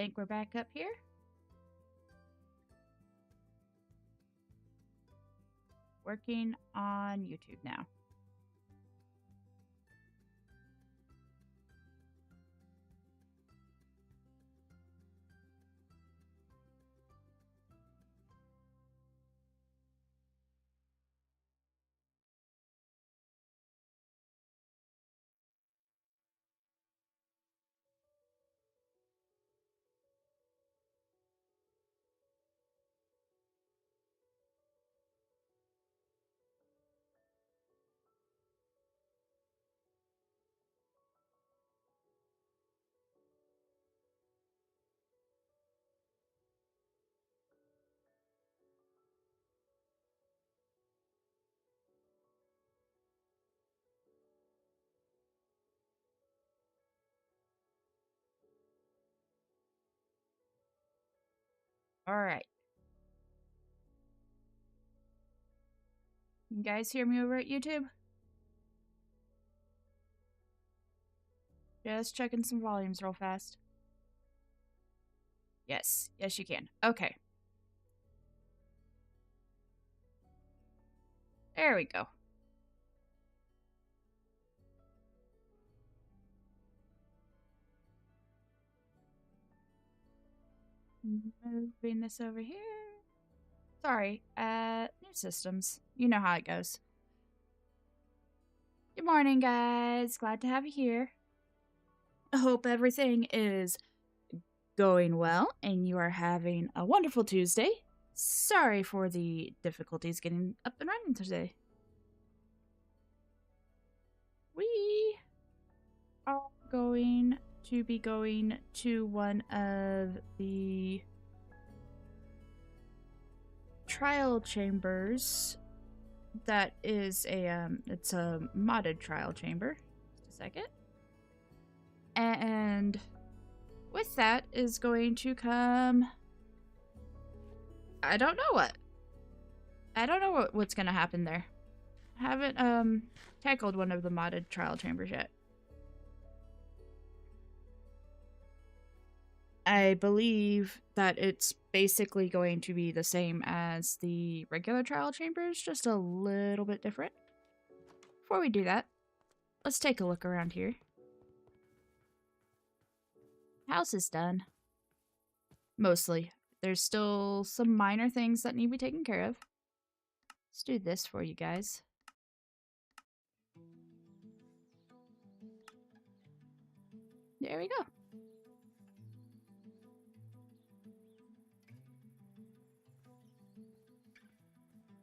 think we're back up here. Working on YouTube now. All right. You guys hear me over at YouTube? Just checking some volumes real fast. Yes. Yes, you can. Okay. There we go. Moving this over here. Sorry, new systems. You know how it goes. Good morning, guys. Glad to have you here. I hope everything is going well and you are having a wonderful Tuesday. Sorry for the difficulties getting up and running today. We are going to be going to one of the trial chambers. That is a it's a modded trial chamber. Just a second. And with that is going to come, I don't know what. I don't know what's gonna happen there. I haven't tackled one of the modded trial chambers yet. I believe that it's basically going to be the same as the regular trial chambers, just a little bit different. Before we do that, let's take a look around here. House is done. Mostly. There's still some minor things that need to be taken care of. Let's do this for you guys. There we go.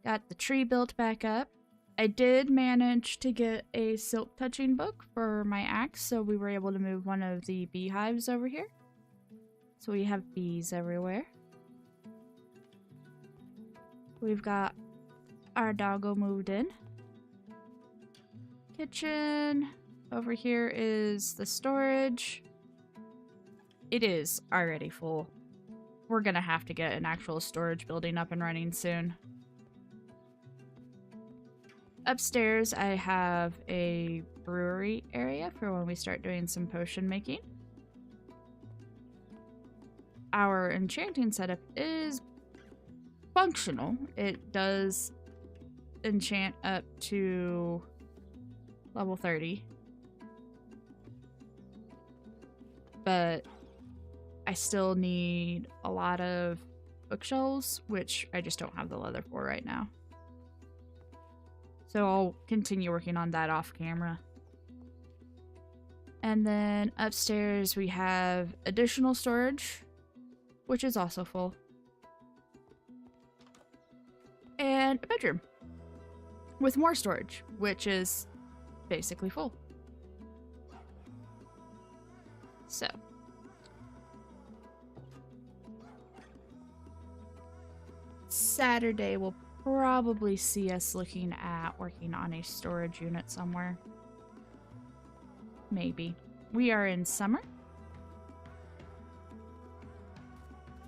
Got the tree built back up. I did manage to get a silk touching book for my axe, so we were able to move one of the beehives over here. So we have bees everywhere. We've got our doggo moved in. Kitchen. Over here is the storage. It is already full. We're gonna have to get an actual storage building up and running soon. Upstairs, I have a brewery area for when we start doing some potion making. Our enchanting setup is functional. It does enchant up to level 30. But I still need a lot of bookshelves, which I just don't have the leather for right now. So I'll continue working on that off camera. And then upstairs we have additional storage, which is also full. And a bedroom with more storage, which is basically full. So. Saturday will probably see us looking at working on a storage unit somewhere. Maybe. We are in summer.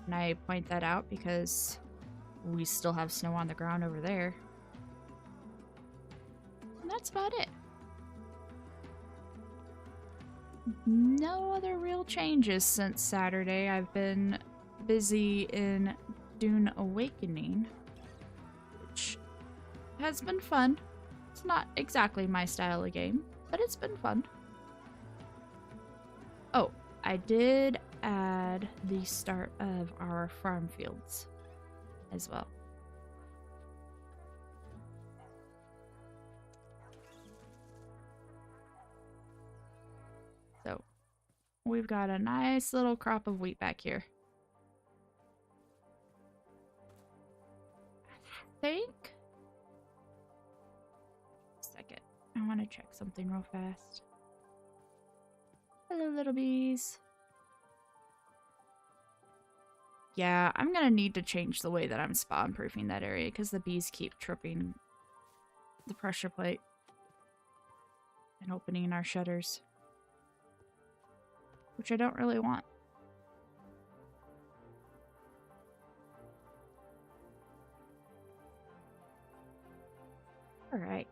And I point that out because we still have snow on the ground over there. And that's about it. no other real changes since Saturday. I've been busy in Dune Awakening, which has been fun. It's not exactly my style of game, but it's been fun. Oh, I did add the start of our farm fields as well. So we've got a nice little crop of wheat back here. I think. Second, I want to check something real fast. Hello, little bees. Yeah, I'm gonna need to change the way that I'm spawn proofing that area because the bees keep tripping the pressure plate and opening our shutters, which I don't really want. Alright,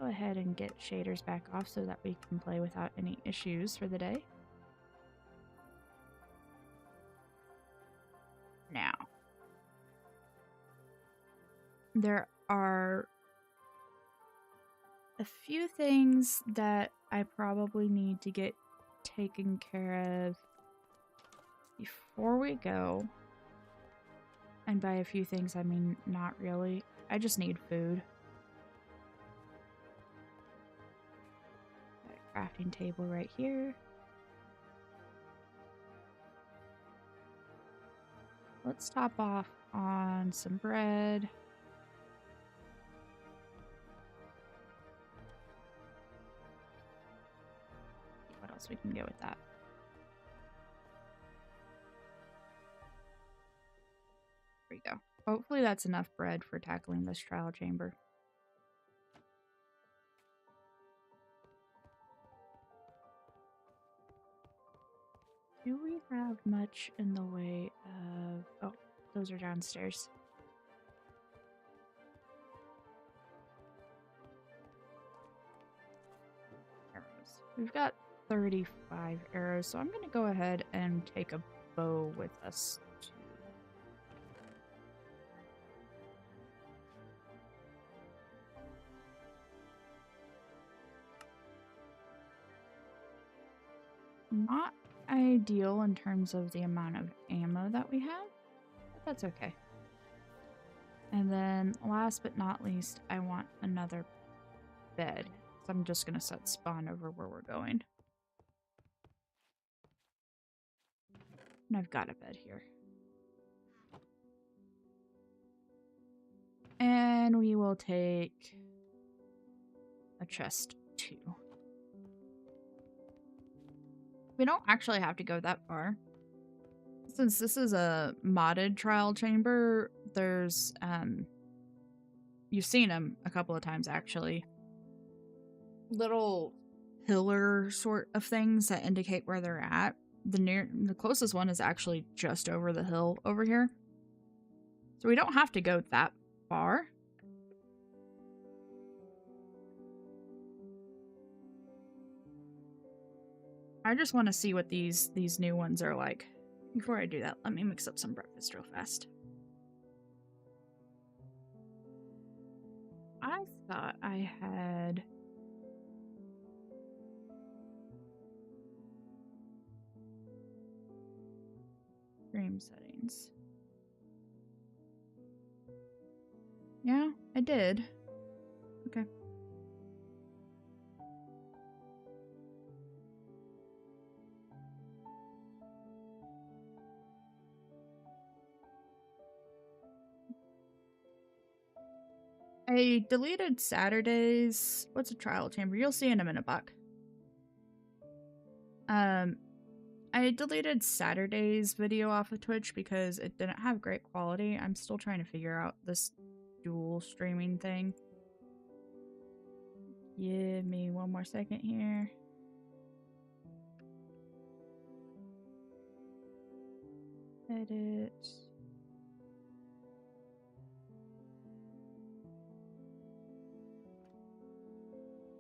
go ahead and get shaders back off so that we can play without any issues for the day. Now, there are a few things that I probably need to get taken care of before we go. And by a few things, I mean not really. I just need food. Got a crafting table right here. Let's top off on some bread. What else we can get with that? There we go. Hopefully that's enough bread for tackling this trial chamber. Do we have much in the way of... Oh, those are downstairs. Arrows. We've got 35 arrows, so I'm going to go ahead and take a bow with us too. Not ideal in terms of the amount of ammo that we have, but that's okay. And then last but not least, I want another bed. So I'm just gonna set spawn over where we're going. And I've got a bed here. And we will take a chest too. We don't actually have to go that far. Since this is a modded trial chamber, there's, you've seen them a couple of times actually. Little pillar sort of things that indicate where they're at. The closest one is actually just over the hill over here. So we don't have to go that far. I just want to see what these new ones are like. Before I do that, let me mix up some breakfast real fast. I thought I had... stream settings. Yeah, I did. Okay. I deleted Saturdays. What's a trial chamber? You'll see in a minute, Buck. I deleted Saturday's video off of Twitch because it didn't have great quality. I'm still trying to figure out this dual streaming thing. Give me one more second here. Edit.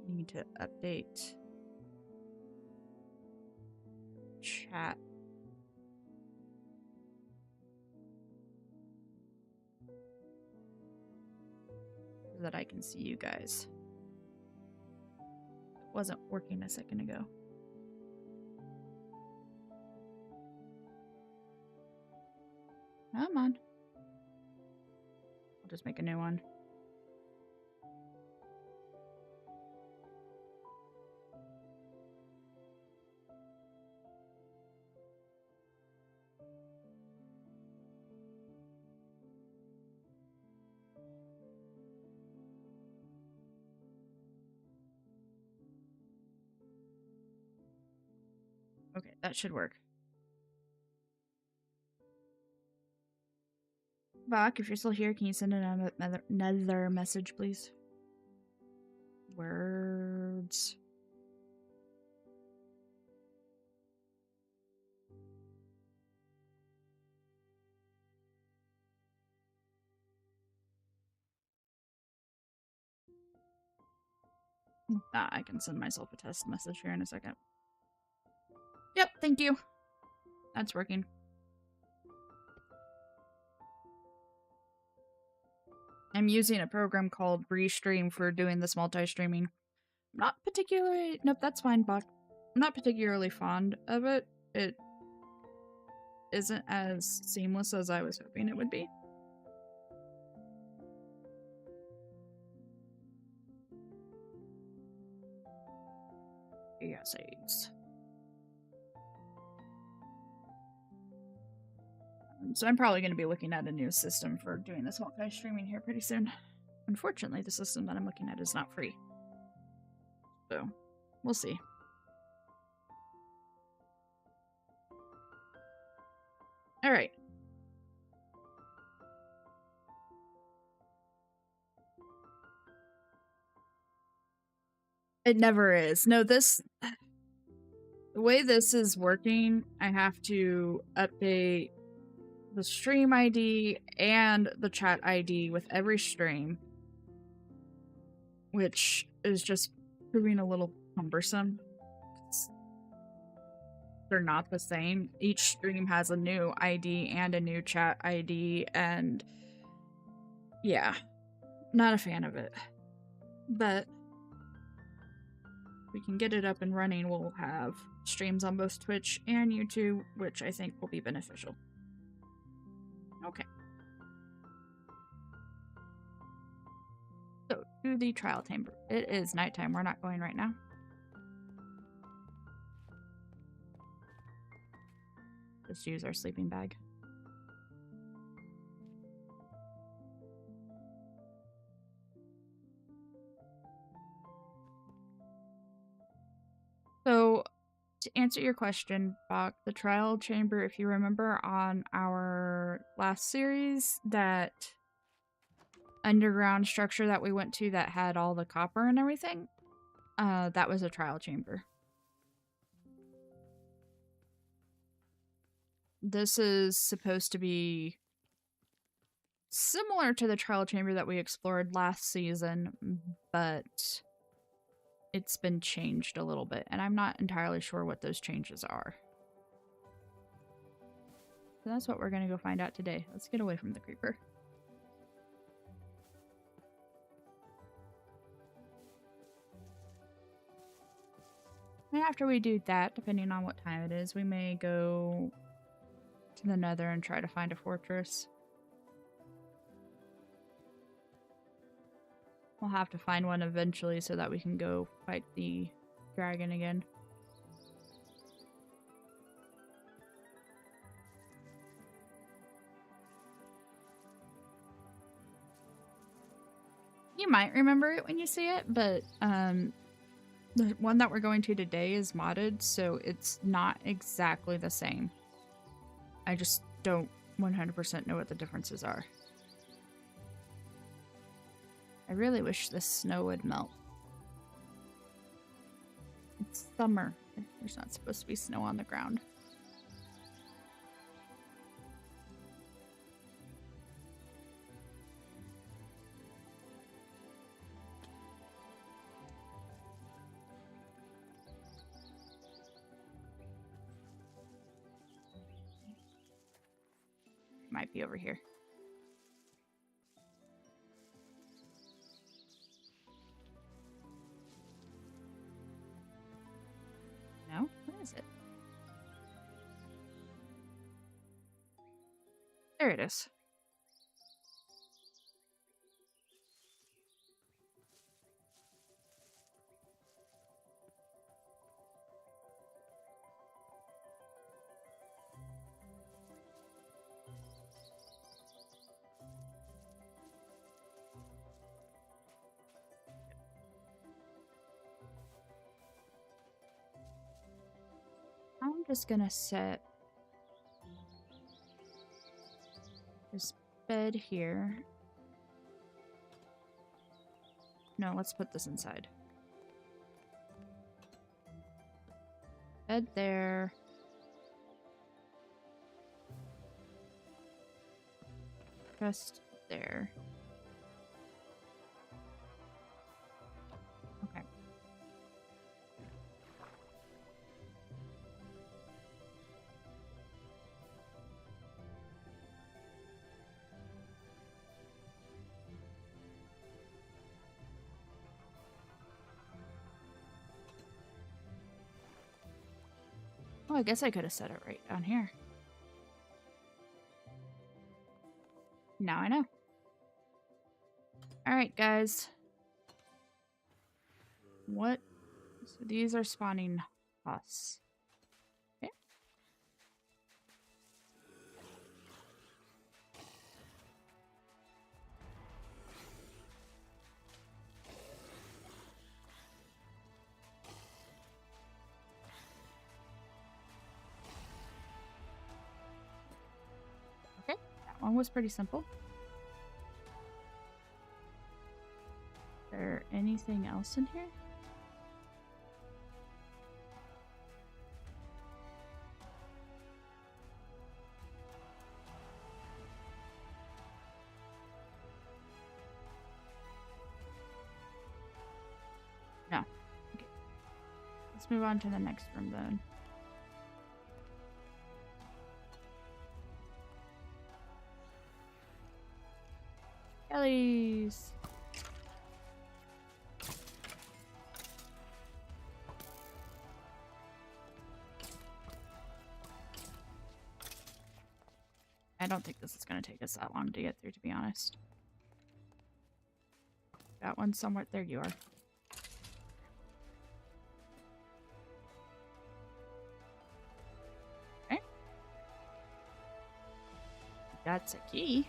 Need to update chat. So that I can see you guys. It wasn't working a second ago. Come on. I'll just make a new one. Okay, that should work. Bach, if you're still here, can you send another message, please? Words. I can send myself a test message here in a second. Yep, thank you. That's working. I'm using a program called Restream for doing this multi-streaming. Not particularly... Nope, that's fine, Bach. I'm not particularly fond of it. It isn't as seamless as I was hoping it would be. Yes, AIDS. So I'm probably going to be looking at a new system for doing this multi-streaming here pretty soon. Unfortunately, the system that I'm looking at is not free. So, we'll see. Alright. It never is. No, this... The way this is working, I have to update the stream ID and the chat ID with every stream, which is just proving a little cumbersome. They're not the same. Each stream has a new ID and a new chat ID, and yeah, not a fan of it. But if we can get it up and running, we'll have streams on both Twitch and YouTube, which I think will be beneficial. Okay. So, to the trial chamber. It is nighttime. We're not going right now. Just use our sleeping bag. So, to answer your question, Bach, the trial chamber, if you remember on our last series, that underground structure that we went to that had all the copper and everything, that was a trial chamber. This is supposed to be similar to the trial chamber that we explored last season, but it's been changed a little bit, and I'm not entirely sure what those changes are. So that's what we're gonna go find out today. Let's get away from the creeper. And after we do that, depending on what time it is, we may go to the nether and try to find a fortress. We'll have to find one eventually so that we can go fight the dragon again. You might remember it when you see it, but the one that we're going to today is modded, so it's not exactly the same. I just don't 100% know what the differences are. I really wish this snow would melt. It's summer. There's not supposed to be snow on the ground. might be over here. No? Where is it? There it is. I'm just gonna set this bed here. No, let's put this inside. Bed there. Just there. Okay. Well, I guess I could have set it right down here. Now I know. Alright, guys. What? So these are spawning us. Okay. Okay, that one was pretty simple. Is there anything else in here? No. Okay. Let's move on to the next room then. Kelly's. I don't think this is going to take us that long to get through, to be honest. That one somewhere. There you are. Okay. That's a key.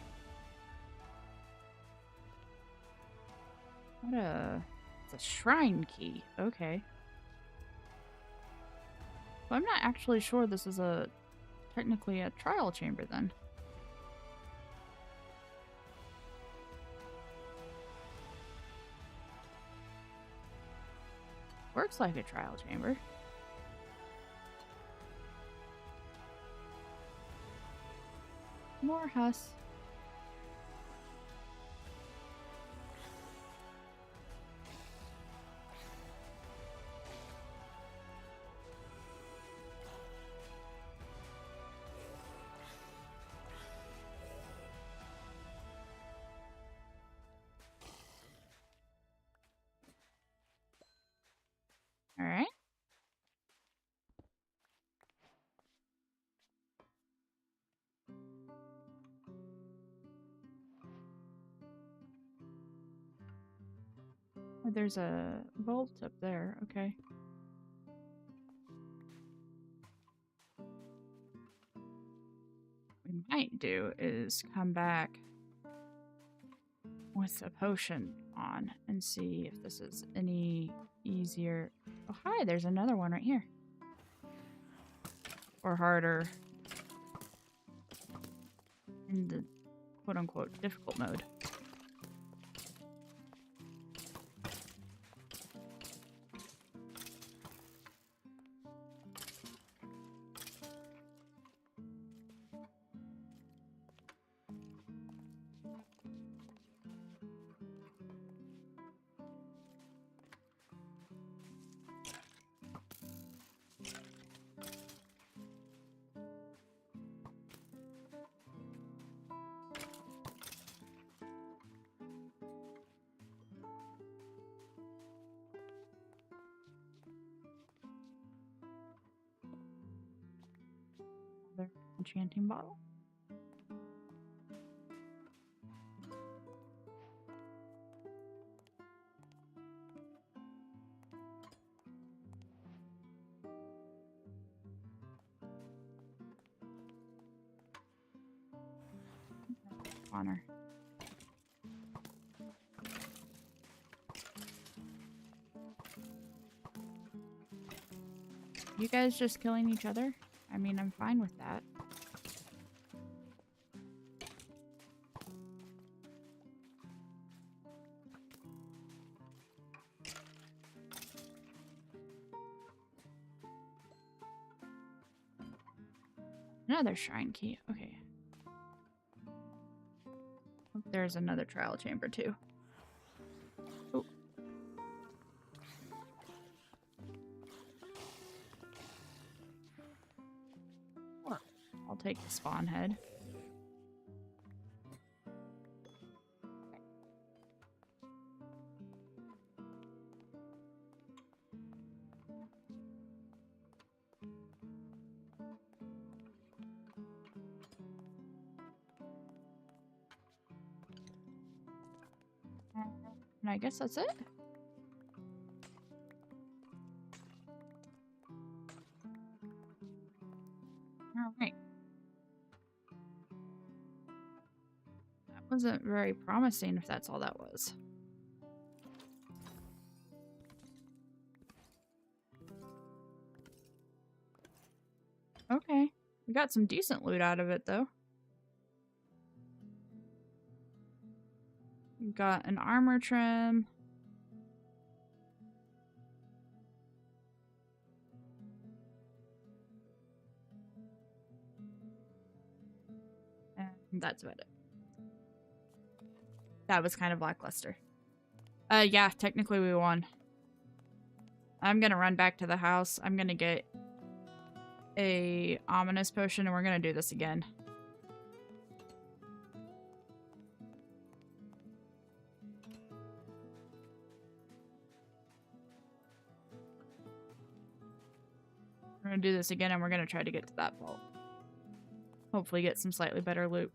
What a... It's a shrine key. Okay. Well, I'm not actually sure this is technically a trial chamber then. Works like a trial chamber. More husk. All right. Oh, there's a vault up there. Okay. What we might do is come back with a potion on and see if this is any easier. Oh, hi, there's another one right here. Or harder in the quote-unquote difficult mode. Enchanting bottle. Honor. You guys just killing each other? I mean, I'm fine with that. Another shrine key. Okay. Oh, there's another trial chamber too. Oh. I'll take the spawn head. And I guess that's it. Alright. That wasn't very promising if that's all that was. Okay. We got some decent loot out of it though. We got an armor trim. And that's about it. That was kind of lackluster. Yeah, technically we won. I'm gonna run back to the house. I'm gonna get a ominous potion and we're gonna do this again. We're gonna do this again and we're gonna try to get to that vault. Hopefully get some slightly better loot.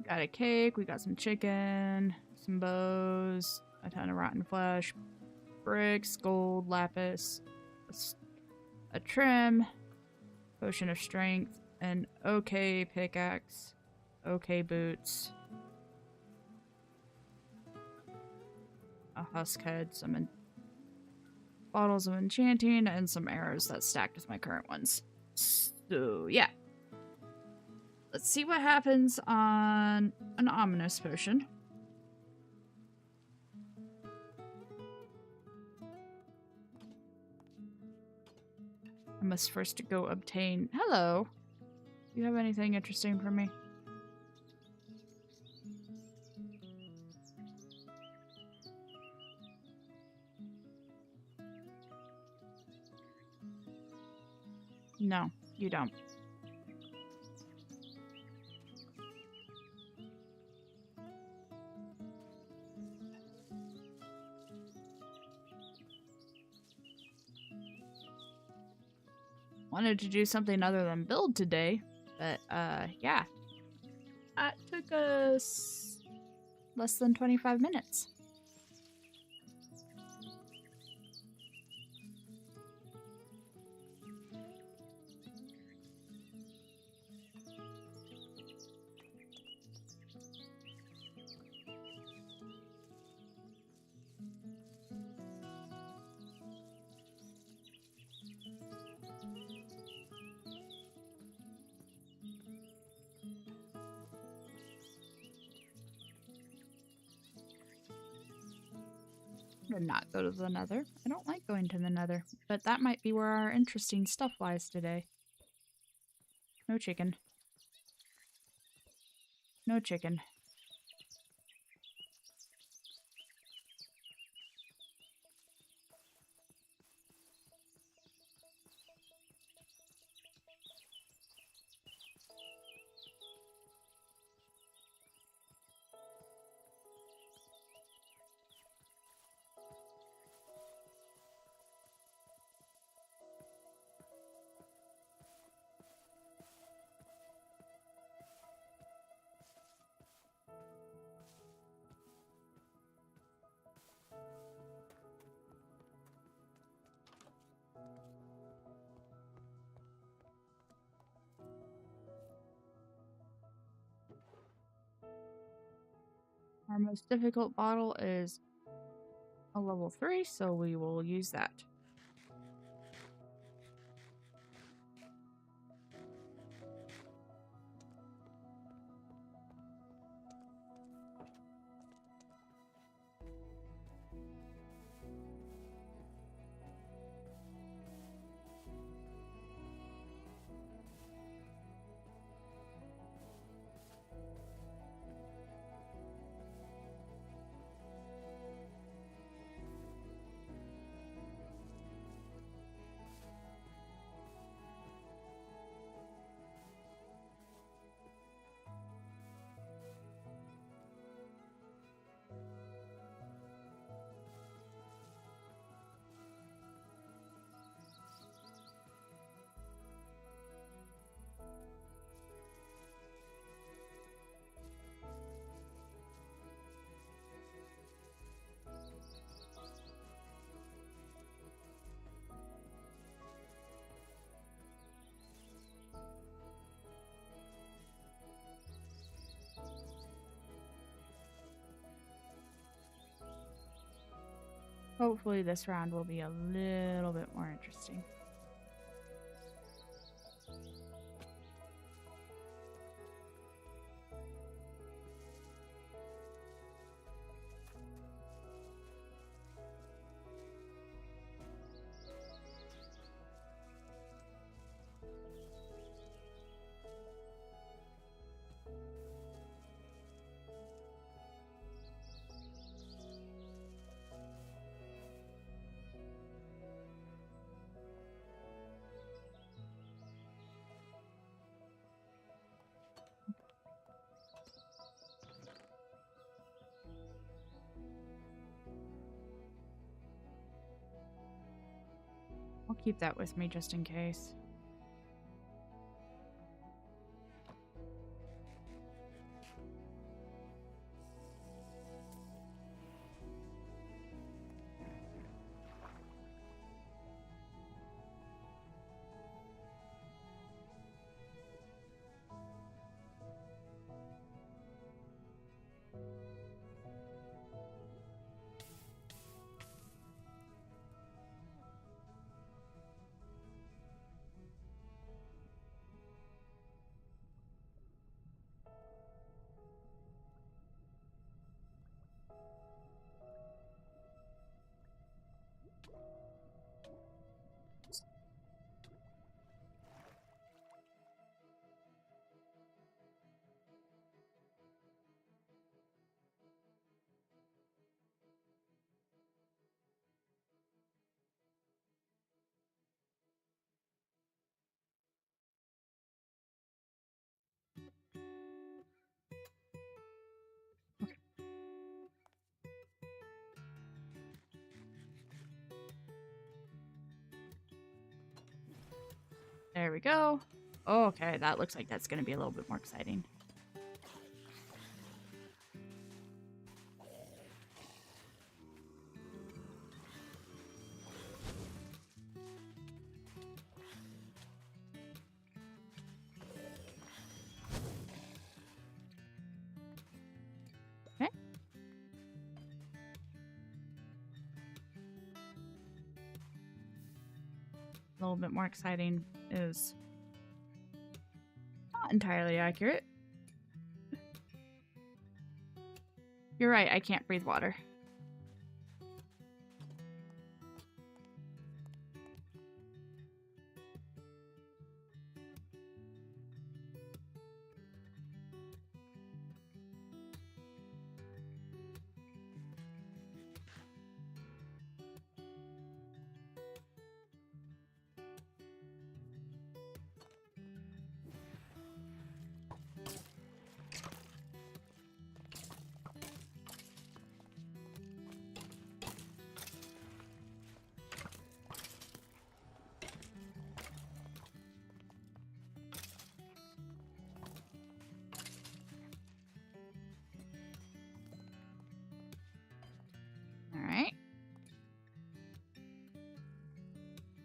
Got a cake, we got some chicken, some bows, a ton of rotten flesh, bricks, gold, lapis, a trim, potion of strength, an okay pickaxe, okay boots, a husk head, some bottles of enchanting, and some arrows that's stacked with my current ones. So, yeah. Let's see what happens on an ominous potion. I must first go obtain... Hello! Do you have anything interesting for me? No, you don't. Wanted to do something other than build today, but yeah. That took us less than 25 minutes. To not go to the Nether. I don't like going to the Nether, but that might be where our interesting stuff lies today. No chicken. No chicken. Our most difficult bottle is a level 3, so we will use that. Hopefully this round will be a little bit more interesting. I'll keep that with me just in case. There we go. Okay, that looks like that's going to be a little bit more exciting. Okay. A little bit more exciting is not entirely accurate. You're right, I can't breathe water.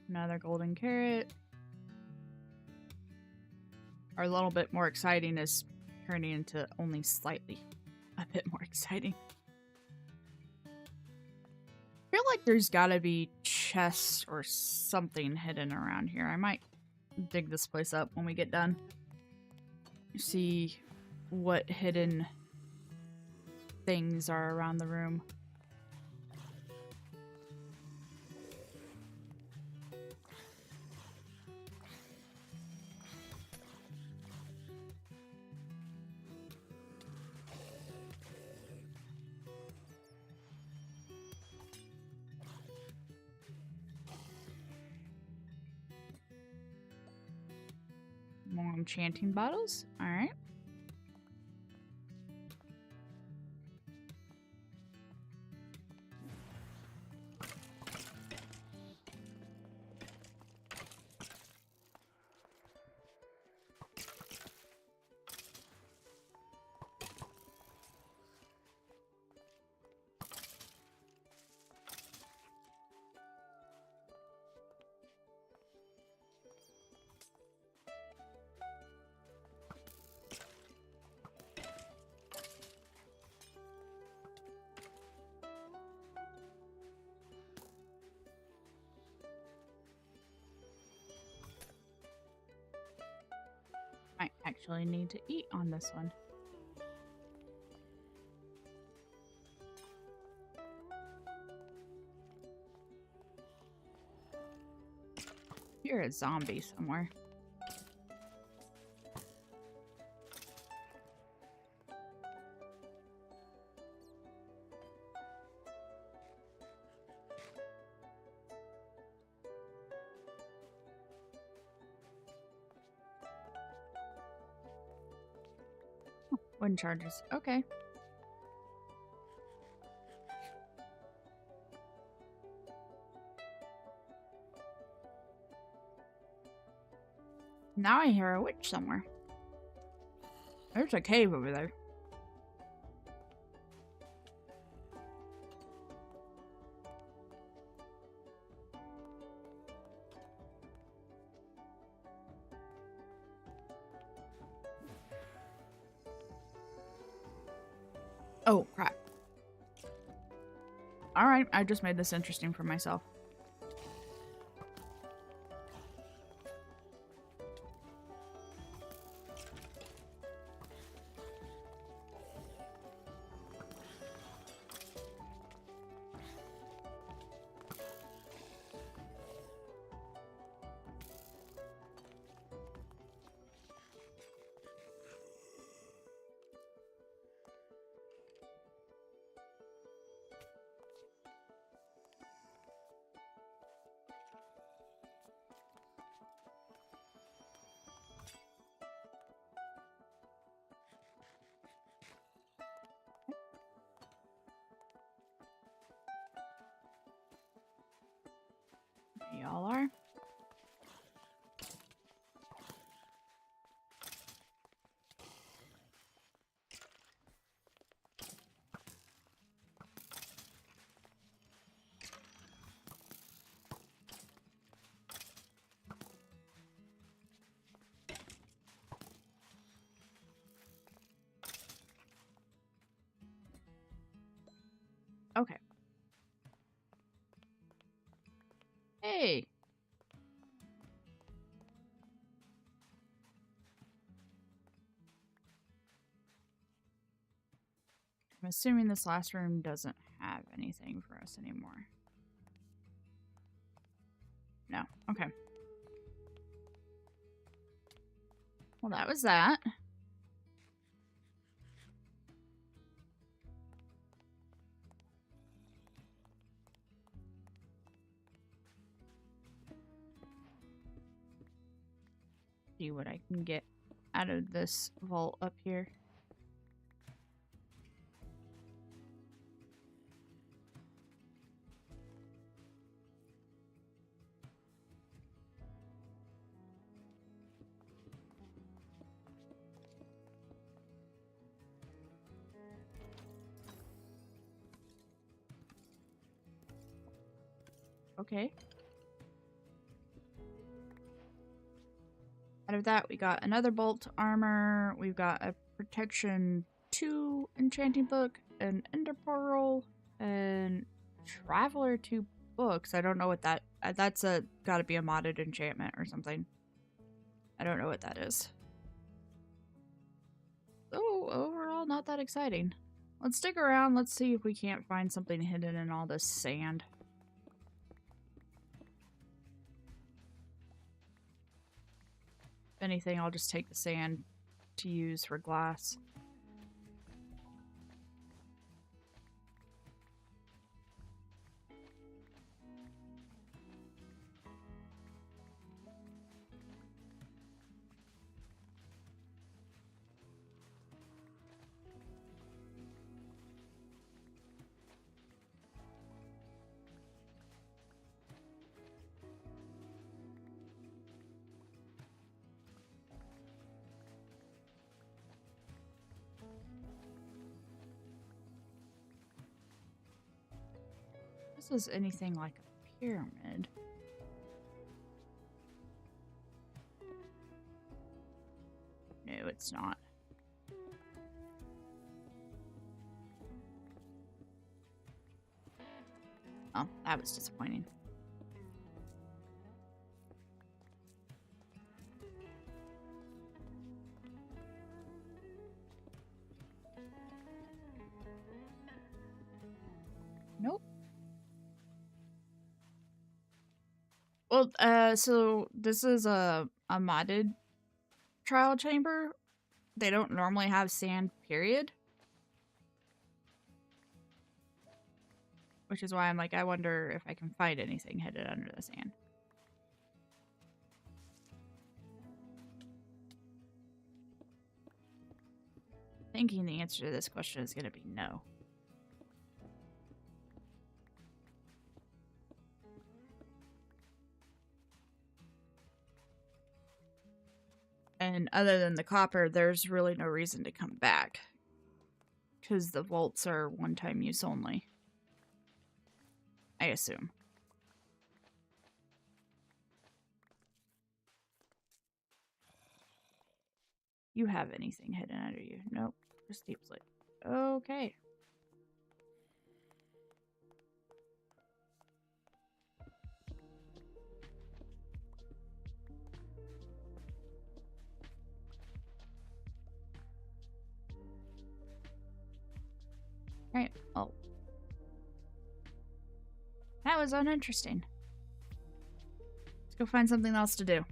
Another golden carrot. Our little bit more exciting is turning into only slightly a bit more exciting. I feel like there's gotta be chests or something hidden around here. I might dig this place up when we get done. See what hidden things are around the room. More enchanting bottles. All right. I actually need to eat on this one. You're a zombie somewhere. Wooden charges. Okay. Now I hear a witch somewhere. There's a cave over there. Oh, crap. Alright, I just made this interesting for myself. Y'all are. Okay. Hey. I'm assuming this last room doesn't have anything for us anymore. No. Okay. Well, that was that. See what I can get out of this vault up here. Okay. Out of that, we got another bolt armor. We've got a protection 2 enchanting book, an ender pearl, and traveler 2 books. I don't know what that. That's gotta be a modded enchantment or something. I don't know what that is. Oh, overall, not that exciting. Let's stick around. Let's see if we can't find something hidden in all this sand. If anything, I'll just take the sand to use for glass. This is anything like a pyramid. No, it's not. Oh, that was disappointing. Nope. Well, so this is a modded trial chamber. They don't normally have sand, period. Which is why I'm like, I wonder if I can find anything hidden under the sand. Thinking the answer to this question is going to be no. And other than the copper, there's really no reason to come back. Because the vaults are one-time use only. I assume. You have anything hidden under you? Nope. Just deep slate. Okay. Alright, well. That was uninteresting. Let's go find something else to do.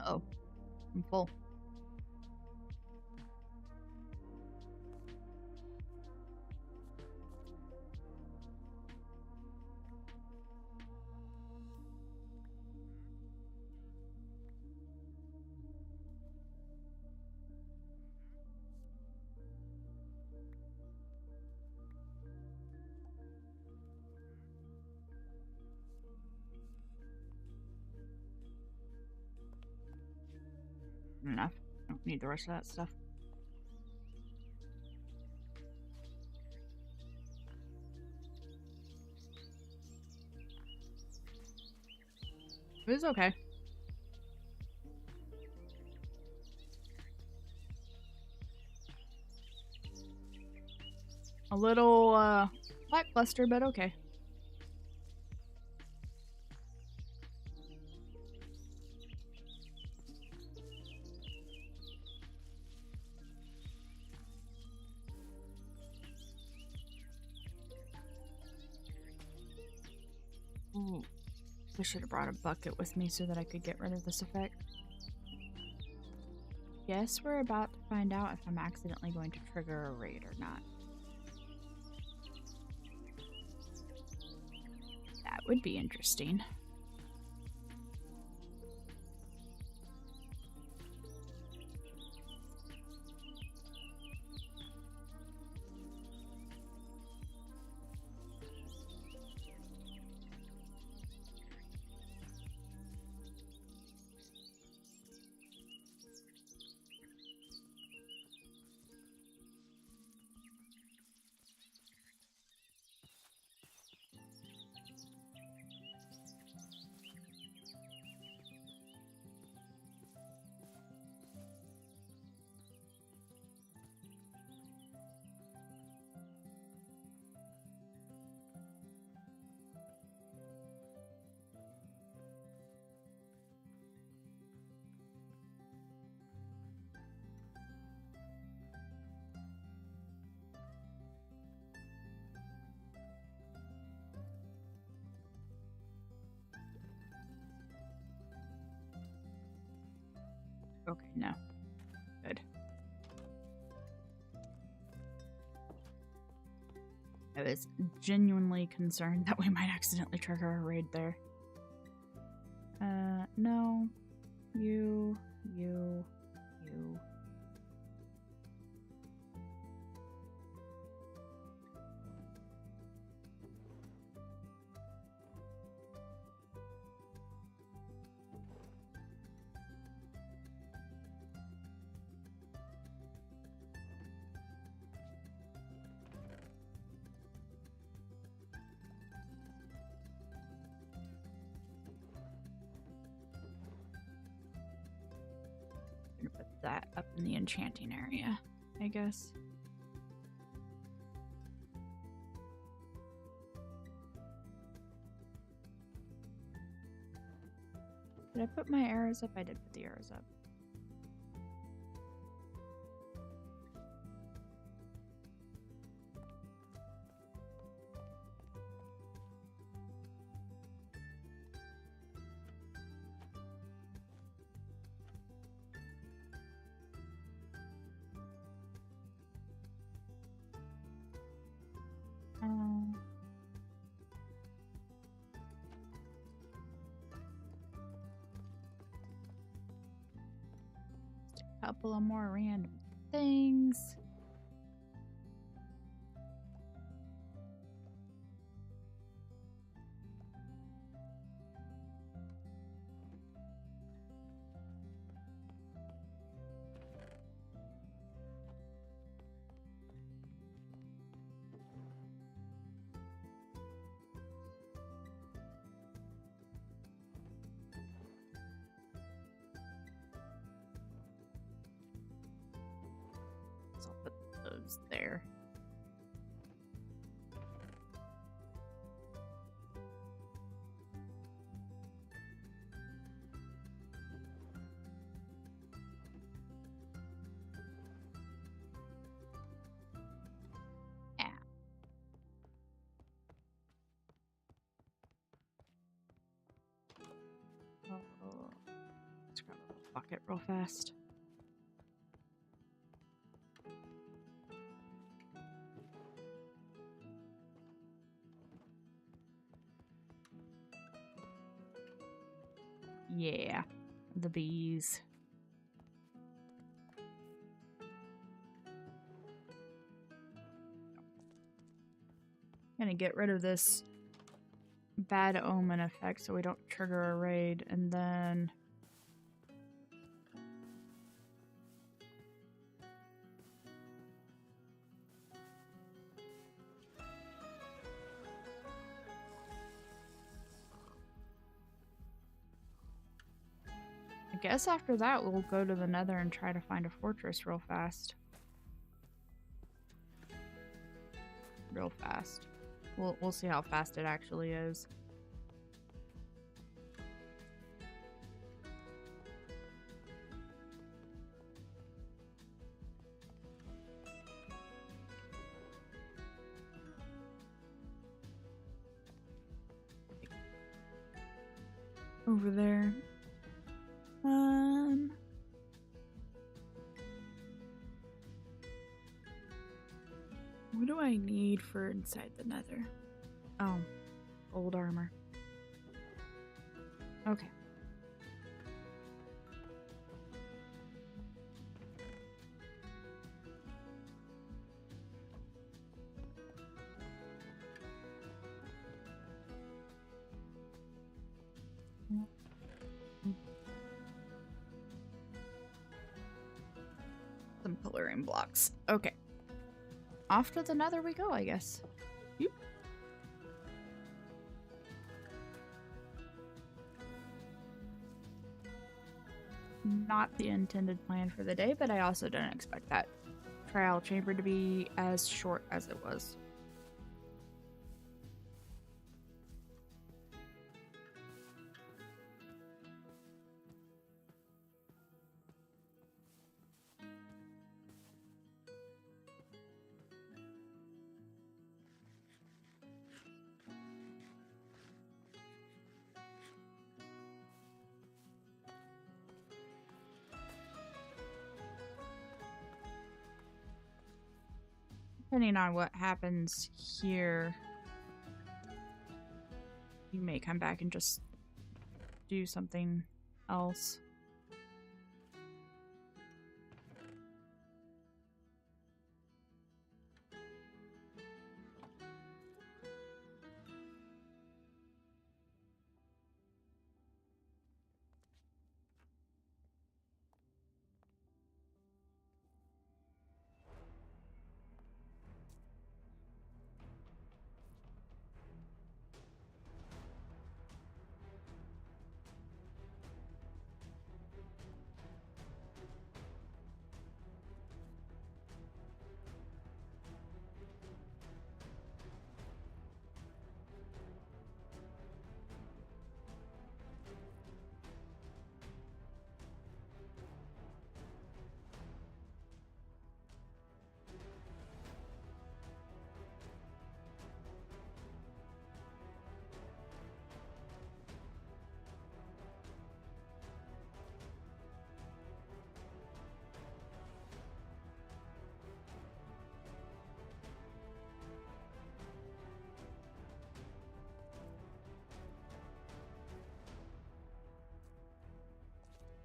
Uh-oh. I'm full. Enough. I don't need the rest of that stuff. It was okay. A little, lackluster, but okay. Ooh. I should have brought a bucket with me so that I could get rid of this effect. Guess we're about to find out if I'm accidentally going to trigger a raid or not. That would be interesting. Okay, no. Good. I was genuinely concerned that we might accidentally trigger a raid there. No. You. I'm gonna put that up in the enchanting area, I guess. Did I put my arrows up? I did put the arrows up. Couple of more random things. So I'll put those there. Let's grab a bucket real fast. Yeah, the bees. Gonna get rid of this bad omen effect so we don't trigger a raid, and then I guess after that we'll go to the Nether and try to find a fortress real fast. Real fast. We'll see how fast it actually is. Over there. What do I need for inside the Nether? Oh, gold armor. Okay. Some pillaring blocks. Okay. Off to the Nether we go, I guess. Yep. Not the intended plan for the day, but I also don't expect that trial chamber to be as short as it was. Depending on what happens here, you may come back and just do something else.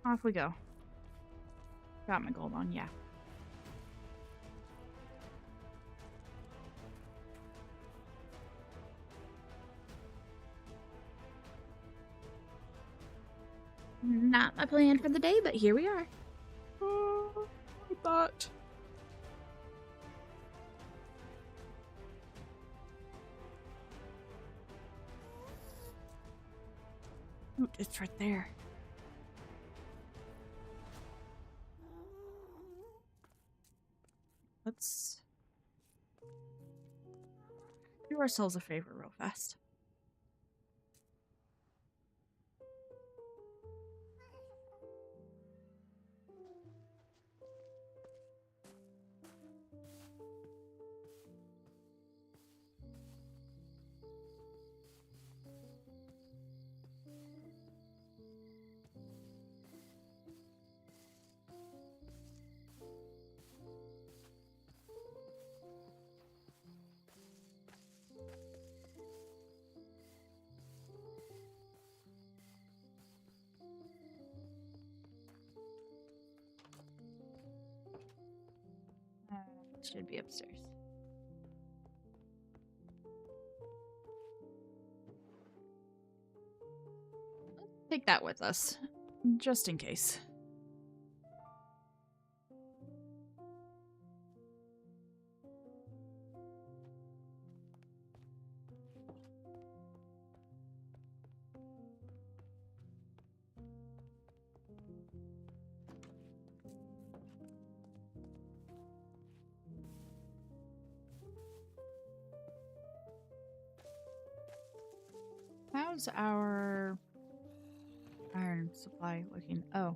Off we go. Got my gold on, yeah. Not my plan for the day, but here we are. Oh, I thought. Ooh, it's right there. Let's do ourselves a favor real fast. Should be upstairs. Let's take that with us, just in case. How's our iron supply looking? Oh.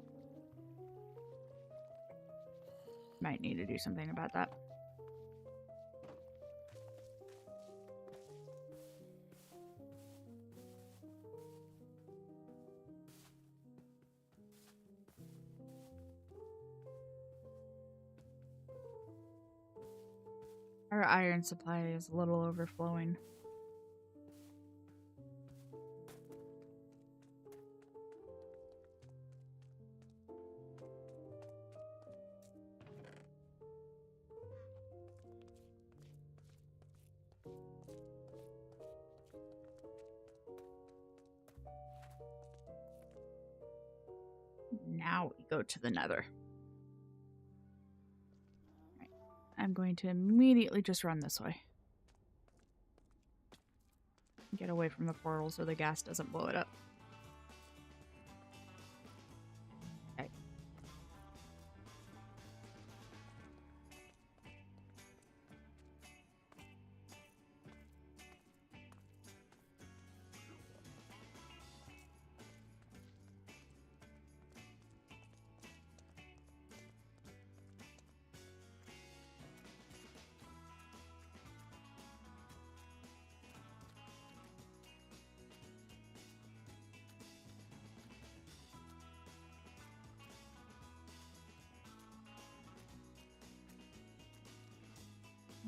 Might need to do something about that. Our iron supply is a little overflowing. Now we go to the nether. Right. I'm going to immediately just run this way. Get away from the portal so the gas doesn't blow it up. Okay.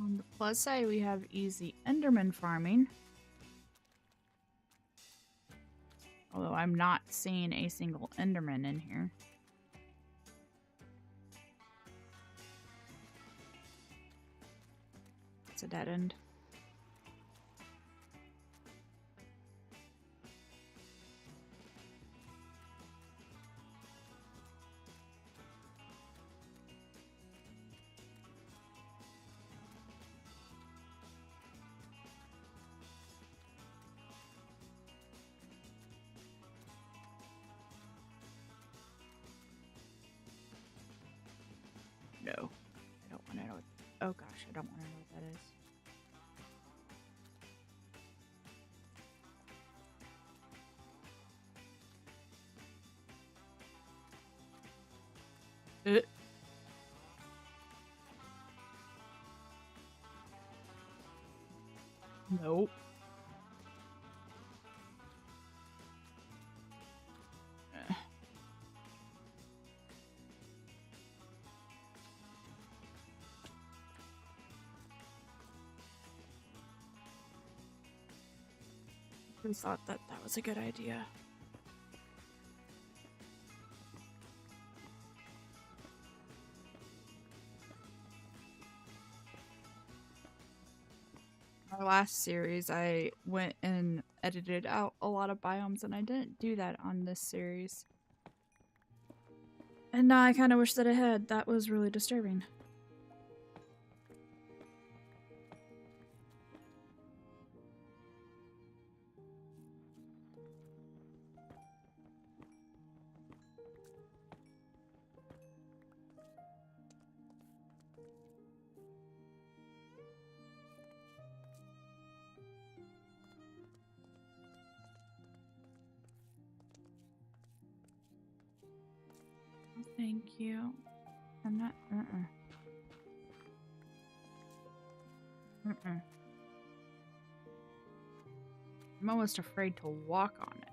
On the plus side, we have easy Enderman farming. Although I'm not seeing a single Enderman in here. It's a dead end. No. I don't want to know what... Oh gosh, I don't want to know what that is. Nope. Who thought that that was a good idea? Our last series, I went and edited out a lot of biomes, and I didn't do that on this series. And now I kind of wish that I had. That was really disturbing. Thank you. I'm not... I'm almost afraid to walk on it.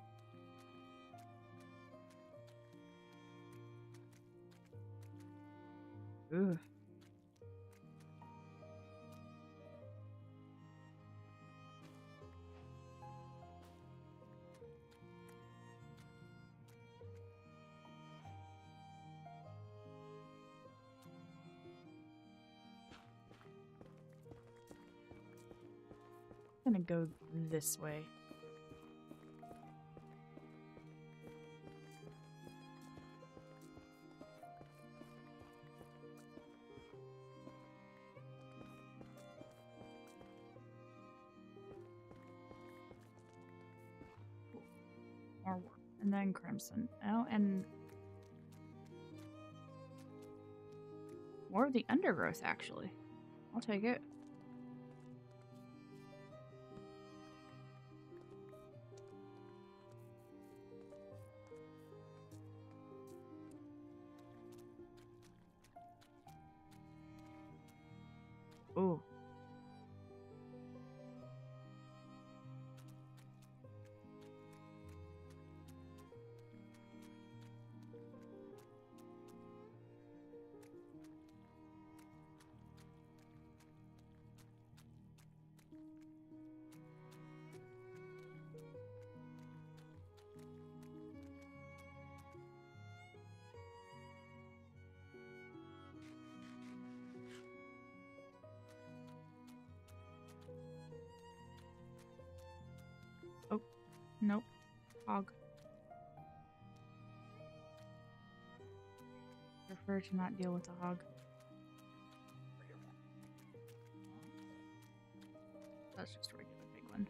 Ugh. I'm gonna go this way. More work. And then crimson. Oh, and more of the undergrowth, actually. I'll take it. Ooh. Oh, nope. Hog. Prefer to not deal with a hog. That's just a regular big one.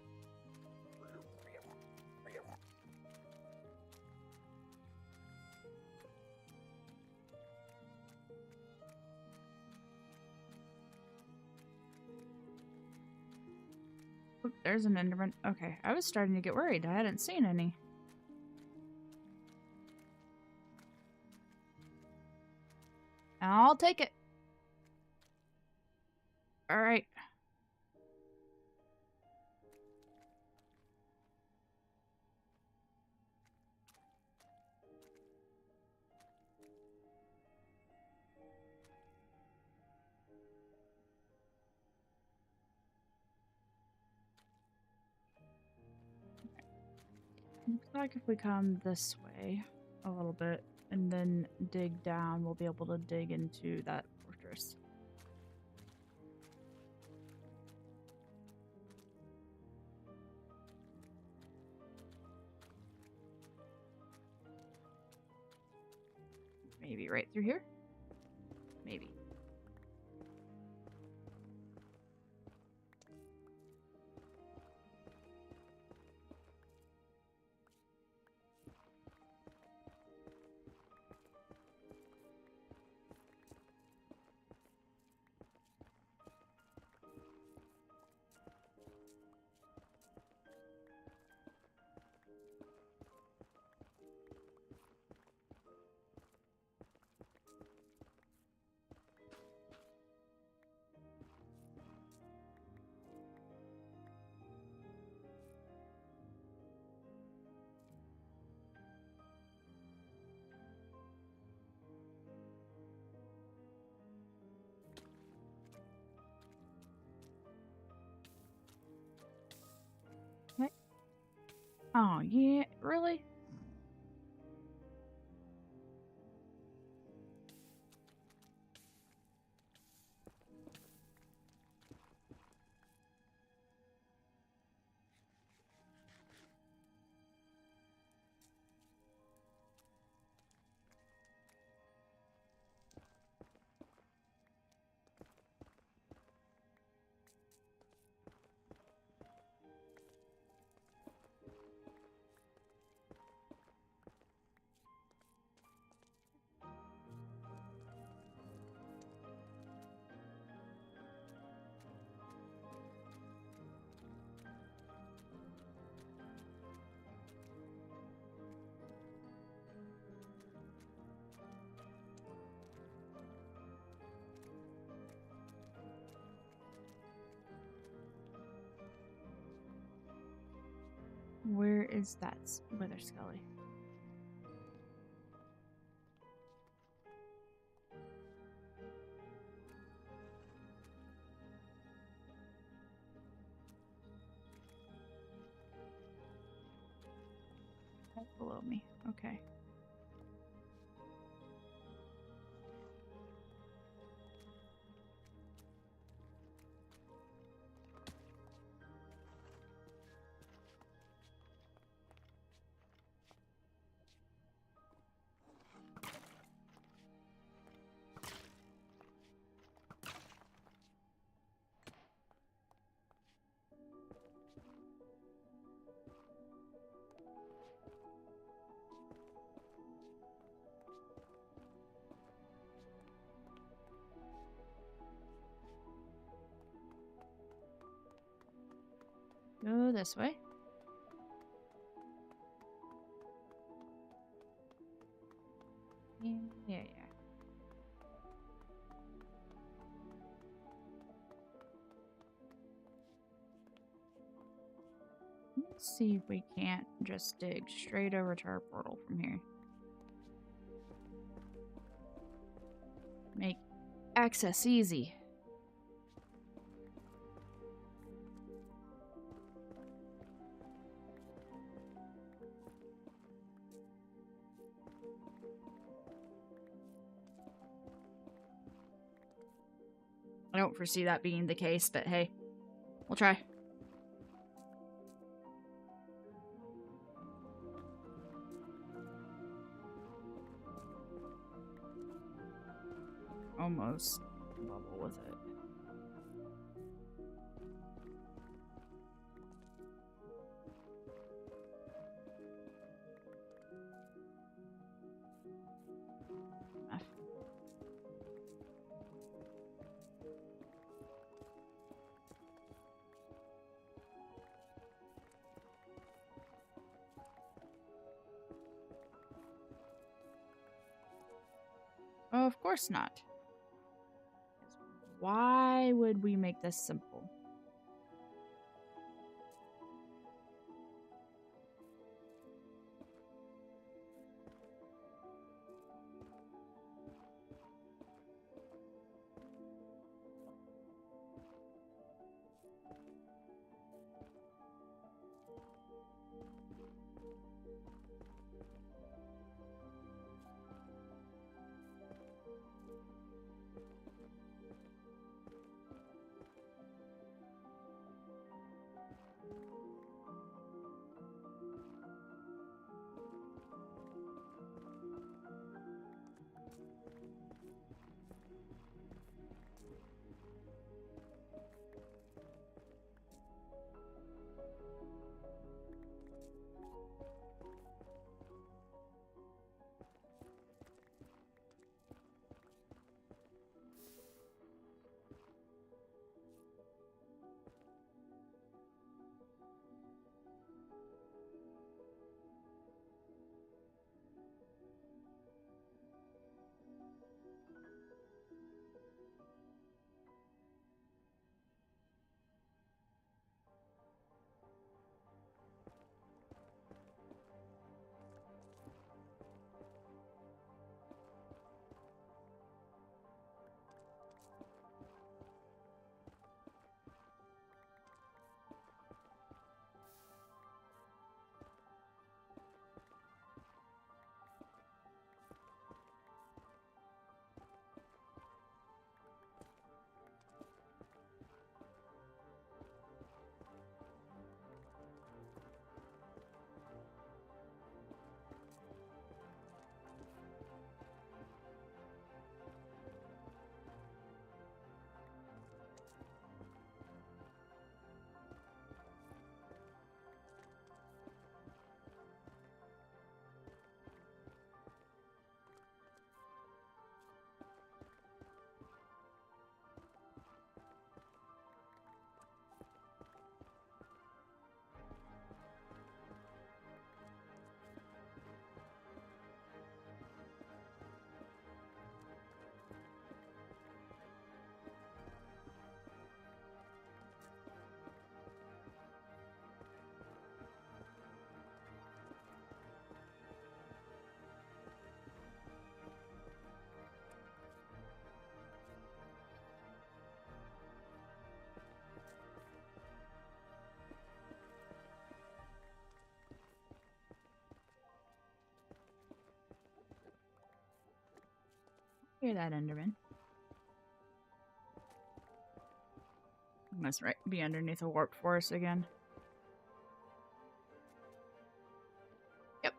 Look, there's an Enderman. Okay, I was starting to get worried. I hadn't seen any. I'll take it. Alright. Looks like if we come this way a little bit and then dig down, we'll be able to dig into that fortress. Maybe right through here? Maybe. Okay. Oh, yeah, really? Where is that Wither Skelly? Right below me. Okay. Go this way. Yeah. Let's see if we can't just dig straight over to our portal from here. Make access easy. I don't foresee that being the case, but hey, we'll try. Almost level with it. Oh, of course not. Why would we make this simple? hear that, Enderman. Must be underneath a warped forest again. Yep.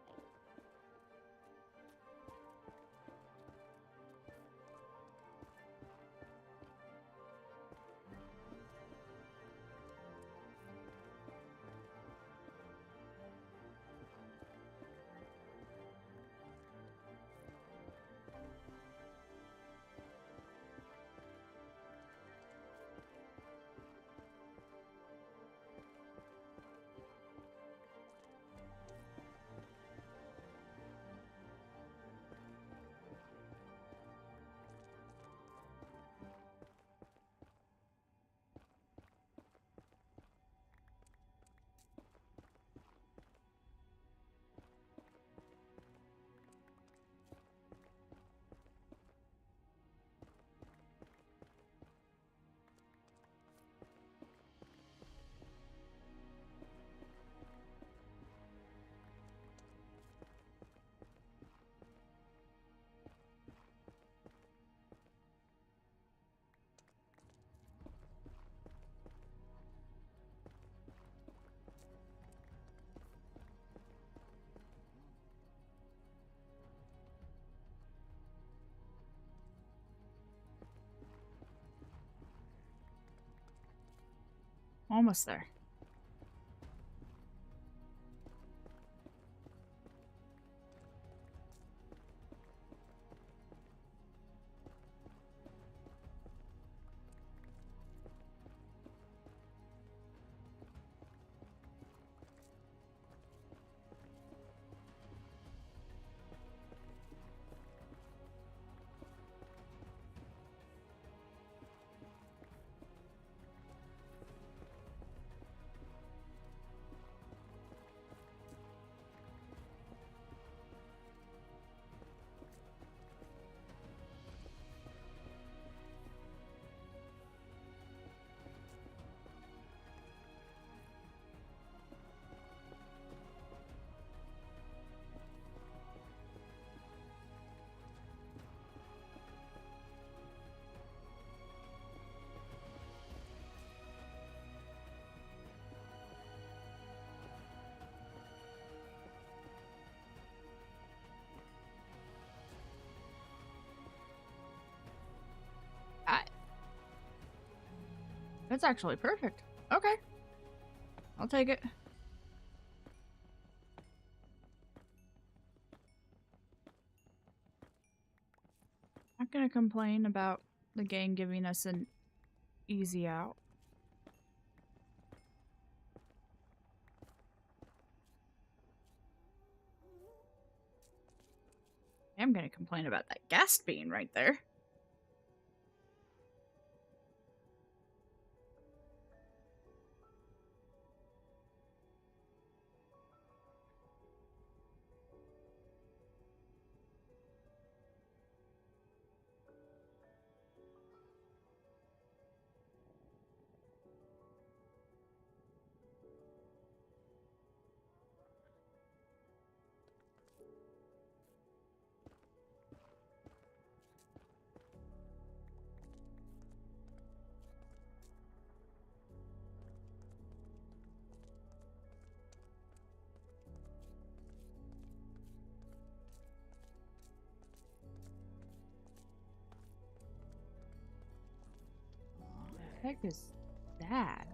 Almost there. That's actually perfect. Okay. I'll take it. Not gonna complain about the game giving us an easy out. I'm gonna complain about that ghast bean right there. What the heck is that?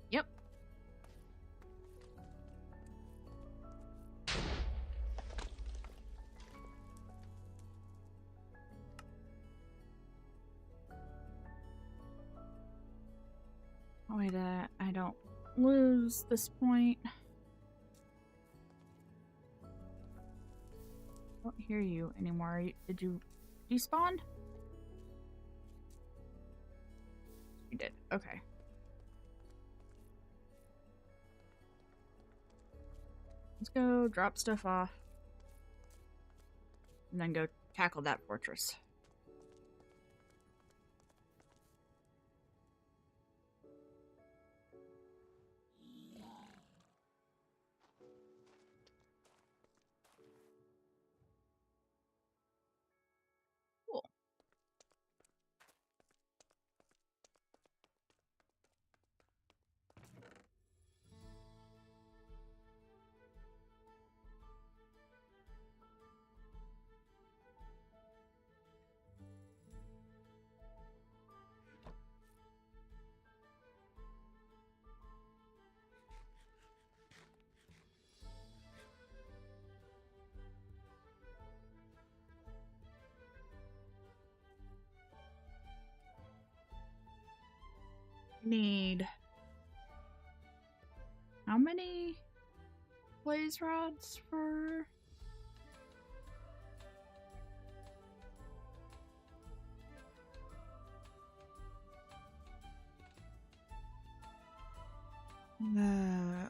Yep. Oh, wait, I don't lose this point. I don't hear you anymore. Did you despawn? Okay. Let's go drop stuff off. And then go tackle that fortress. Cool. Need how many blaze rods for? Uh,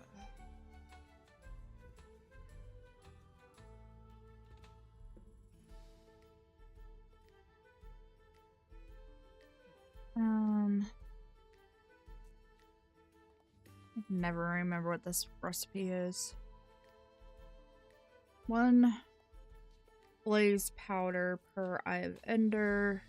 I can never remember what this recipe is. 1 blaze powder per eye of ender.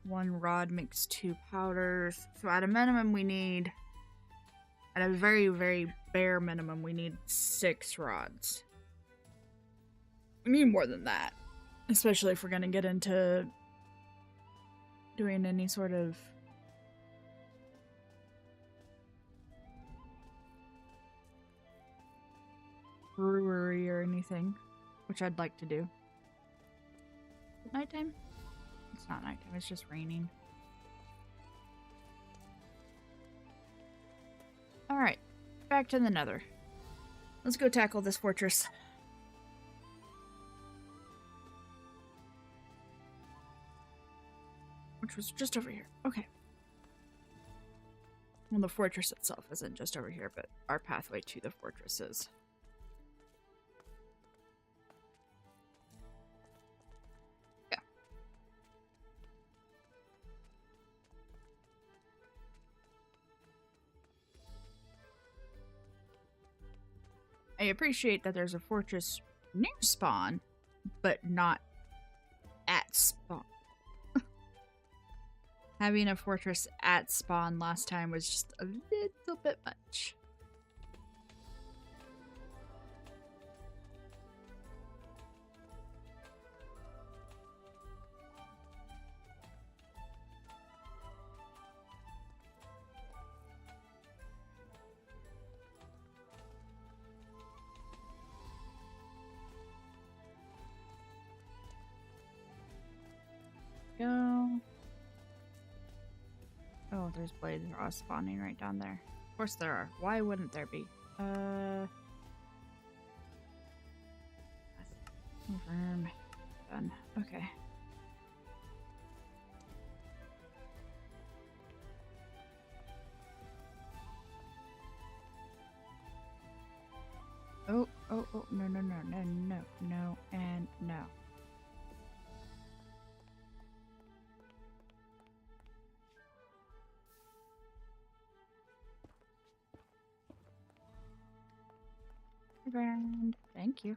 One rod makes 2 powders. So at a minimum we need, at a very, very bare minimum, we need 6 rods. We need more than that. Especially if we're gonna get into doing any sort of brewery or anything, which I'd like to do. Nighttime? It's not nighttime, it's just raining. Alright, back to the Nether. Let's go tackle this fortress. Which was just over here. Okay. Well, the fortress itself isn't just over here, but our pathway to the fortress is. Yeah. I appreciate that there's a fortress near spawn, but not at spawn. Having a fortress at spawn last time was just a little bit much. Go. Oh, there's blades spawning right down there. Of course there are. Why wouldn't there be? Confirm. Done. Okay. Oh, no, and no. Ground. Thank you.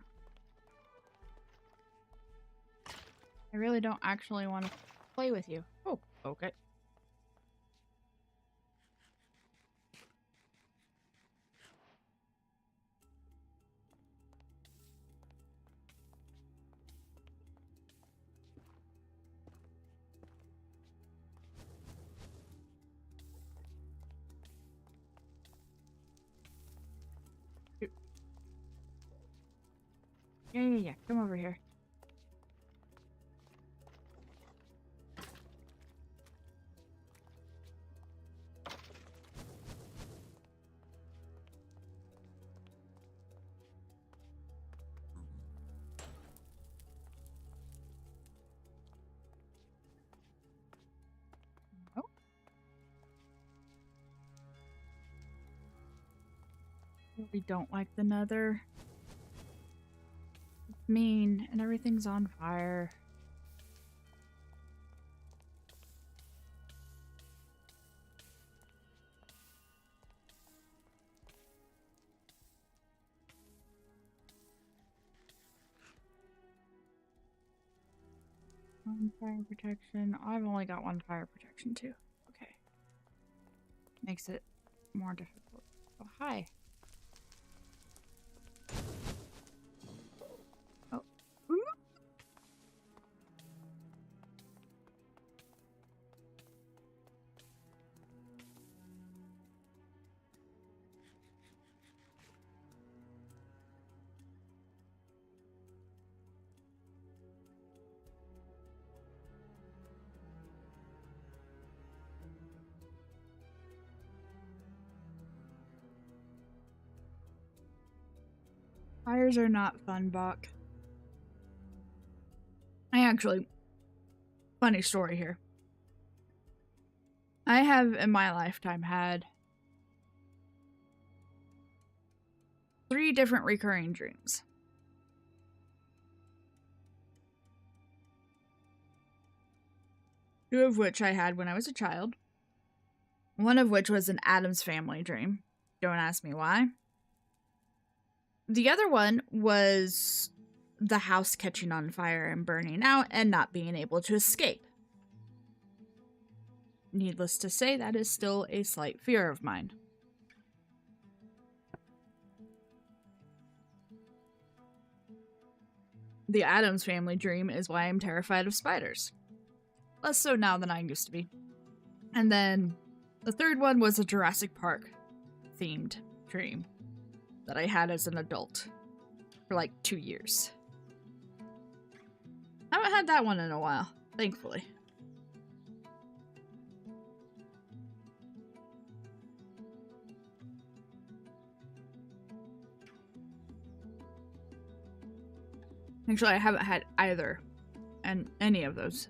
I really don't actually want to play with you. Oh, okay. Yeah. Come over here. We don't like the nether. It's mean, and everything's on fire. One fire protection. I've only got one fire protection too. Okay. Makes it more difficult. Oh, hi. Oh. Ooh. Fires are not fun, Bach. Funny story here. I have in my lifetime had 3 different recurring dreams. Two of which I had when I was a child. One of which was an Addams Family dream. Don't ask me why. The other one was the house catching on fire and burning out and not being able to escape. Needless to say, that is still a slight fear of mine. The Addams Family dream is why I'm terrified of spiders. Less so now than I used to be. And then the third one was a Jurassic Park themed dream that I had as an adult for like 2 years. I haven't had that one in a while, thankfully. Actually, I haven't had either, and any of those.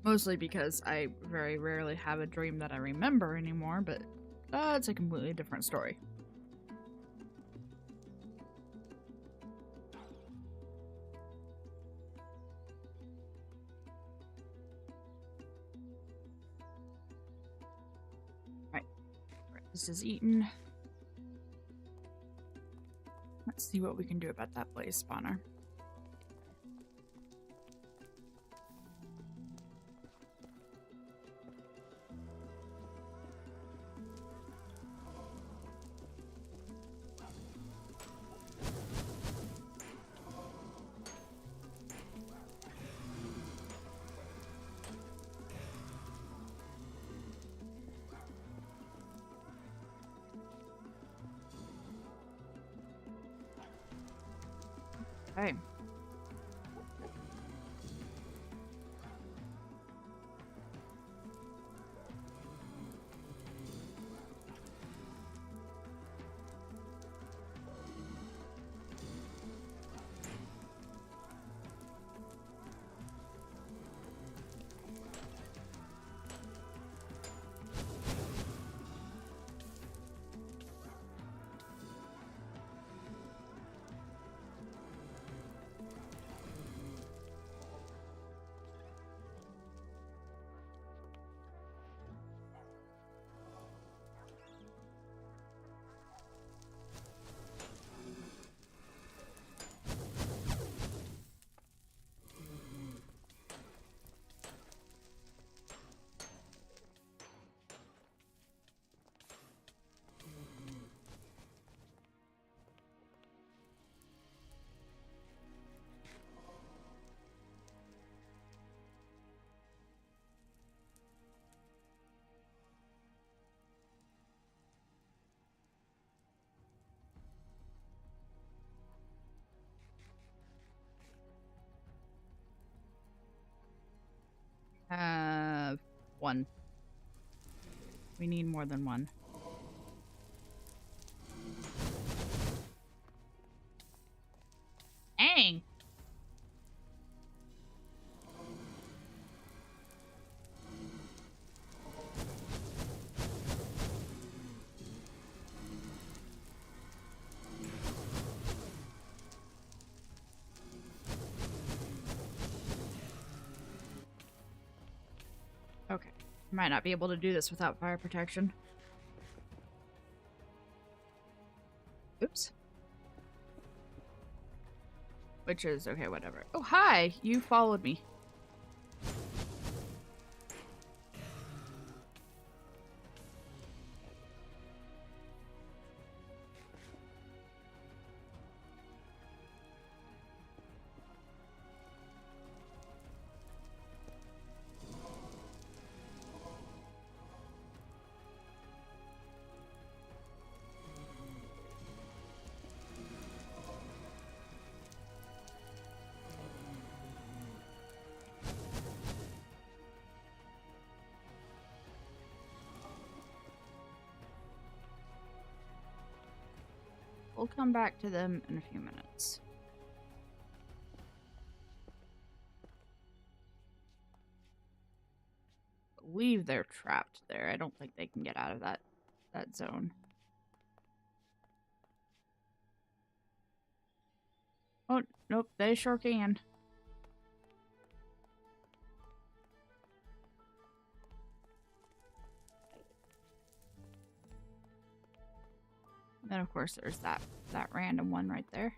Mostly because I very rarely have a dream that I remember anymore, but that's a completely different story. Right. This is eaten. Let's see what we can do about that blaze spawner. Okay. One. We need more than one. Dang! Okay. Might not be able to do this without fire protection. Oops. Which is, okay, whatever. Oh, hi! You followed me. We'll come back to them in a few minutes. I believe they're trapped there. I don't think they can get out of that zone. Oh, nope, they sure can. And then, of course, there's that random one right there.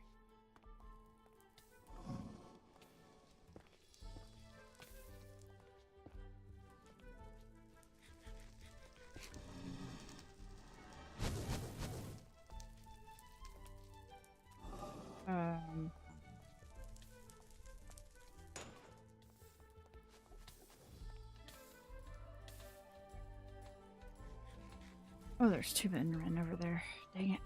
Oh, there's two men running over there. Dang it.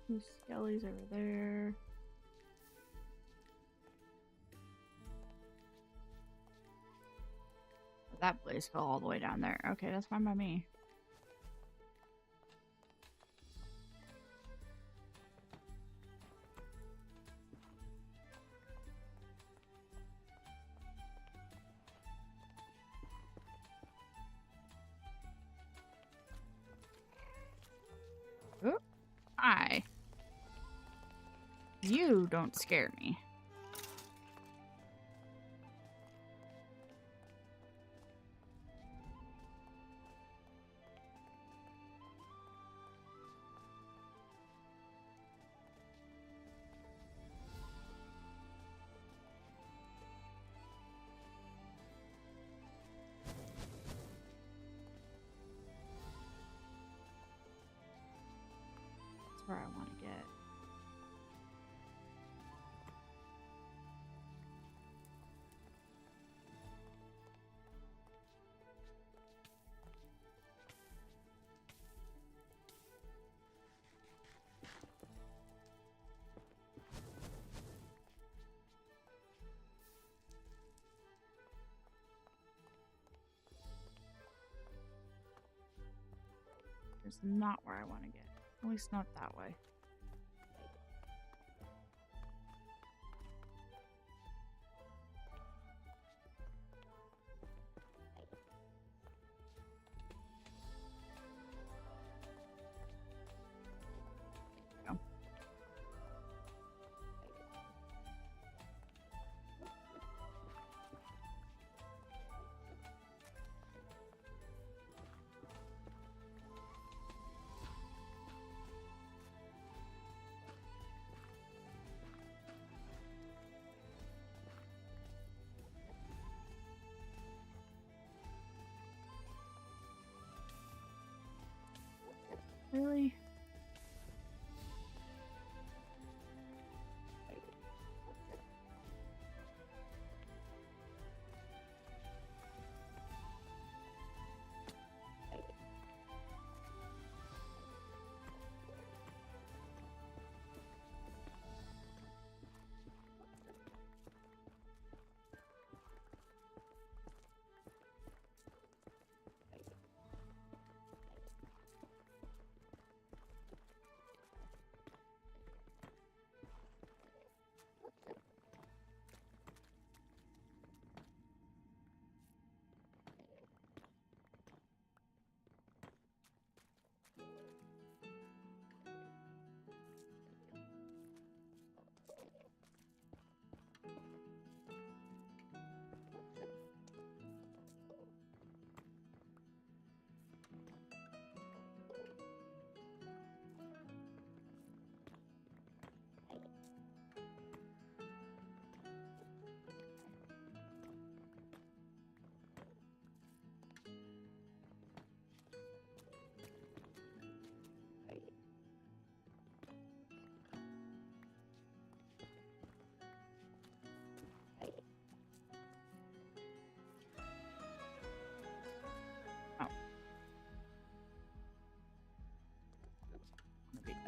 Two skellies over there. That blaze fell all the way down there. Okay, that's fine by me. Oh, hi. You don't scare me. That's where I want to get. It's not where I want to get. At least not that way. Go. Really?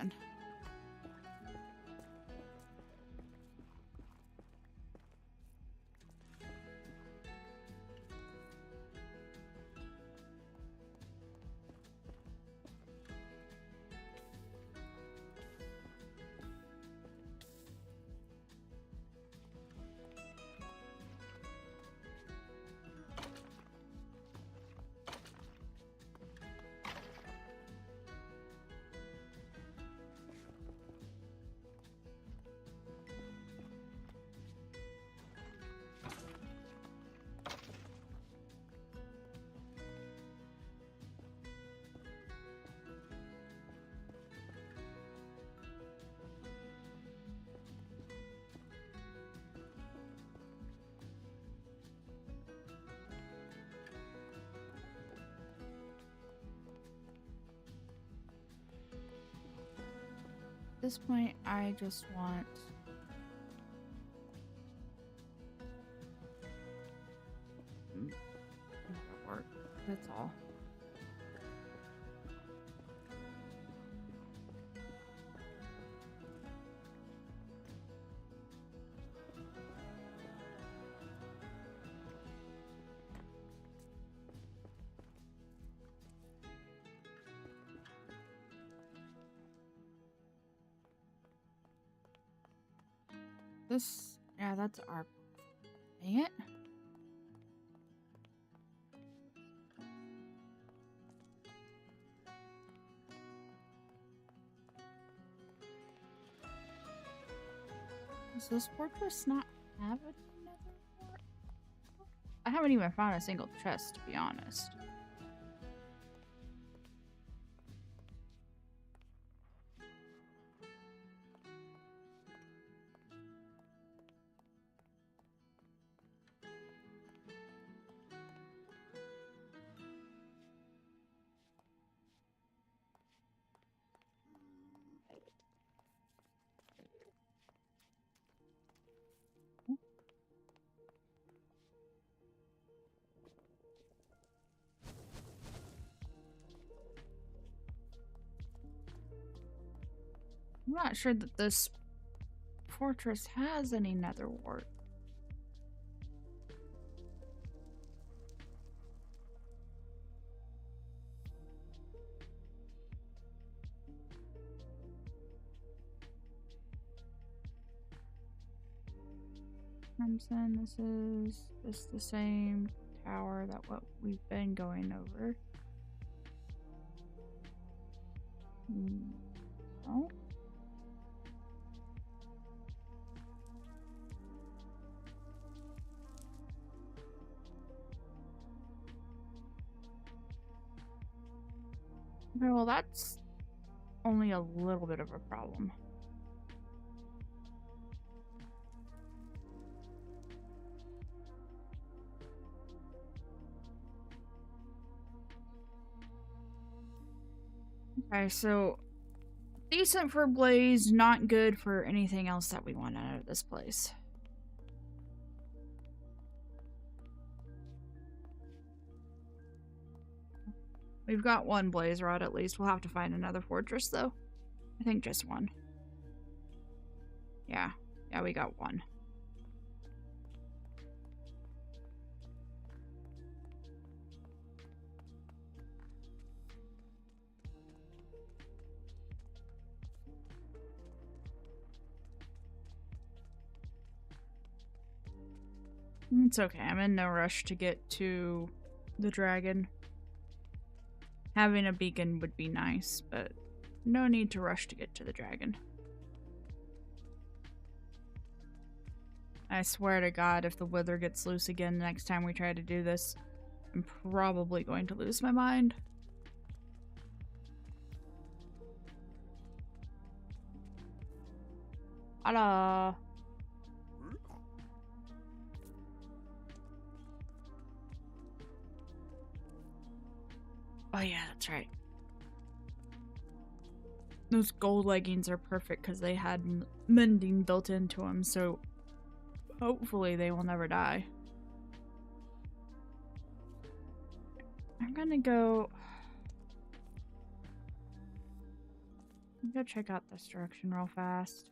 then. At this point, I just want work. That's all. This, yeah, that's our. Dang it. Does this fortress not have another fort? I haven't even found a single chest, to be honest. I'm not sure that this fortress has any nether wart. Crimson, this is just the same tower that what we've been going over. No. Okay, well that's only a little bit of a problem. Okay, so decent for blaze, not good for anything else that we want out of this place. We've got one blaze rod at least. We'll have to find another fortress though. I think just one. Yeah, we got one. It's okay. I'm in no rush to get to the dragon. Having a beacon would be nice, but no need to rush to get to the dragon. I swear to God, if the wither gets loose again next time we try to do this, I'm probably going to lose my mind. Hello. Oh yeah, that's right. Those gold leggings are perfect because they had mending built into them, so hopefully they will never die. I'm gonna go... I'm gonna check out this direction real fast.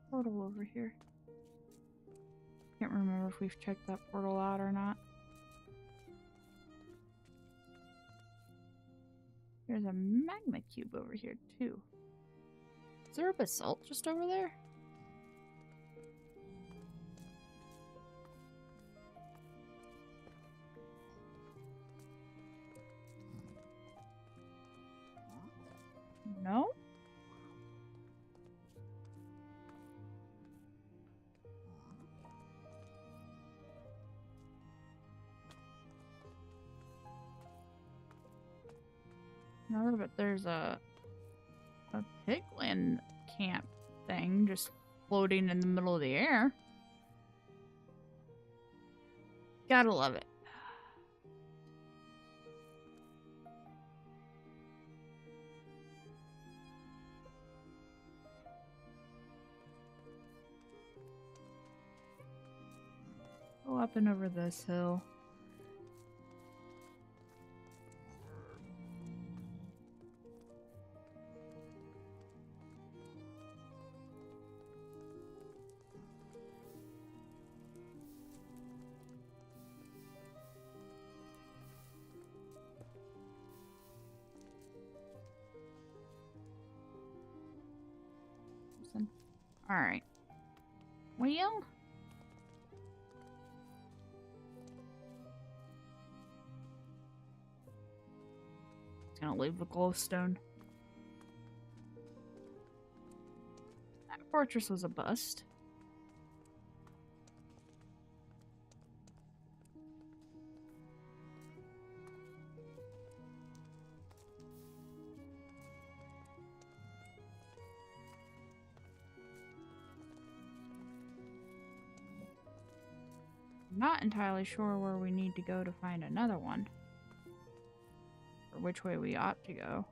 Portal over here. Can't remember if we've checked that portal out or not. There's a magma cube over here too. Is there a basalt just over there? No? No, but there's a piglin camp thing just floating in the middle of the air. Gotta love it. Go up and over this hill. Alright. Well, it's gonna leave the glowstone. That fortress was a bust. Not entirely sure where we need to go to find another one. Or which way we ought to go.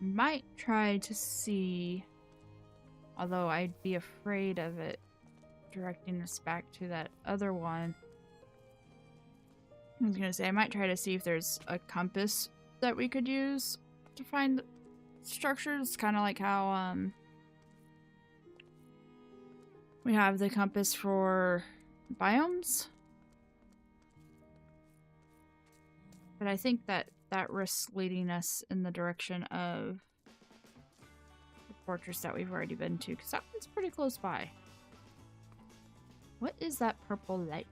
Might try to see, although I'd be afraid of it directing us back to that other one. I was gonna say, I might try to see if there's a compass that we could use to find structures, kind of like how we have the compass for biomes, but I think that risks leading us in the direction of the fortress that we've already been to, because that one's pretty close by. What is that purple light?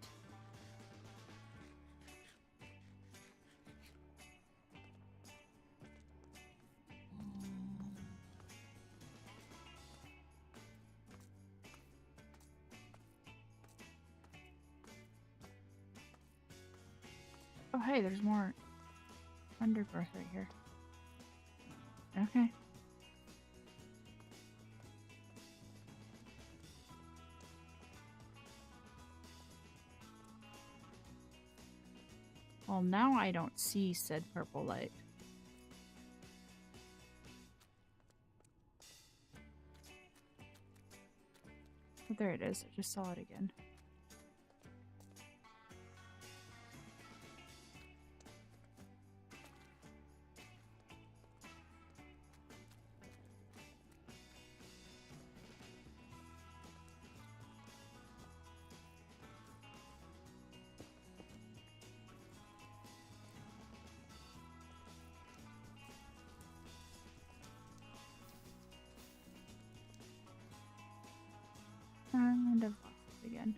Oh, hey, there's more undergrowth right here. Okay. Well, now I don't see said purple light. Oh, there it is. I just saw it again. And I've lost it again.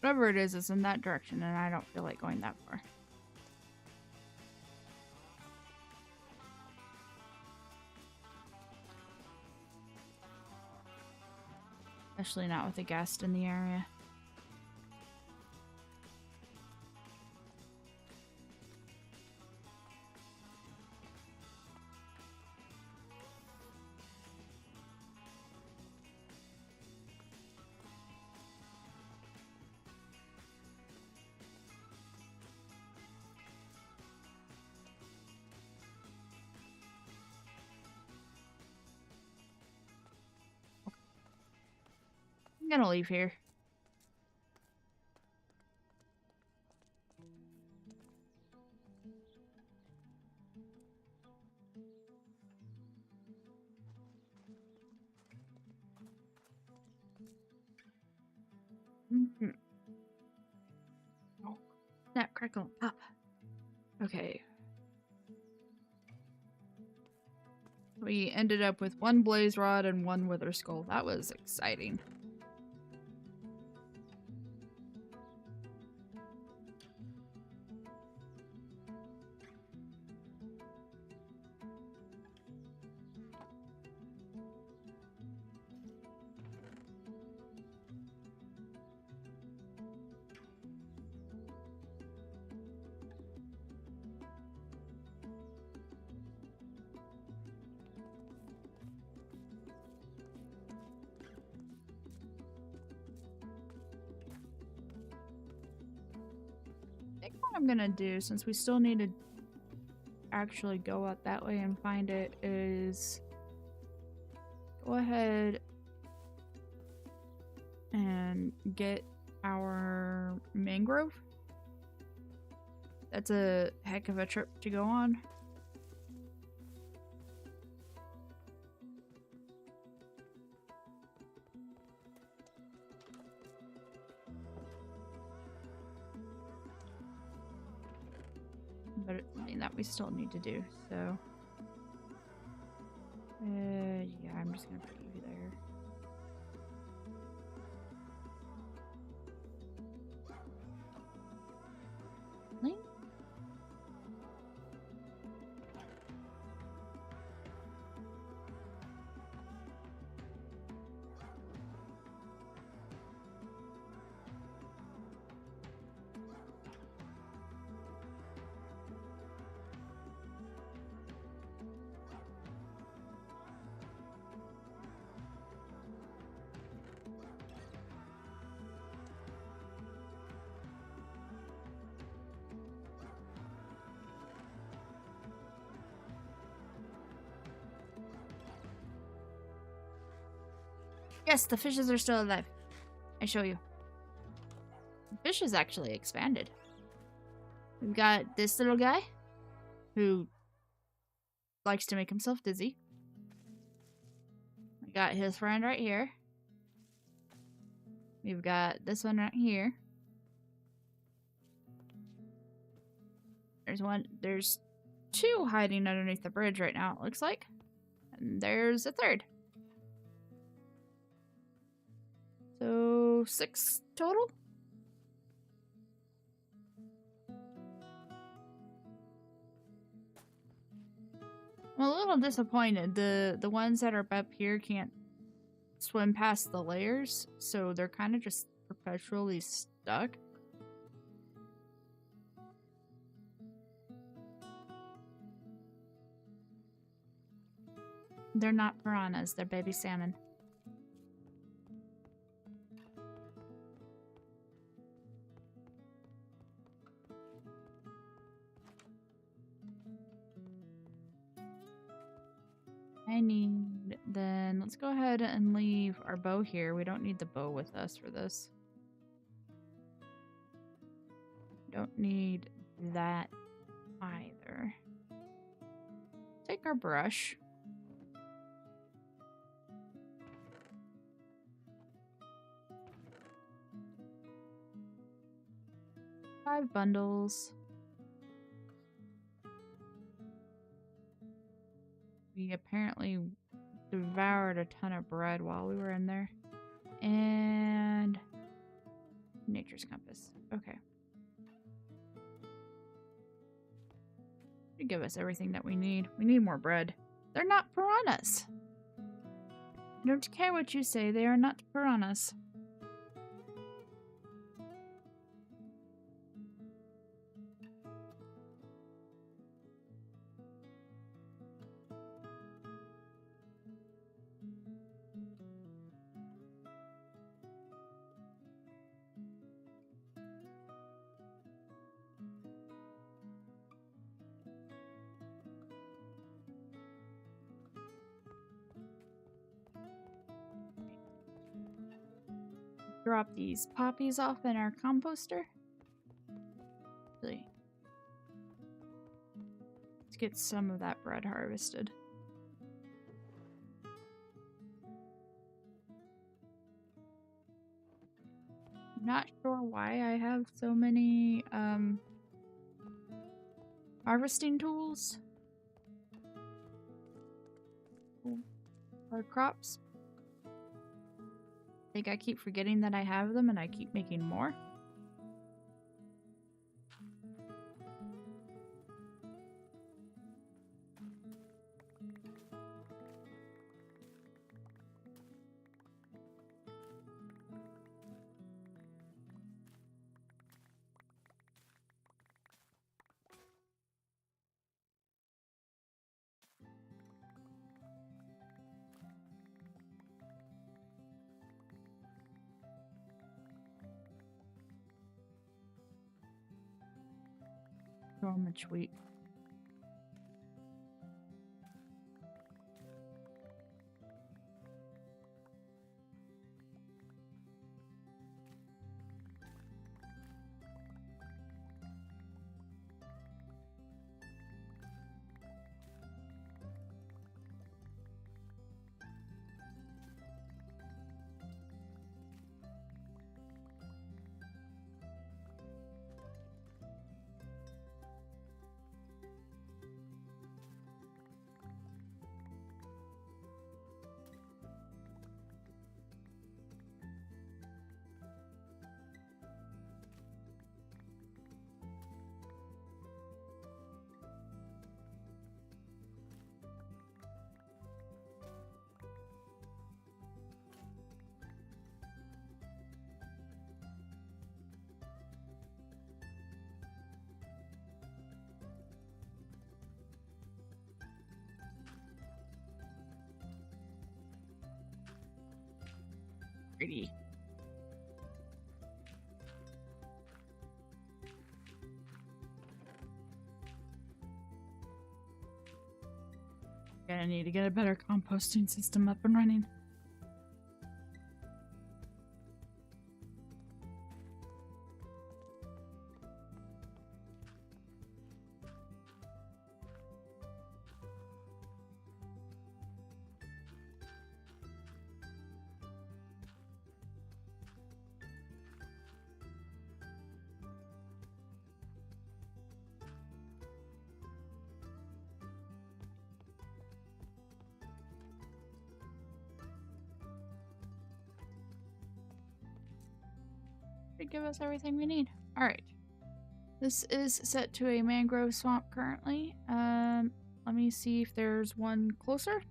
Whatever it is in that direction, and I don't feel like going that far. Especially not with a guest in the area. I'm gonna leave here. Oh, snap, crackle, pop. Okay. We ended up with 1 blaze rod and 1 wither skull. That was exciting. I think what I'm gonna do, since we still need to actually go out that way and find it, is go ahead and get our mangrove. That's a heck of a trip to go on. But it's something that we still need to do, so yeah, I'm just gonna put you there. Link? Yes, the fishes are still alive. I show you. The fish is actually expanded. We've got this little guy who likes to make himself dizzy. We got his friend right here. We've got this one right here. There's 2 hiding underneath the bridge right now, it looks like. And there's a 3rd. So 6 total? I'm a little disappointed. The ones that are up here can't swim past the layers, so they're kind of just perpetually stuck. They're not piranhas, they're baby salmon. Then let's go ahead and leave our bow here. We don't need the bow with us for this. Don't need that either. Take our brush. Five bundles. We apparently devoured a ton of bread while we were in there. And nature's compass. Okay. They give us everything that we need. We need more bread. They're not piranhas. Don't care what you say, they are not piranhas. Drop these poppies off in our composter. Really. Let's get some of that bread harvested. Not sure why I have so many harvesting tools for crops. I think I keep forgetting that I have them and I keep making more. So much wheat. Pretty. Gonna need to get a better composting system up and running. Should give us everything we need. Alright. This is set to a mangrove swamp currently. Let me see if there's one closer.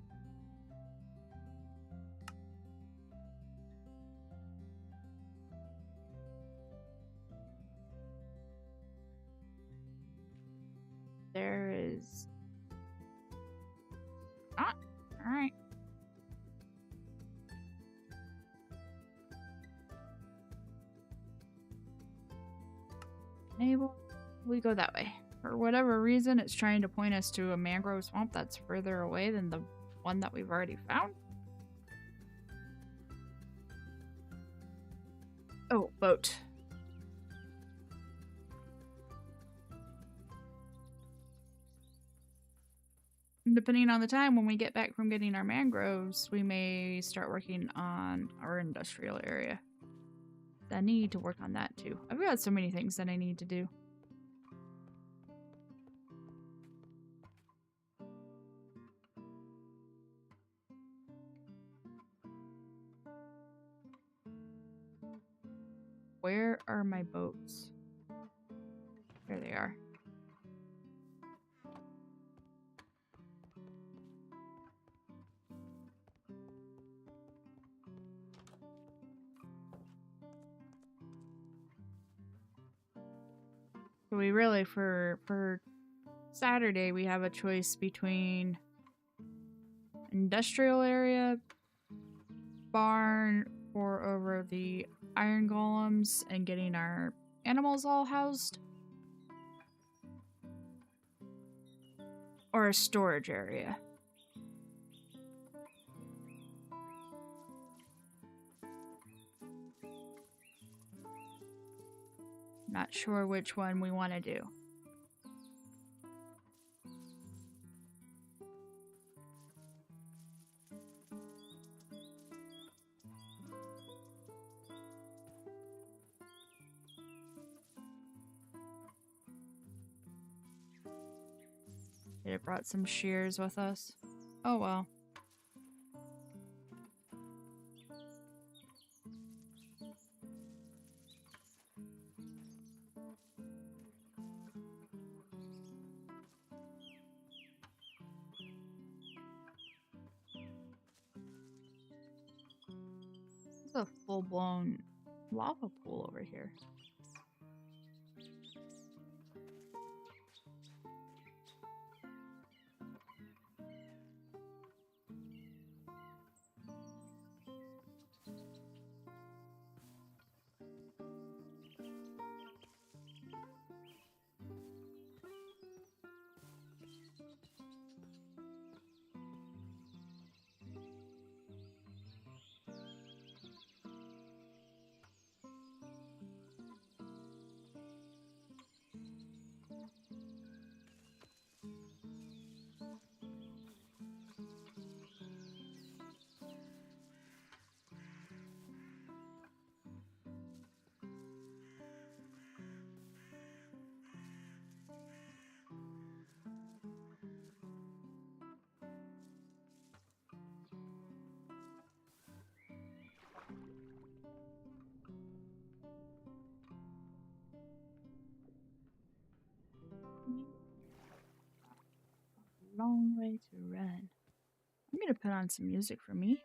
There is not. Alright. Enable. We go that way. For whatever reason, it's trying to point us to a mangrove swamp that's further away than the one that we've already found. Oh, boat. Depending on the time when we get back from getting our mangroves, we may start working on our industrial area. I need to work on that too. I've got so many things that I need to do. Where are my boats? There they are. So we really, for Saturday, we have a choice between industrial area, barn, or over the iron golems and getting our animals all housed, or a storage area. Not sure which one we want to do. Should have brought some shears with us. Oh well. There's a full-blown lava pool over here. Long way to run. I'm gonna put on some music for me.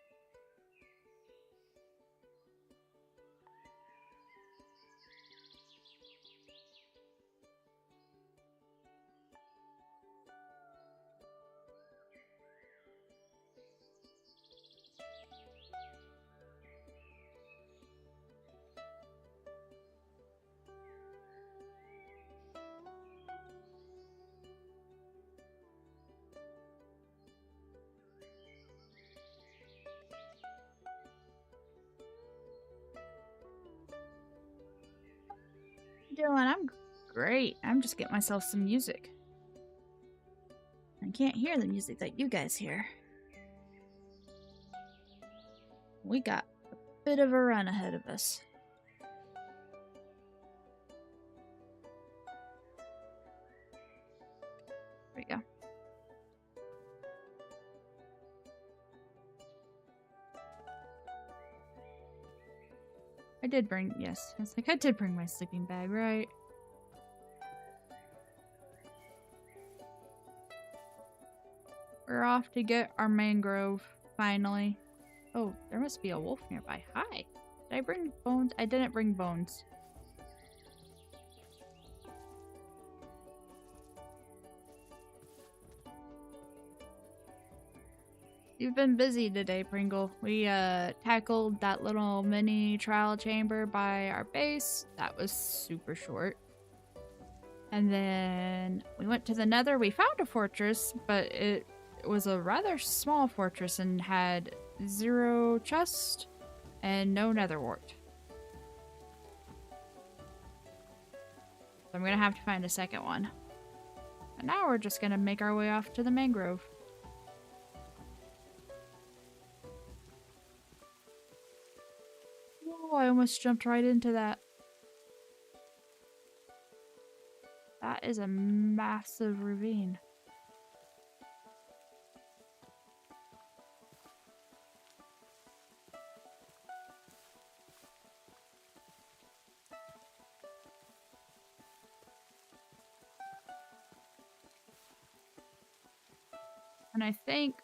Dylan, I'm great. I'm just getting myself some music. I can't hear the music that you guys hear. We got a bit of a run ahead of us. There we go. I did bring, yes. It's like I did bring my sleeping bag, right? We're off to get our mangrove, finally. Oh, there must be a wolf nearby. Hi. Did I bring bones? I didn't bring bones. You've been busy today, Pringle. We tackled that little mini trial chamber by our base. That was super short. And then we went to the Nether. We found a fortress, but it was a rather small fortress and had 0 chest and no nether wart. So I'm gonna have to find a second one. And now we're just gonna make our way off to the mangrove. Oh, I almost jumped right into that. That is a massive ravine. And I think,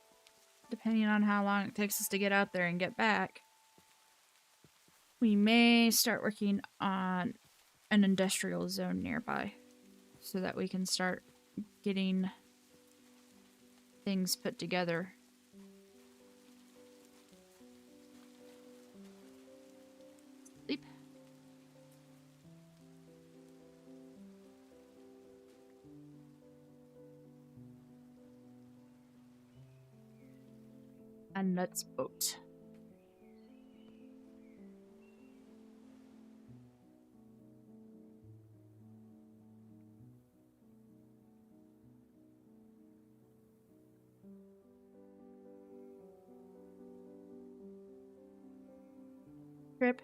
depending on how long it takes us to get out there and get back, we may start working on an industrial zone nearby. so that we can start getting things put together. Sleep. A nuts boat. Trip.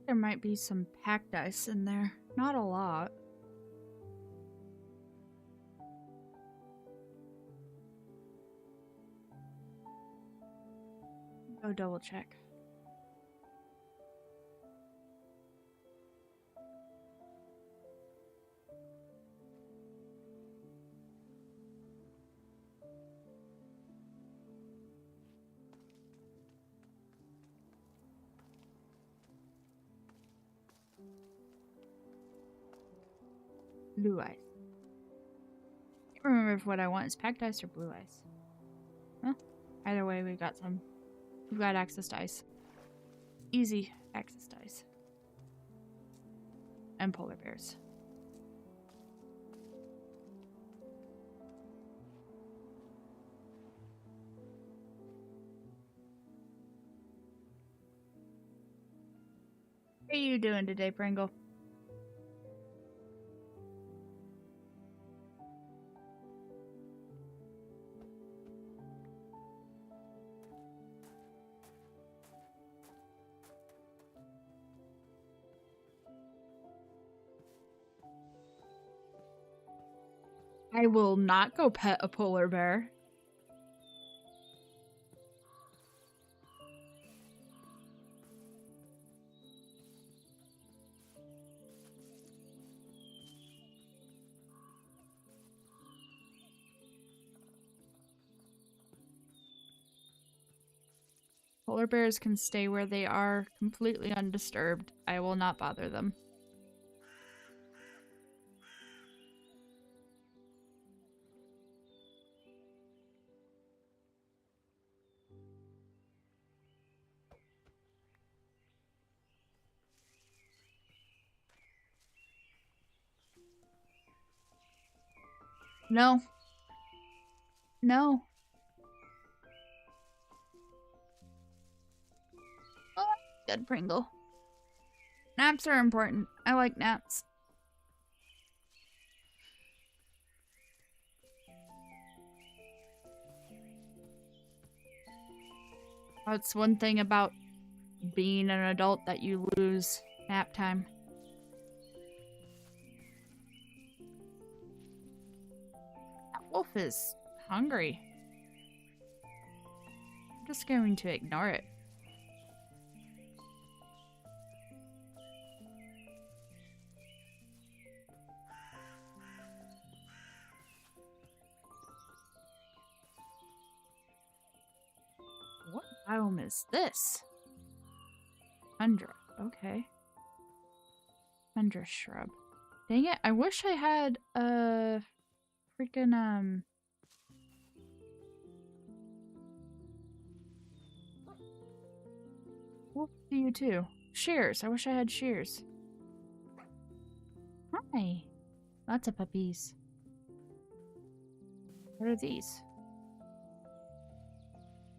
There might be some packed ice in there. Not a lot. Go double check. Blue ice. I can't remember if what I want is packed ice or blue ice. Well, either way, we've got some. We've got access to ice. Easy access to ice. And polar bears. What are you doing today, Pringle? I will not go pet a polar bear. Polar bears can stay where they are completely undisturbed. I will not bother them. No. No. Oh, good, Pringle. Naps are important. I like naps. That's one thing about being an adult that you lose nap time. That wolf is hungry. I'm just going to ignore it. What biome is this? Tundra. Okay. Tundra shrub. Dang it, I wish I had a freaking Wolf to you too. Shears. I wish I had shears. Hi. Lots of puppies. What are these?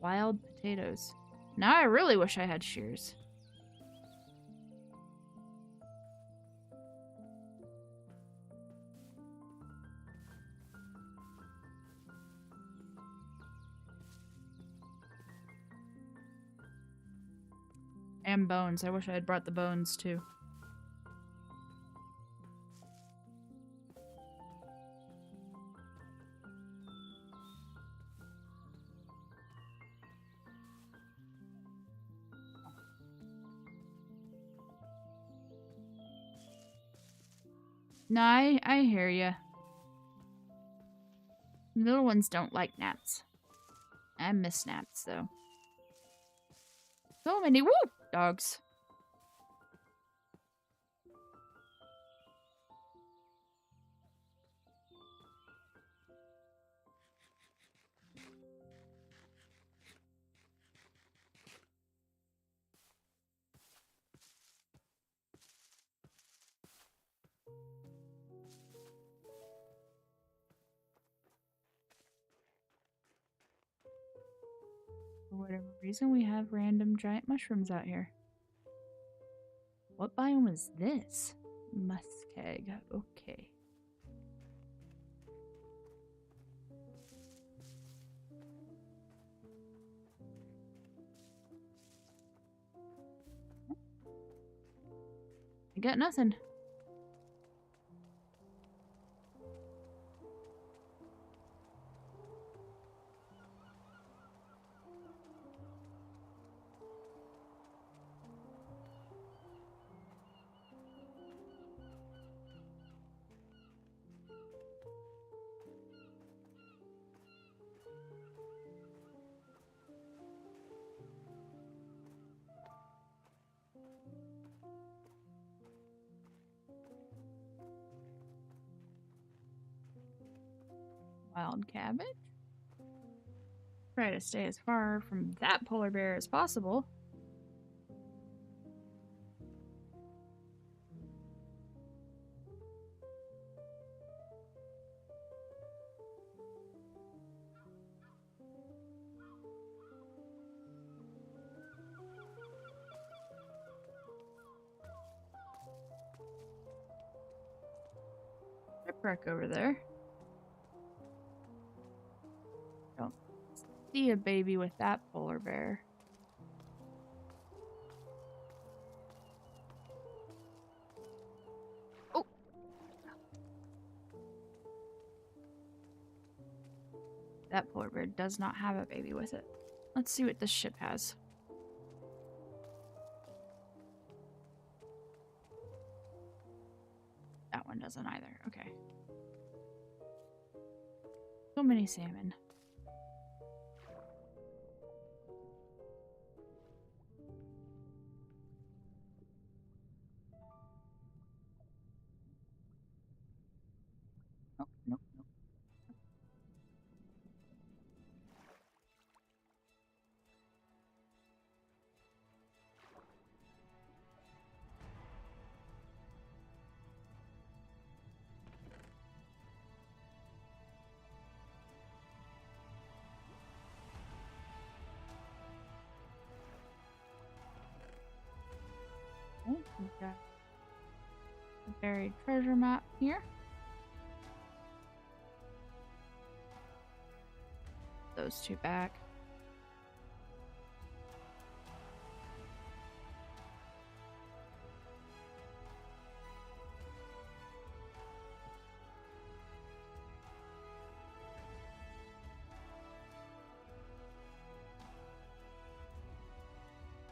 Wild potatoes. Now I really wish I had shears. And bones. I wish I had brought the bones too. No, I hear ya. Little ones don't like naps. I miss naps, though. So many dogs. For whatever reason, we have random giant mushrooms out here. What biome is this? Muskeg. Okay. I got nothing. Wild cabbage? Try to stay as far from that polar bear as possible. Shipwreck over there. Don't see a baby with that polar bear. Oh! That polar bear does not have a baby with it. Let's see what this ship has. That one doesn't either. Okay. So many salmon. Oh, nope, nope. Oh, we've got a buried treasure map here. Those two back.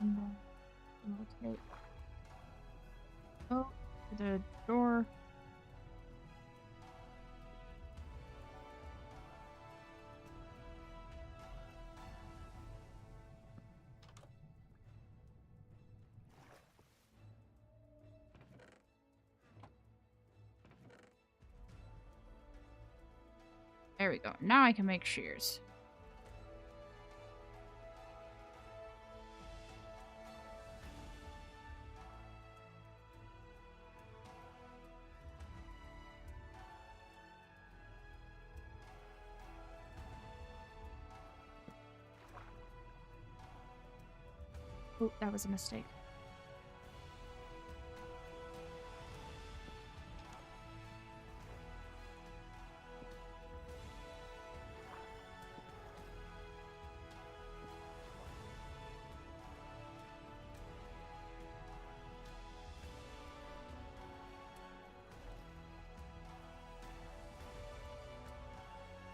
And then we'll take. Oh, the door. There we go. Now I can make shears. Oh, that was a mistake.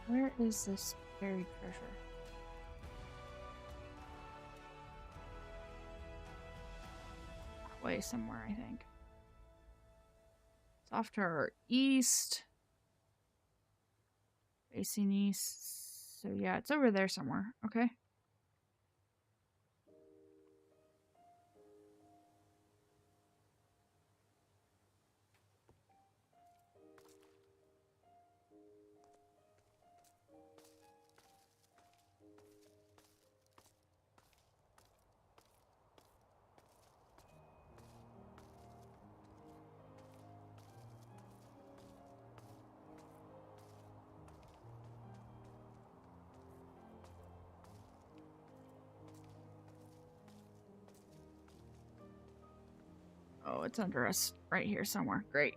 Where is this buried treasure? That way somewhere, I think. It's off to our east. Facing east. So yeah, it's over there somewhere. Okay. Oh, it's under us right here somewhere. Great.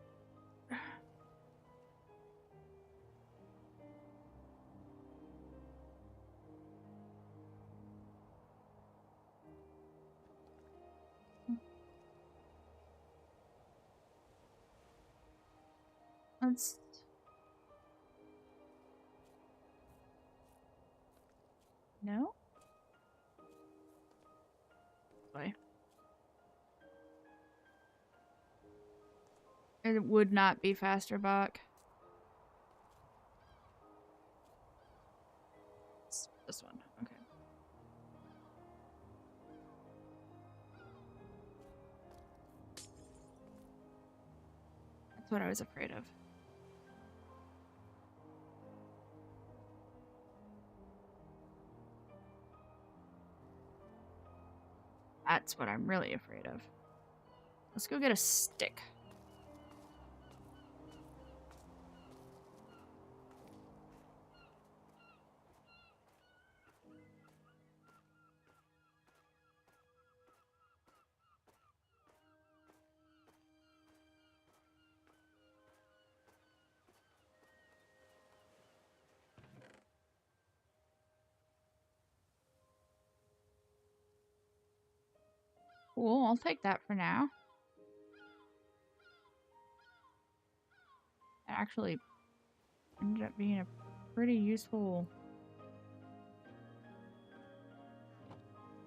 Let's... No? Why? It would not be faster, Bach. It's this one. Okay. That's what I was afraid of. That's what I'm really afraid of. Let's go get a stick. Cool, I'll take that for now. It actually ended up being a pretty useful...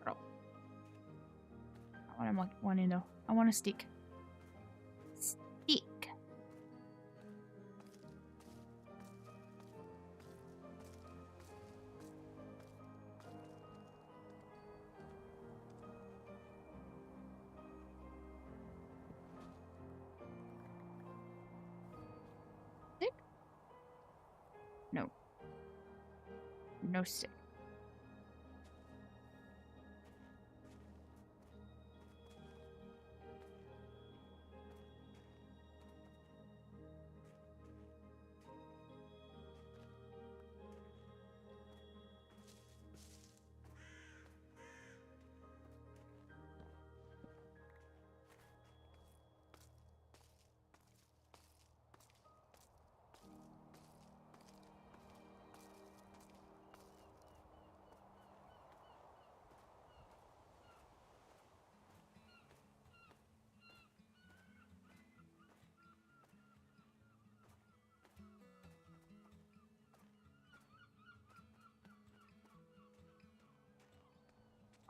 Oh. Not what I'm wanting though. I want a stick. Stick. Stick? No. No stick.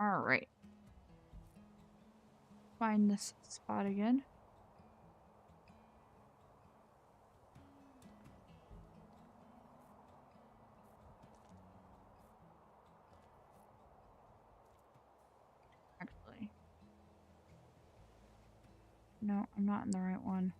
Alright. Find this spot again. Actually. No, I'm not in the right one.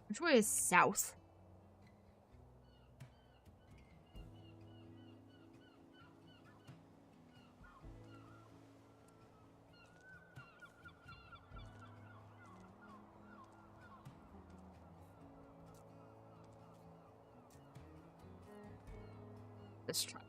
Which way is south? This truck.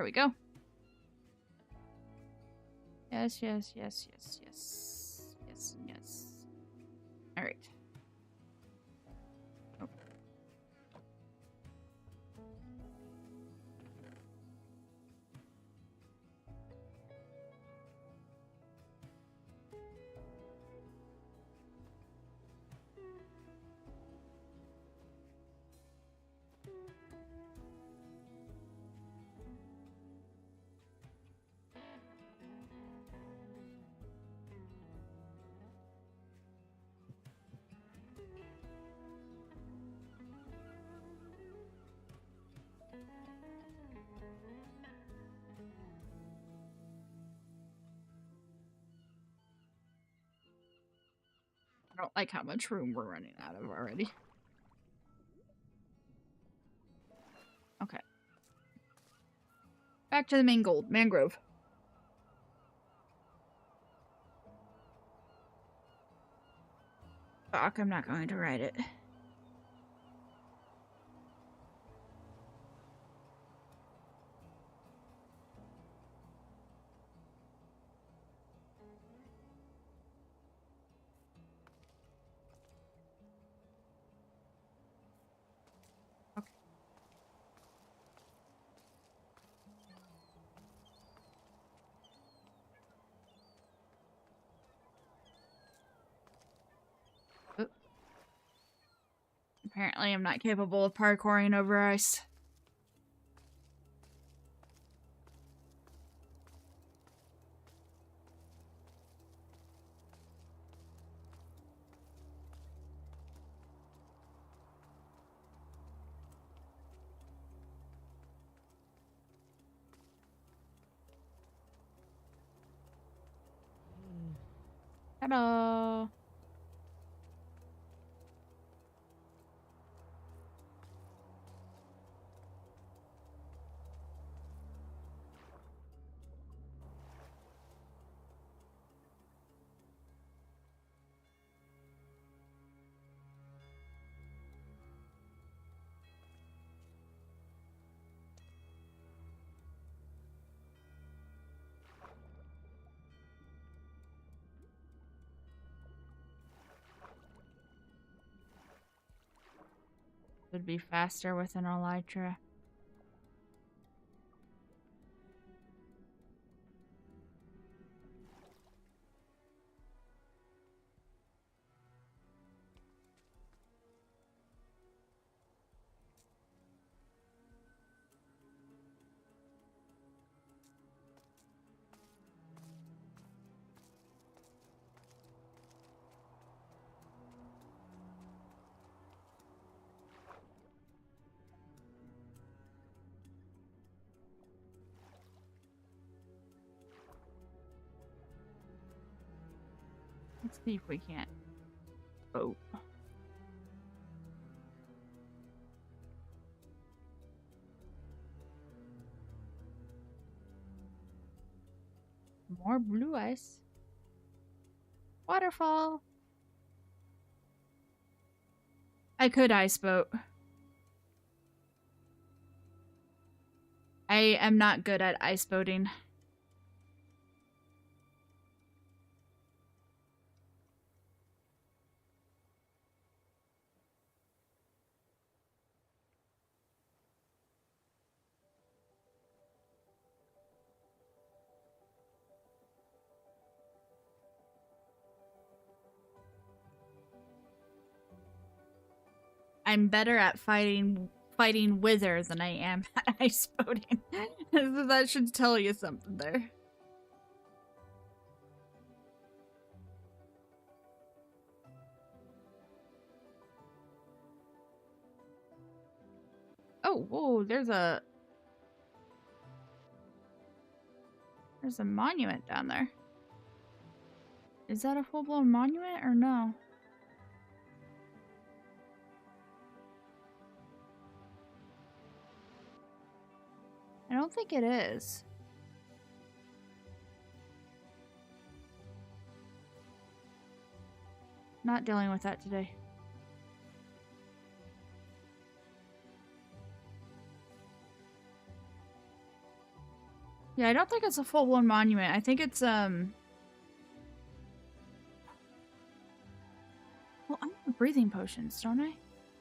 we go. Yes, yes, yes, yes, yes. Yes, and yes. Alright. Oh. I don't like how much room we're running out of already. Okay. Back to the main goal, mangrove. Fuck, I'm not going to write it. Okay. Oop. Apparently I'm not capable of parkouring over ice. Ta-da! Would be faster with an elytra. Let's see if we can't boat. More blue ice. Waterfall. I could ice boat. I am not good at ice boating. I'm better at fighting wither than I am at ice boating. So that should tell you something there. Oh, whoa, there's a monument down there. Is that a full-blown monument or no? I don't think it is. Not dealing with that today. Yeah, I don't think it's a full-blown monument. I think it's, well, I have breathing potions, don't I?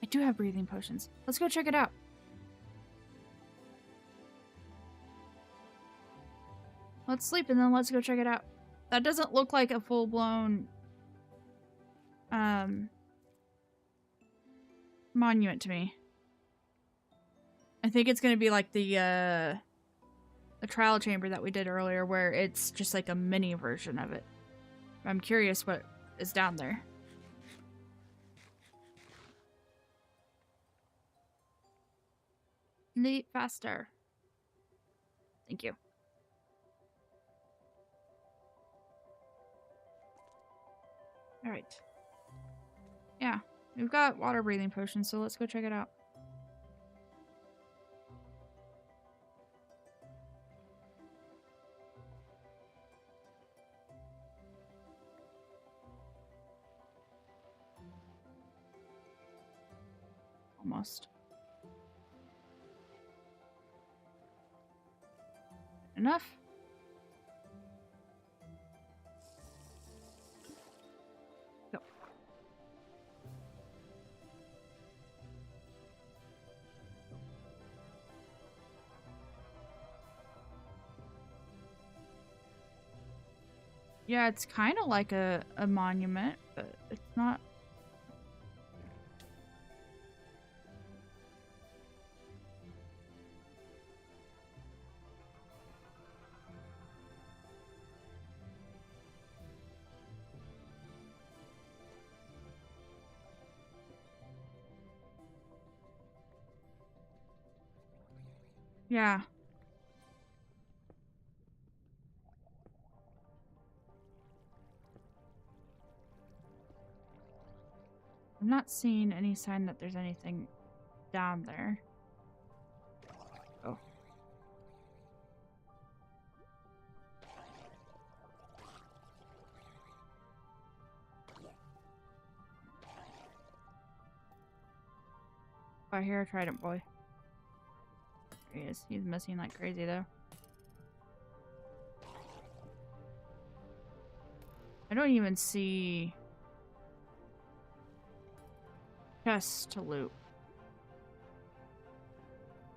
I do have breathing potions. Let's go check it out. Let's sleep and then let's go check it out. That doesn't look like a full-blown, monument to me. I think it's gonna be like the trial chamber that we did earlier, where it's just like a mini version of it. I'm curious what is down there. Leap faster. Thank you. Alright. Yeah, we've got water breathing potions, so let's go check it out. Almost. Enough? Go. Yeah, it's kind of like a monument, but it's not. Yeah. I'm not seeing any sign that there's anything down there. Oh. I hear a trident boy. There he is. He's missing like crazy though. I don't even see chests to loot.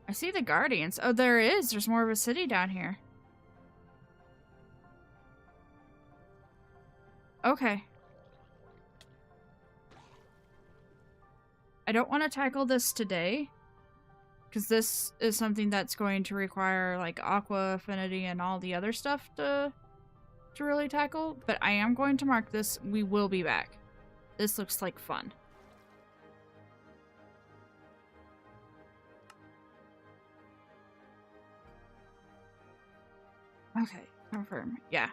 I see the guardians. Oh, there is. There's more of a city down here. Okay. I don't want to tackle this today, because this is something that's going to require like aqua affinity and all the other stuff to really tackle, but I am going to mark this. We will be back. This looks like fun. Okay, confirm. Yeah.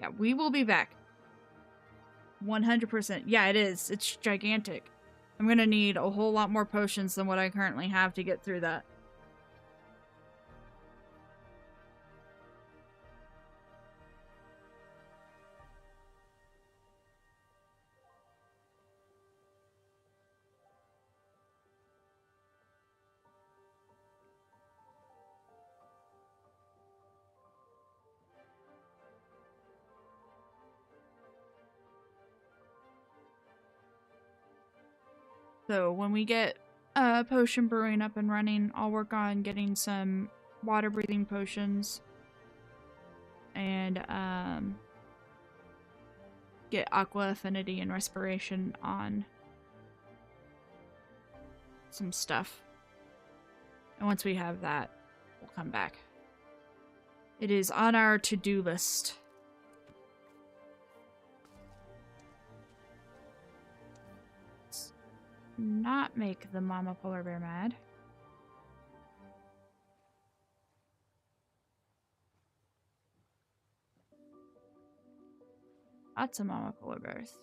Yeah, we will be back. 100%. Yeah, it is. It's gigantic. I'm gonna need a whole lot more potions than what I currently have to get through that. So when we get potion brewing up and running, I'll work on getting some water breathing potions and get aqua affinity and respiration on some stuff. And once we have that, we'll come back. It is on our to-do list. Let's not make the mama polar bear mad. Lots of mama polar bears.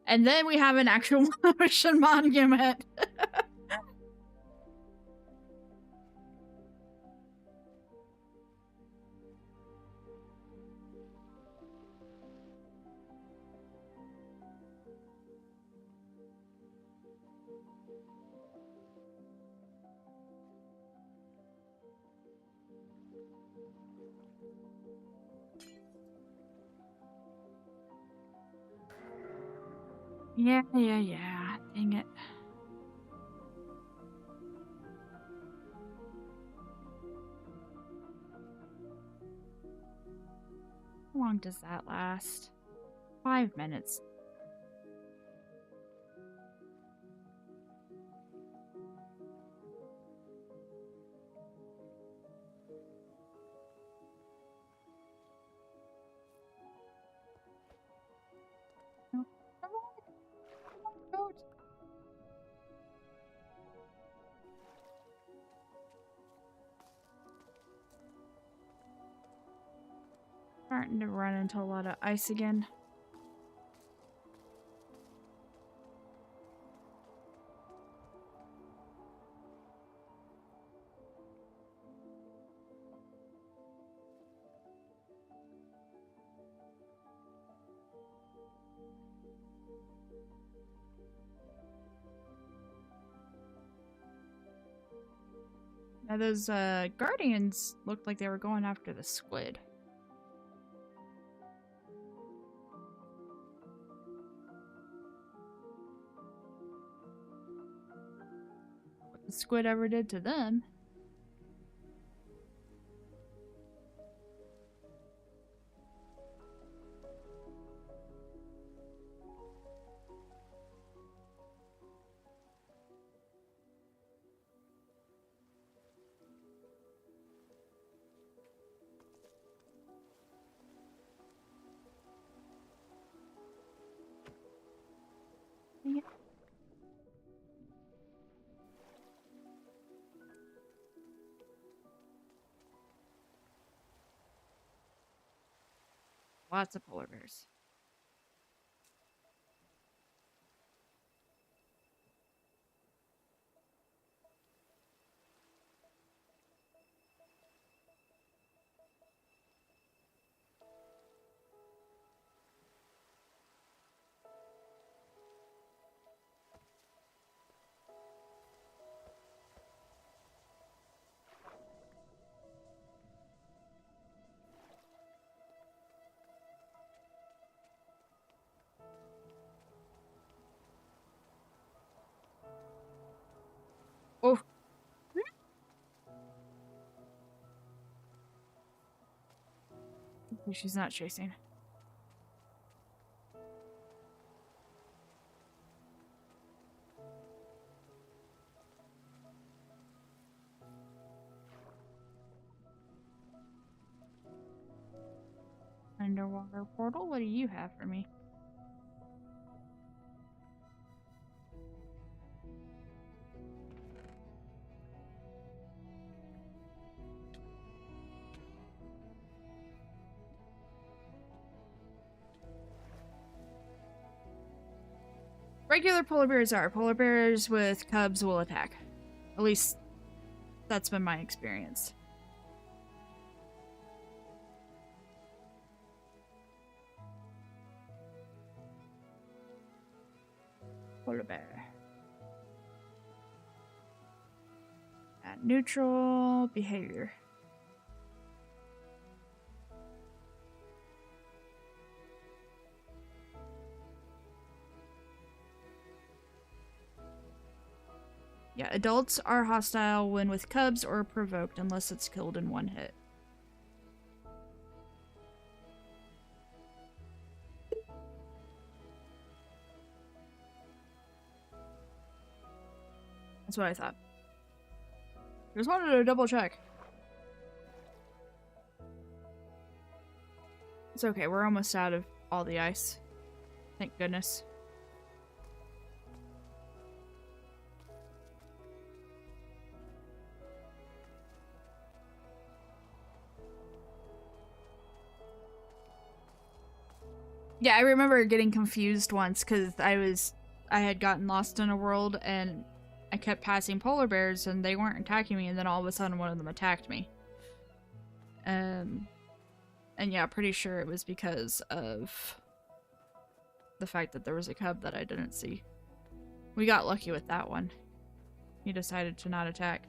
and then we have an actual ocean monument. Yeah. Dang it. How long does that last? 5 minutes. No. Come on. Goat. Starting to run into a lot of ice again. Now those guardians looked like they were going after the squid. What the squid ever did to them? Dang it. Lots of polar bears. Oh. She's not chasing. Underwater portal? What do you have for me? Regular polar bears are. Polar bears with cubs will attack. At least, that's been my experience. Polar bear. At neutral behavior. Yeah, adults are hostile when with cubs or provoked unless it's killed in one hit. That's what I thought. Just wanted to double check. It's okay, we're almost out of all the ice. Thank goodness. Yeah, I remember getting confused once because I had gotten lost in a world and I kept passing polar bears and they weren't attacking me, and then all of a sudden one of them attacked me. And yeah, pretty sure it was because of the fact that there was a cub that I didn't see. We got lucky with that one. He decided to not attack.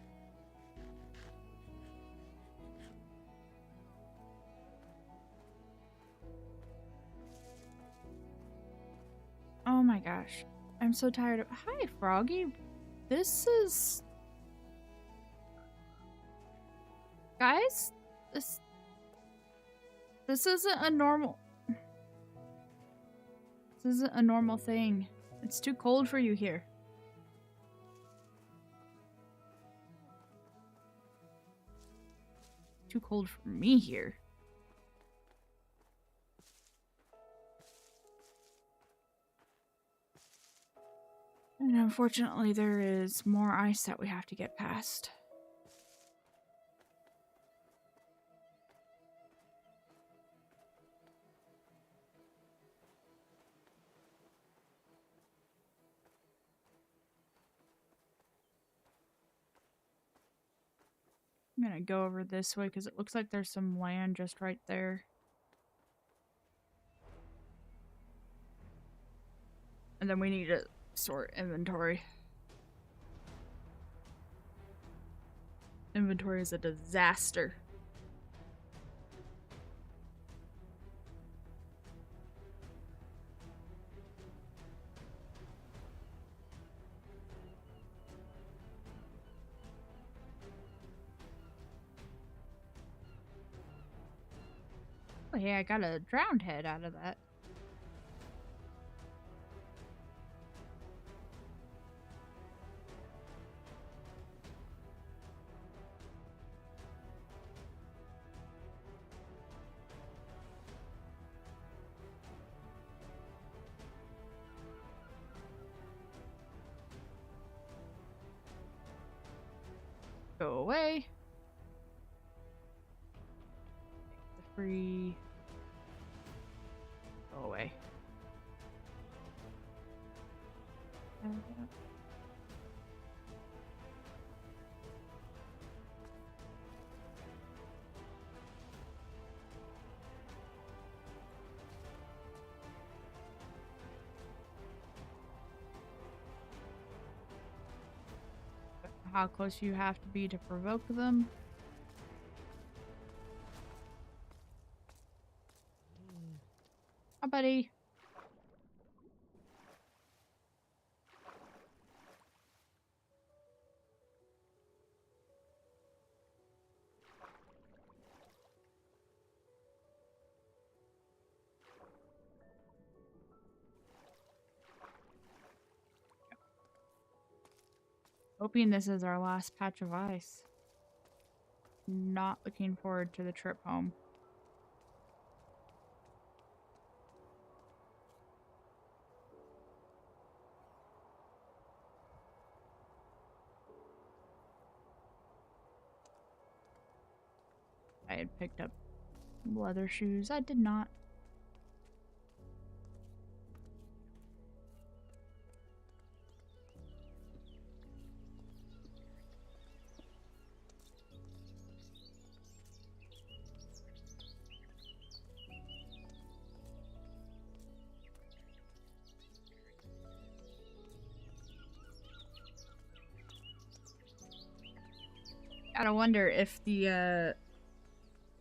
Oh my gosh. I'm so tired of— Hi, Froggy. This is— Guys? This isn't a normal— This isn't a normal thing. It's too cold for you here. Too cold for me here. And unfortunately, there is more ice that we have to get past. I'm gonna go over this way because it looks like there's some land just right there. And then we need to sort inventory. Inventory is a disaster. Oh hey, I got a drowned head out of that. Go away. Take the free. Go away. How close you have to be to provoke them. Hi, buddy. Hoping this is our last patch of ice. Not looking forward to the trip home. I had picked up leather shoes. I did not. Gotta wonder if the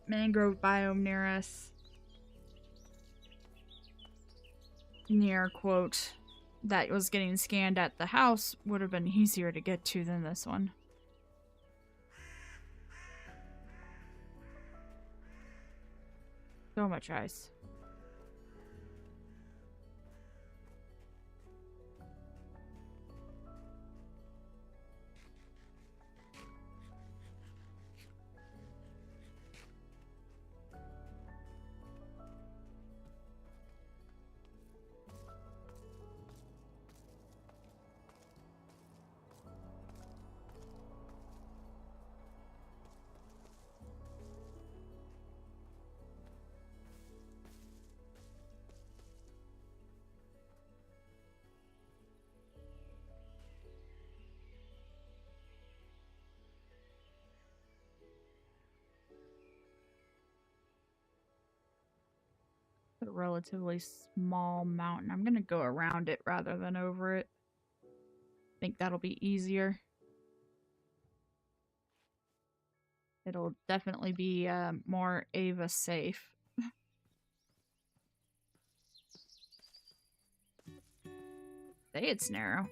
mangrove biome near us, near quote, that was getting scanned at the house would have been easier to get to than this one. So much ice. relatively small mountain. I'm gonna go around it rather than over it. I think that'll be easier. It'll definitely be more Ava safe. Say it's narrow.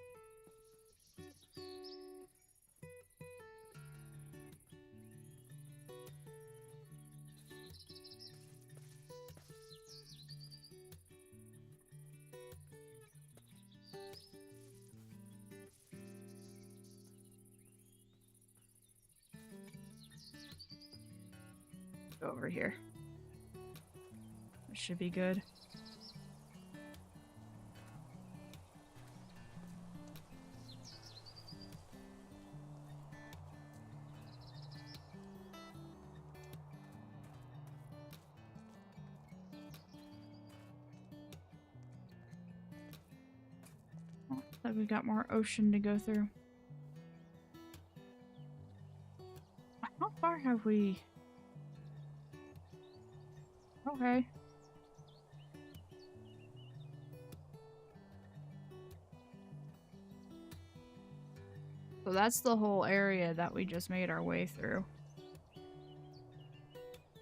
Go over here. That should be good. Like we got more ocean to go through. How far have we? Okay. So that's the whole area that we just made our way through.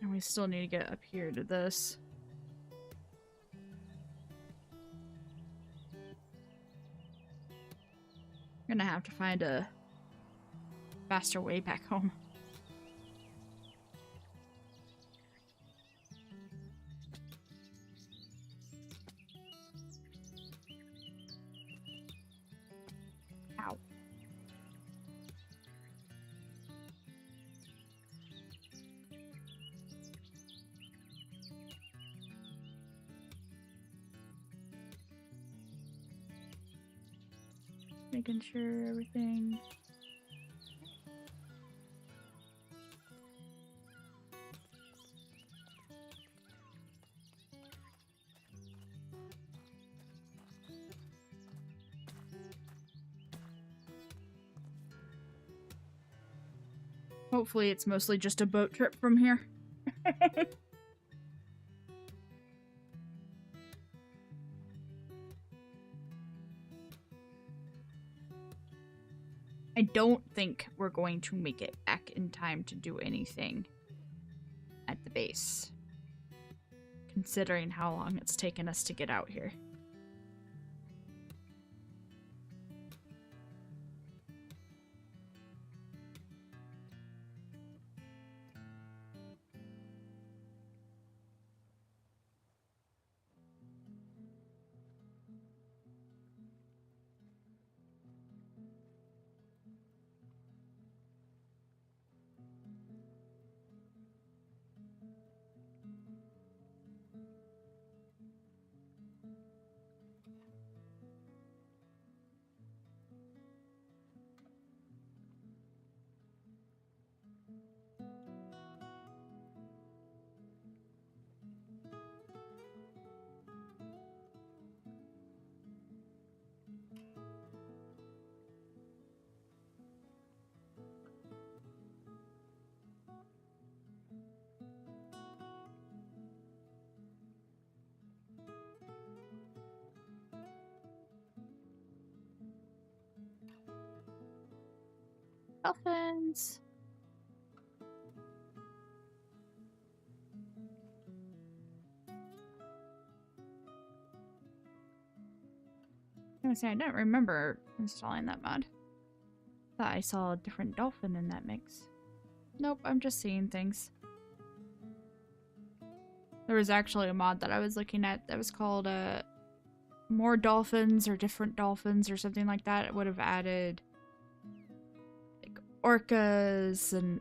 And we still need to get up here to this. I'm gonna have to find a faster way back home. Ow. Making sure everything. Hopefully it's mostly just a boat trip from here. I don't think we're going to make it back in time to do anything at the base, considering how long it's taken us to get out here. Dolphins! I was gonna say, I don't remember installing that mod. Thought I saw a different dolphin in that mix. Nope, I'm just seeing things. There was actually a mod that I was looking at that was called More Dolphins or Different Dolphins or something like that. It would have added like orcas and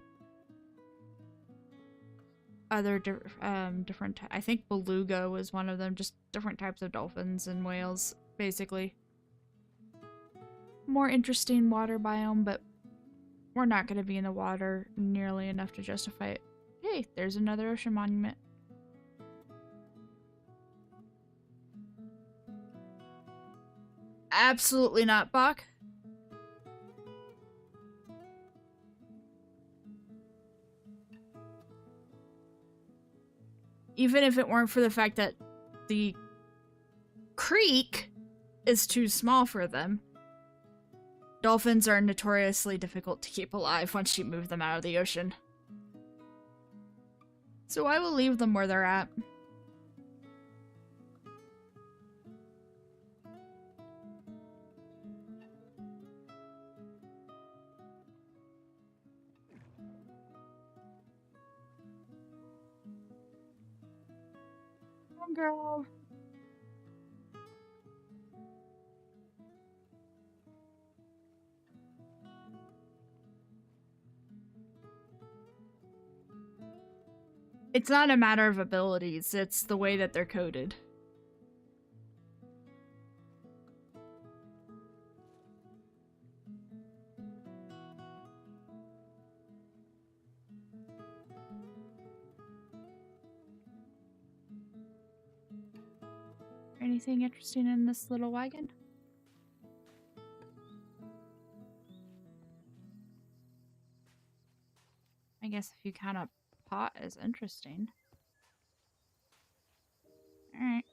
other different. I think beluga was one of them. Just different types of dolphins and whales, basically. More interesting water biome, but we're not going to be in the water nearly enough to justify it. Hey, there's another ocean monument. Absolutely not, Bach. Even if it weren't for the fact that the creek is too small for them. Dolphins are notoriously difficult to keep alive once you move them out of the ocean. So I will leave them where they're at. Come on, girl. It's not a matter of abilities, it's the way that they're coded. Anything interesting in this little wagon? I guess if you count a pot as interesting. Alright.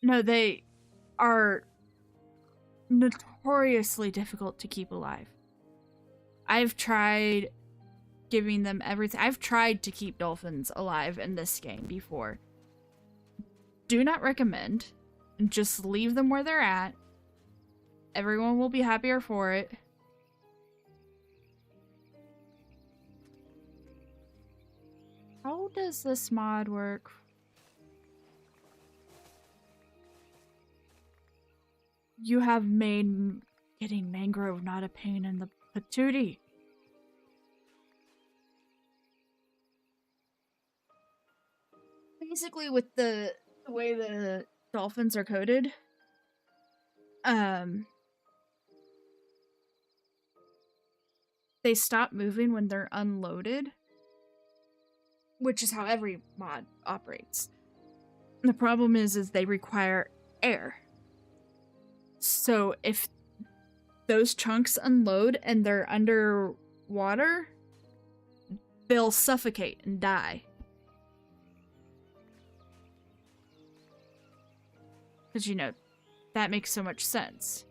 No, they are notoriously difficult to keep alive. I've tried giving them everything. I've tried to keep dolphins alive in this game before. Do not recommend. Just leave them where they're at. Everyone will be happier for it. How does this mod work? You have made getting mangrove not a pain in the patootie. Basically, with the way the dolphins are coded, they stop moving when they're unloaded, which is how every mod operates. The problem is they require air. So if those chunks unload and they're underwater, they'll suffocate and die. Because, you know, that makes so much sense.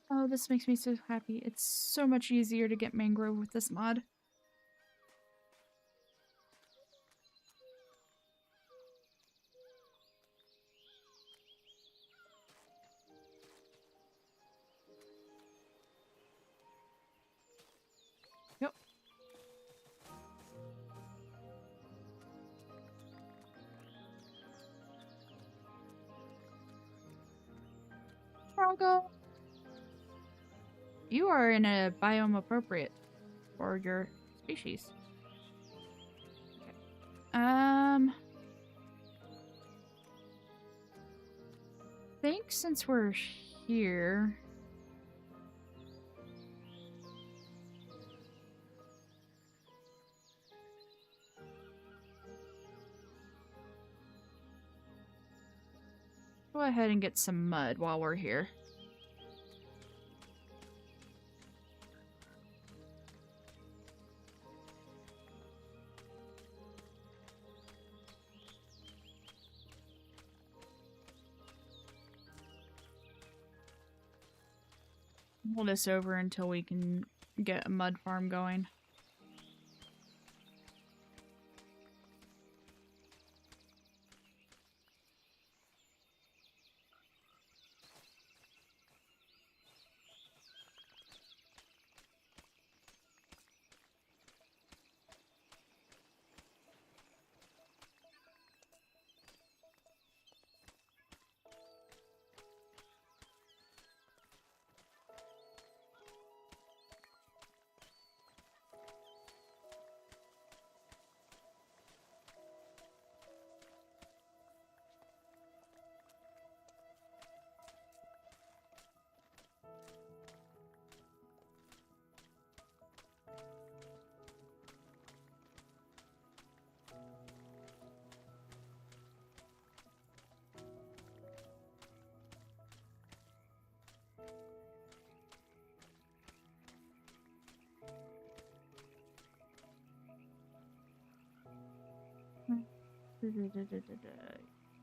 Oh, this makes me so happy. It's so much easier to get mangrove with this mod. Yep. Bronco! You are in a biome appropriate for your species. Okay. I think since we're here, go ahead and get some mud while we're here. Hold this over until we can get a mud farm going.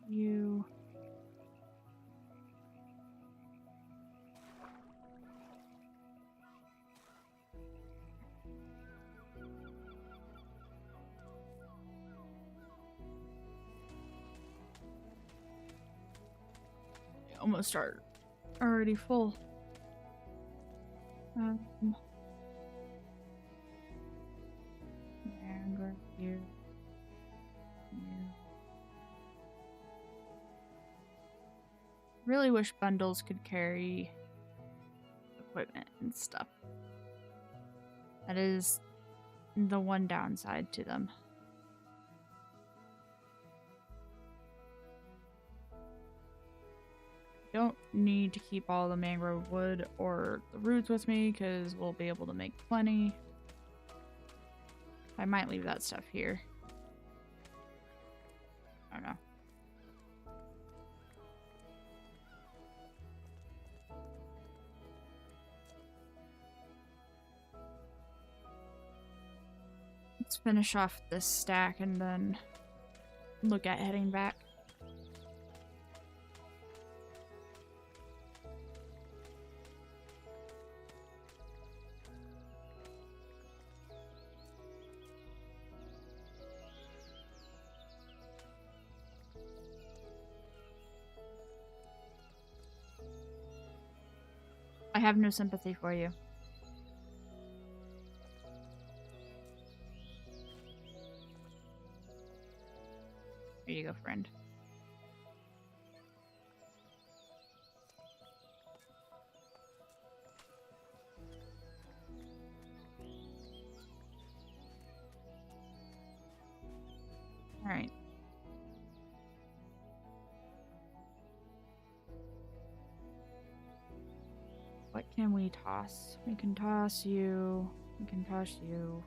You. Almost are already full. Mangrove, you. Really wish bundles could carry equipment and stuff. That is the one downside to them. Don't need to keep all the mangrove wood or the roots with me because we'll be able to make plenty. I might leave that stuff here. I don't know. Let's finish off this stack and then look at heading back. I have no sympathy for you. Here you go, friend. All right. What can we toss? We can toss you. We can toss you.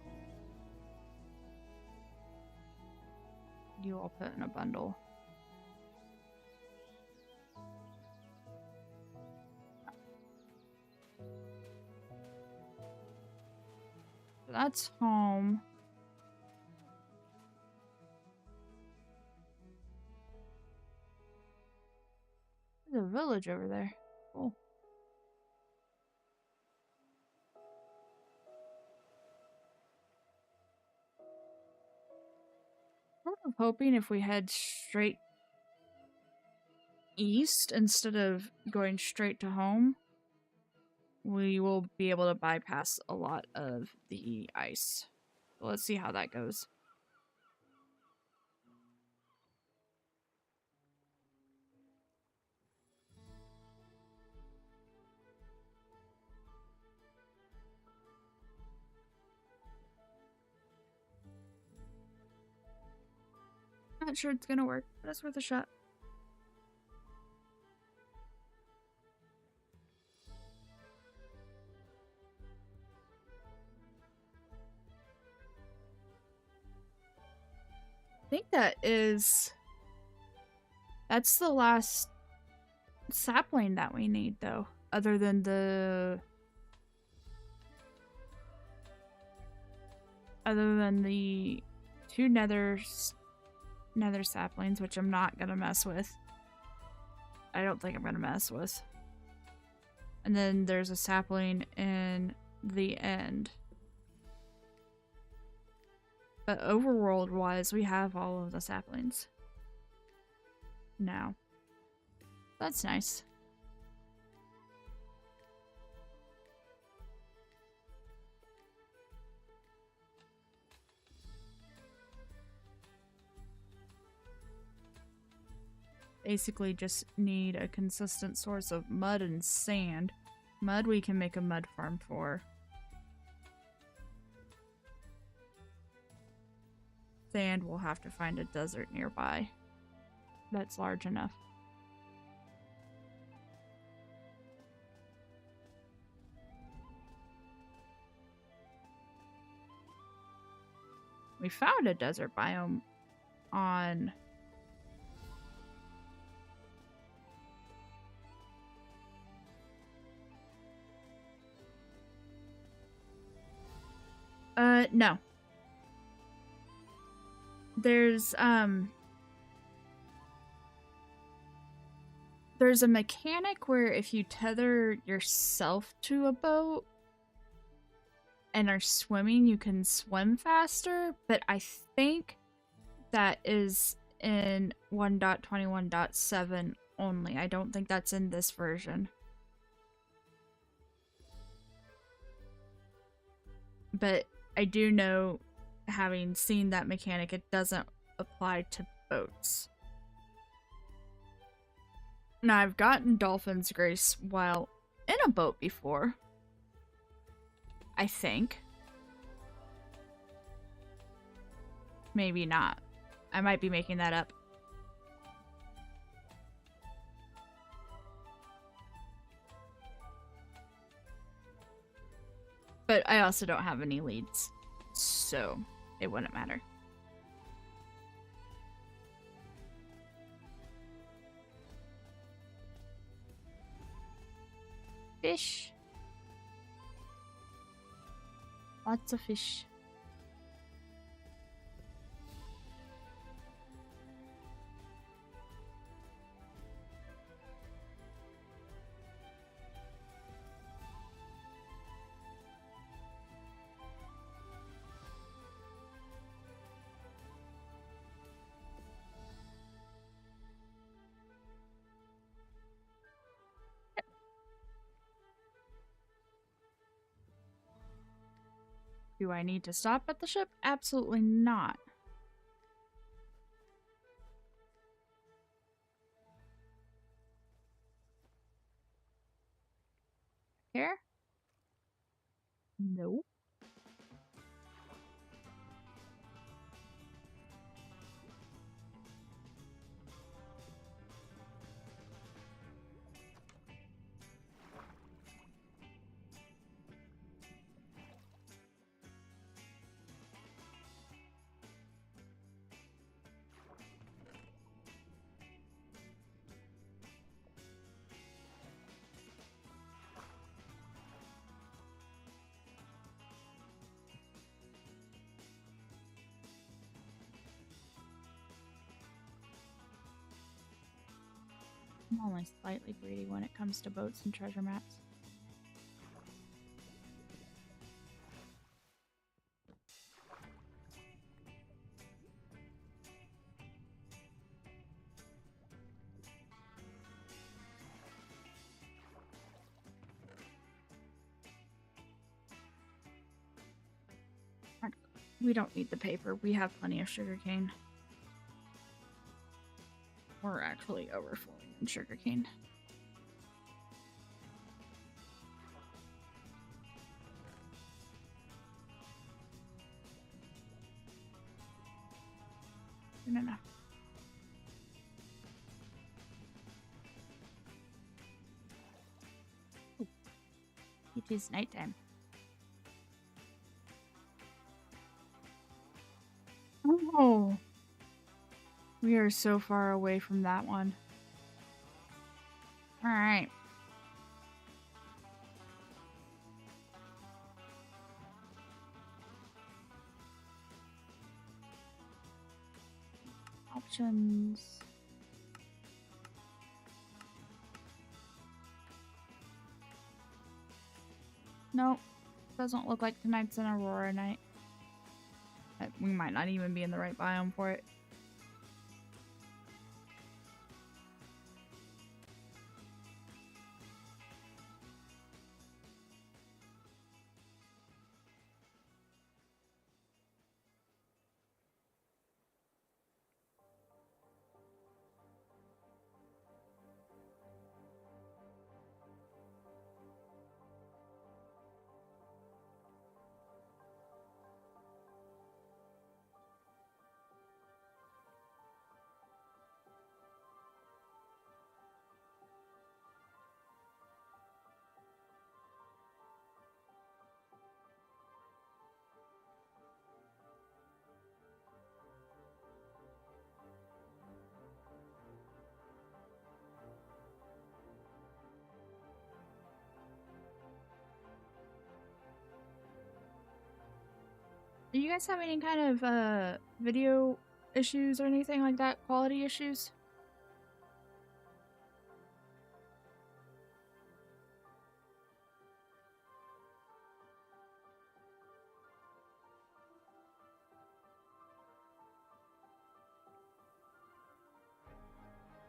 You all put in a bundle. So that's home. There's a village over there. Cool. I'm hoping if we head straight east instead of going straight to home, we will be able to bypass a lot of the ice. So let's see how that goes. Not sure it's gonna work, but it's worth a shot. I think that's the last sapling that we need, though, other than the two nether saplings, which I'm not gonna mess with. I don't think I'm gonna mess with. And then there's a sapling in the end. But overworld wise, we have all of the saplings now. That's nice. Basically just need a consistent source of mud and sand. Mud we can make a mud farm for. Sand we'll have to find a desert nearby that's large enough. We found a desert biome on no. There's there's a mechanic where if you tether yourself to a boat and are swimming, you can swim faster, but I think that is in 1.21.7 only. I don't think that's in this version. But I do know, having seen that mechanic, it doesn't apply to boats. Now, I've gotten Dolphin's Grace while in a boat before. I think. Maybe not. I might be making that up. But I also don't have any leads, so it wouldn't matter. Fish. Lots of fish. Do I need to stop at the ship? Absolutely not. Here? No. I'm only slightly greedy when it comes to boats and treasure maps. We don't need the paper. We have plenty of sugarcane. We're actually overflowing in sugarcane. No. Ooh. It is nighttime. Oh. We are so far away from that one. Alright. Options. Nope. Doesn't look like tonight's an Aurora night. We might not even be in the right biome for it. Do you guys have any kind of video issues or anything like that? Quality issues?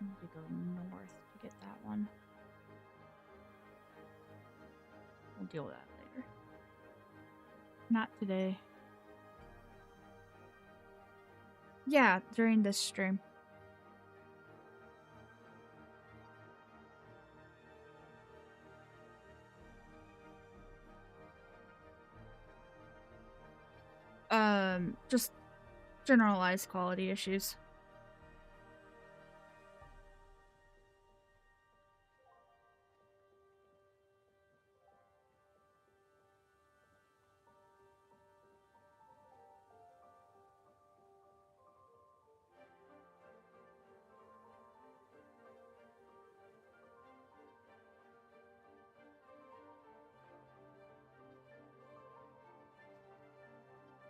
need to go north to get that one. We'll deal with that later. Not today. Yeah, during this stream. Just generalized quality issues.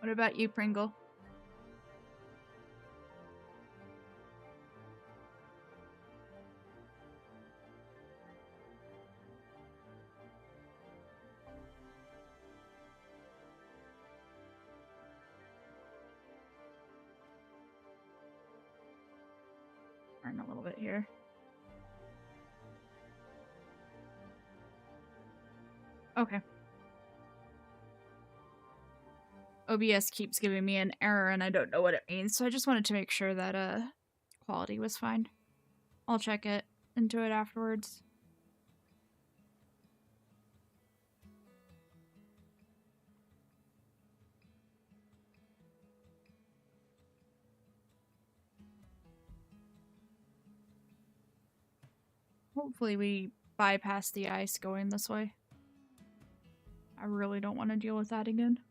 What about you, Pringle? Turn a little bit here. Okay. OBS keeps giving me an error and I don't know what it means, so I just wanted to make sure that quality was fine. I'll check it into it afterwards. Hopefully we bypass the ice going this way. I really don't want to deal with that again.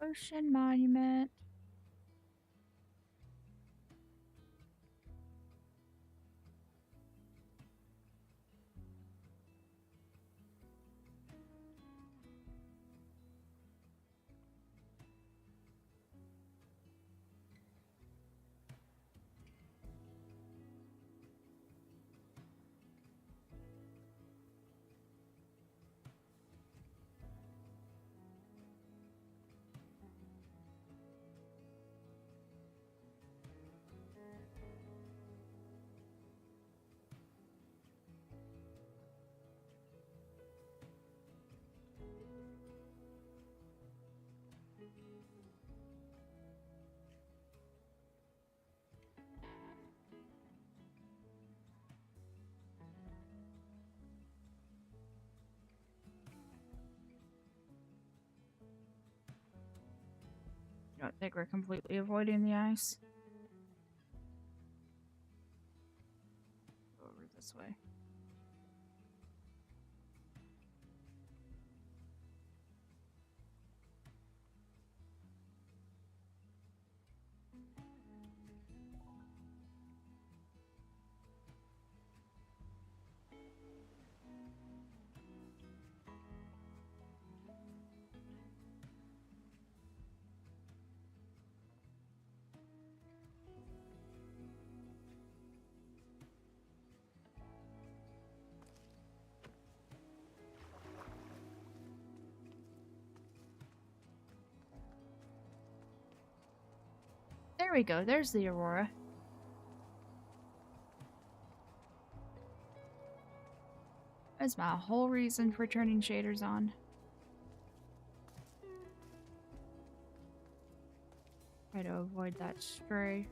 Ocean Monument. I don't think we're completely avoiding the ice. Go over this way. There we go. There's the aurora. That's my whole reason for turning shaders on. Try to avoid that stray.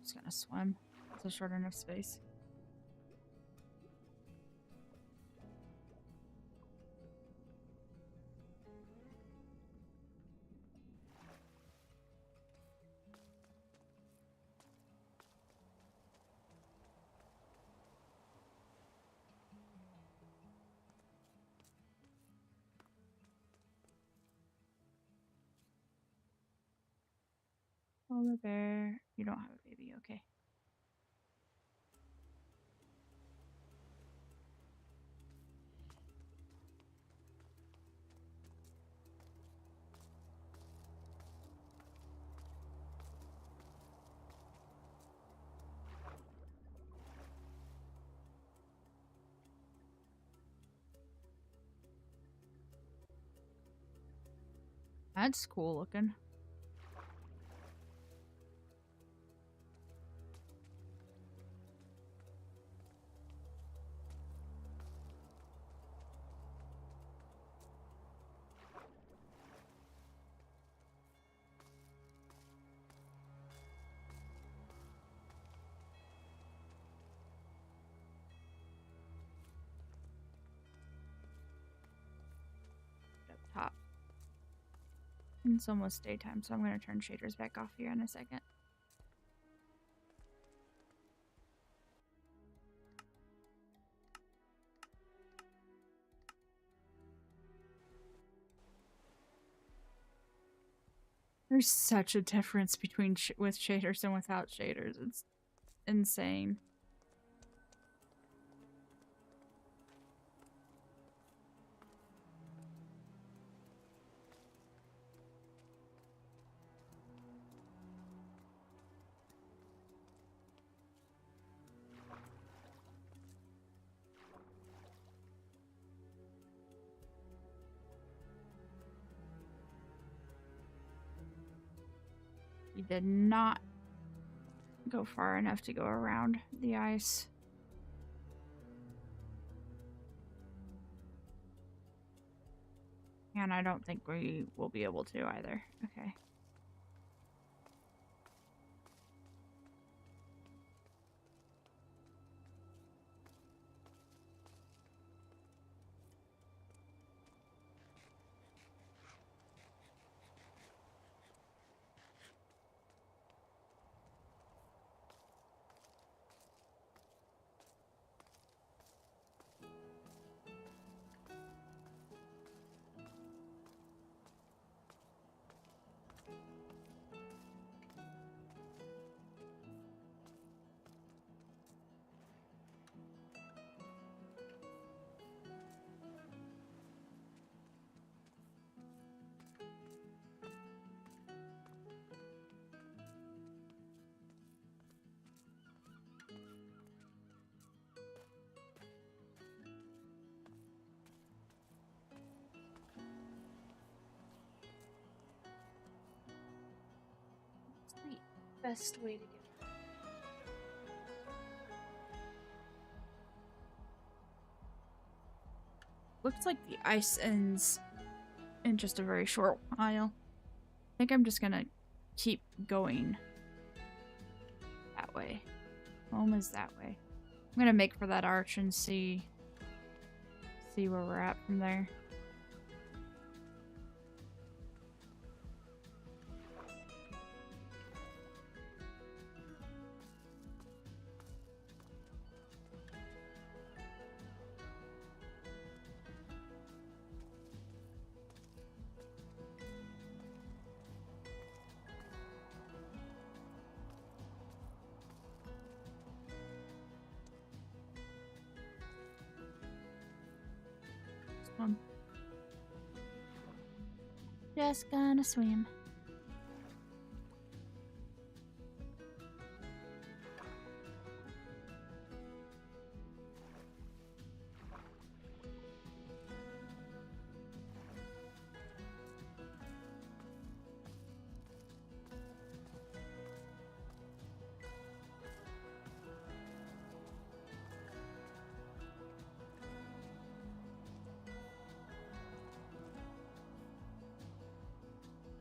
Just gonna swim. It's a short enough space. Polar bear. You don't have a baby. Okay. That's cool looking. Up top. It's almost daytime, so I'm going to turn shaders back off here in a second. There's such a difference between with shaders and without shaders. It's insane. You did not go far enough to go around the ice. And I don't think we will be able to either. Okay. Best way to get around. Looks like the ice ends in just a very short while. I think I'm just gonna keep going that way. Home is that way. I'm gonna make for that arch and see where we're at from there. Just gonna swim.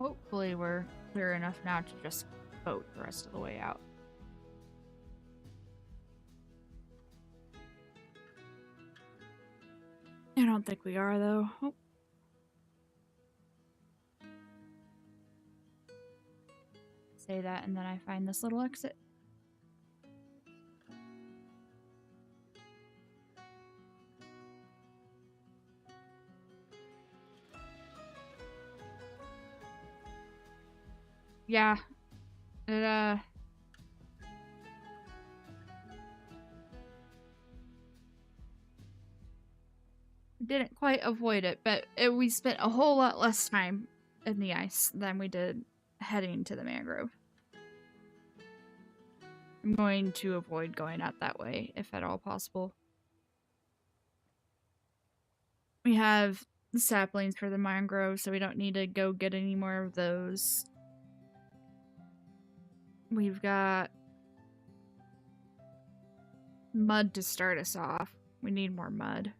Hopefully we're clear enough now to just boat the rest of the way out. I don't think we are, though. Oh. Say that, and then I find this little exit. Yeah, It didn't quite avoid it, but we spent a whole lot less time in the ice than we did heading to the mangrove. I'm going to avoid going out that way, if at all possible. We have the saplings for the mangrove, so we don't need to go get any more of those. We've got mud to start us off. We need more mud.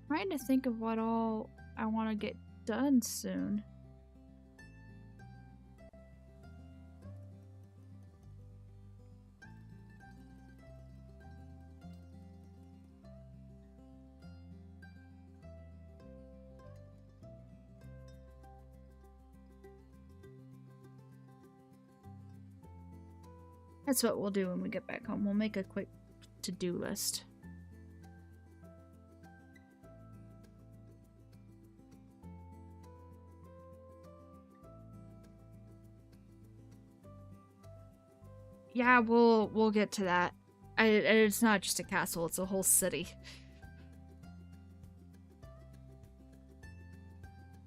Trying to think of what all I want to get done soon. That's what we'll do when we get back home. We'll make a quick to-do list. Yeah, we'll get to that. It's not just a castle, it's a whole city.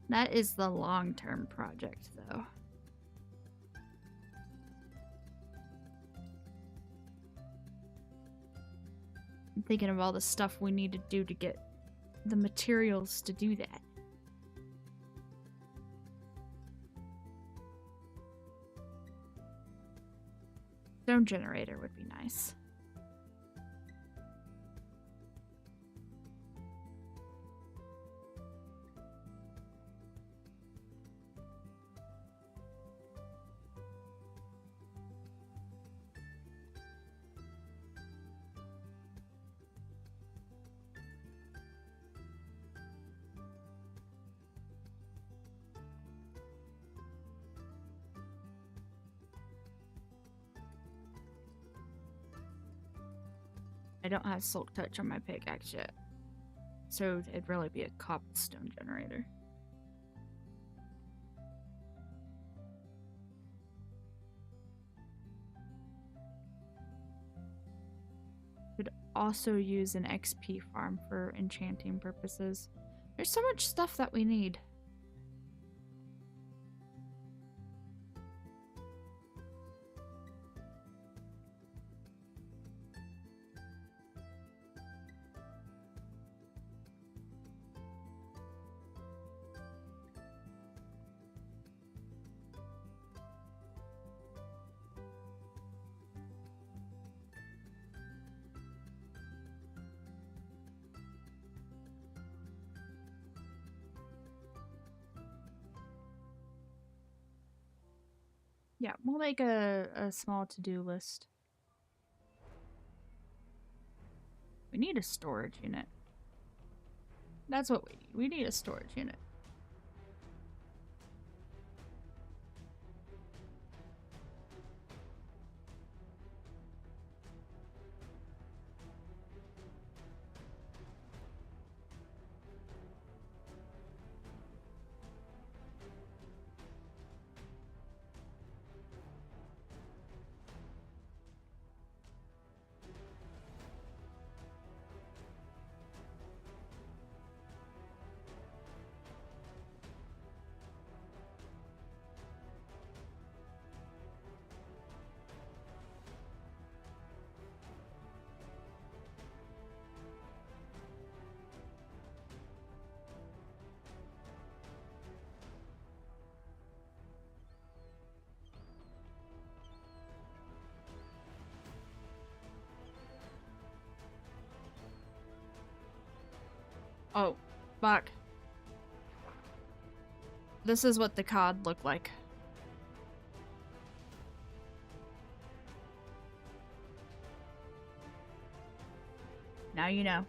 That is the long-term project, though. I'm thinking of all the stuff we need to do to get the materials to do that. Stone generator would be nice. I don't have Silk Touch on my pickaxe yet, so it'd really be a cobblestone generator. Could also use an XP farm for enchanting purposes. There's so much stuff that we need. Yeah, we'll make a small to-do list. We need a storage unit. That's what we need. We need a storage unit. Oh, fuck. This is what the cod look like. Now you know.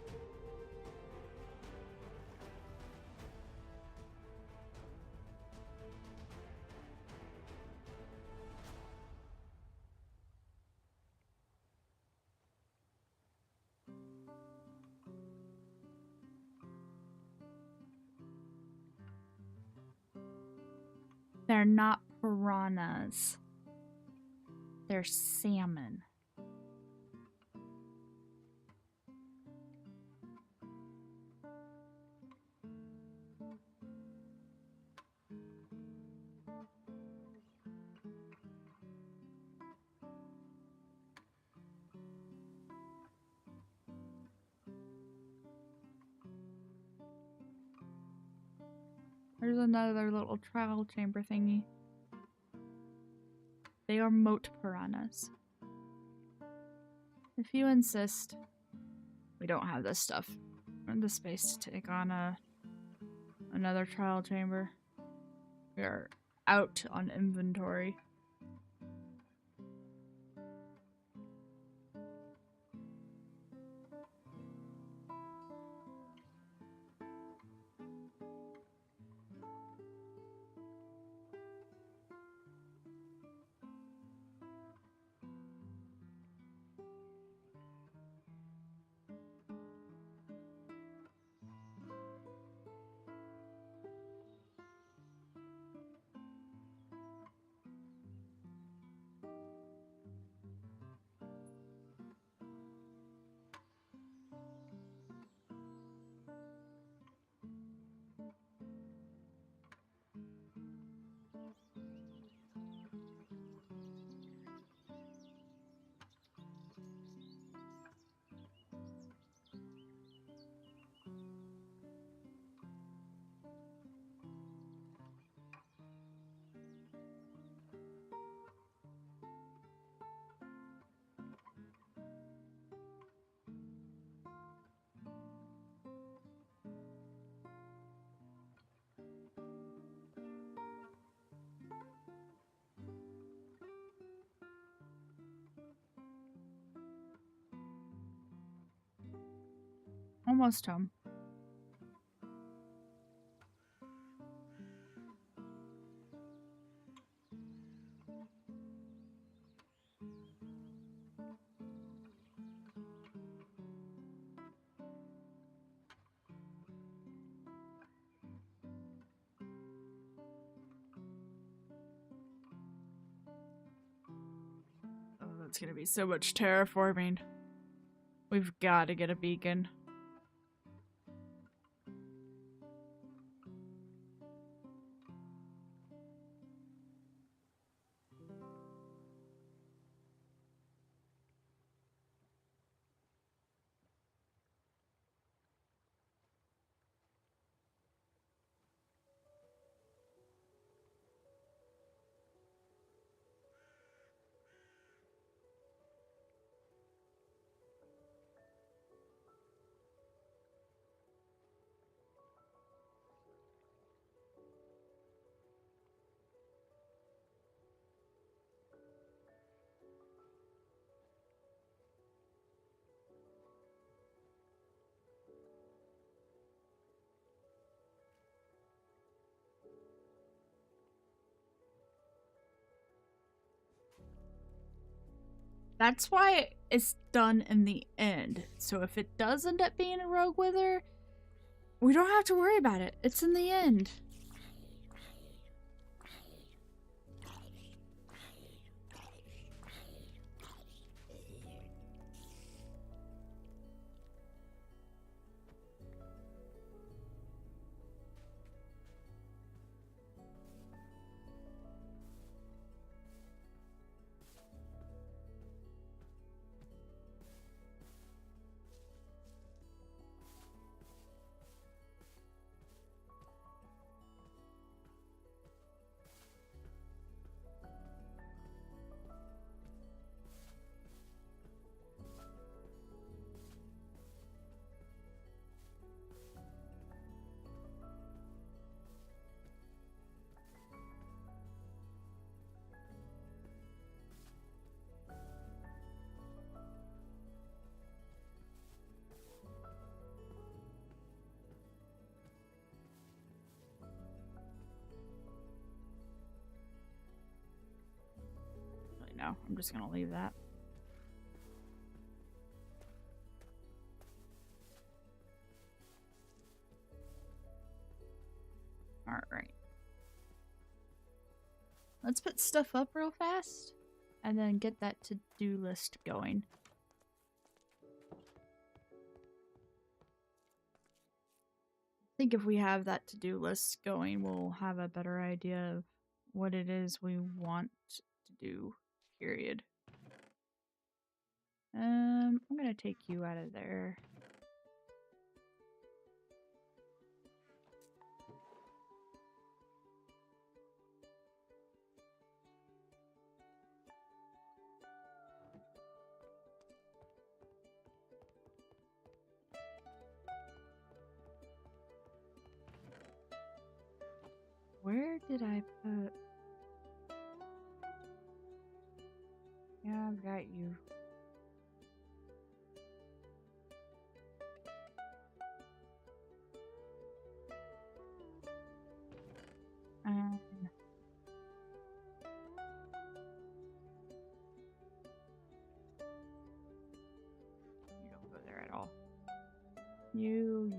they're not piranhas. They're salmon. There's another little trial chamber thingy. They are moat piranhas. If you insist, we don't have this stuff and the space to take on another trial chamber. We are out on inventory. Almost home. Oh, that's gonna be so much terraforming. We've got to get a beacon. That's why it's done in the end. So if it does end up being a rogue wither, we don't have to worry about it. It's in the end. No, I'm just gonna leave that. Alright. let's put stuff up real fast and then get that to-do list going. I think if we have that to-do list going, we'll have a better idea of what it is we want to do, period. I'm gonna take you out of there. Where did I put... Yeah, I've got you. You don't go there at all. You.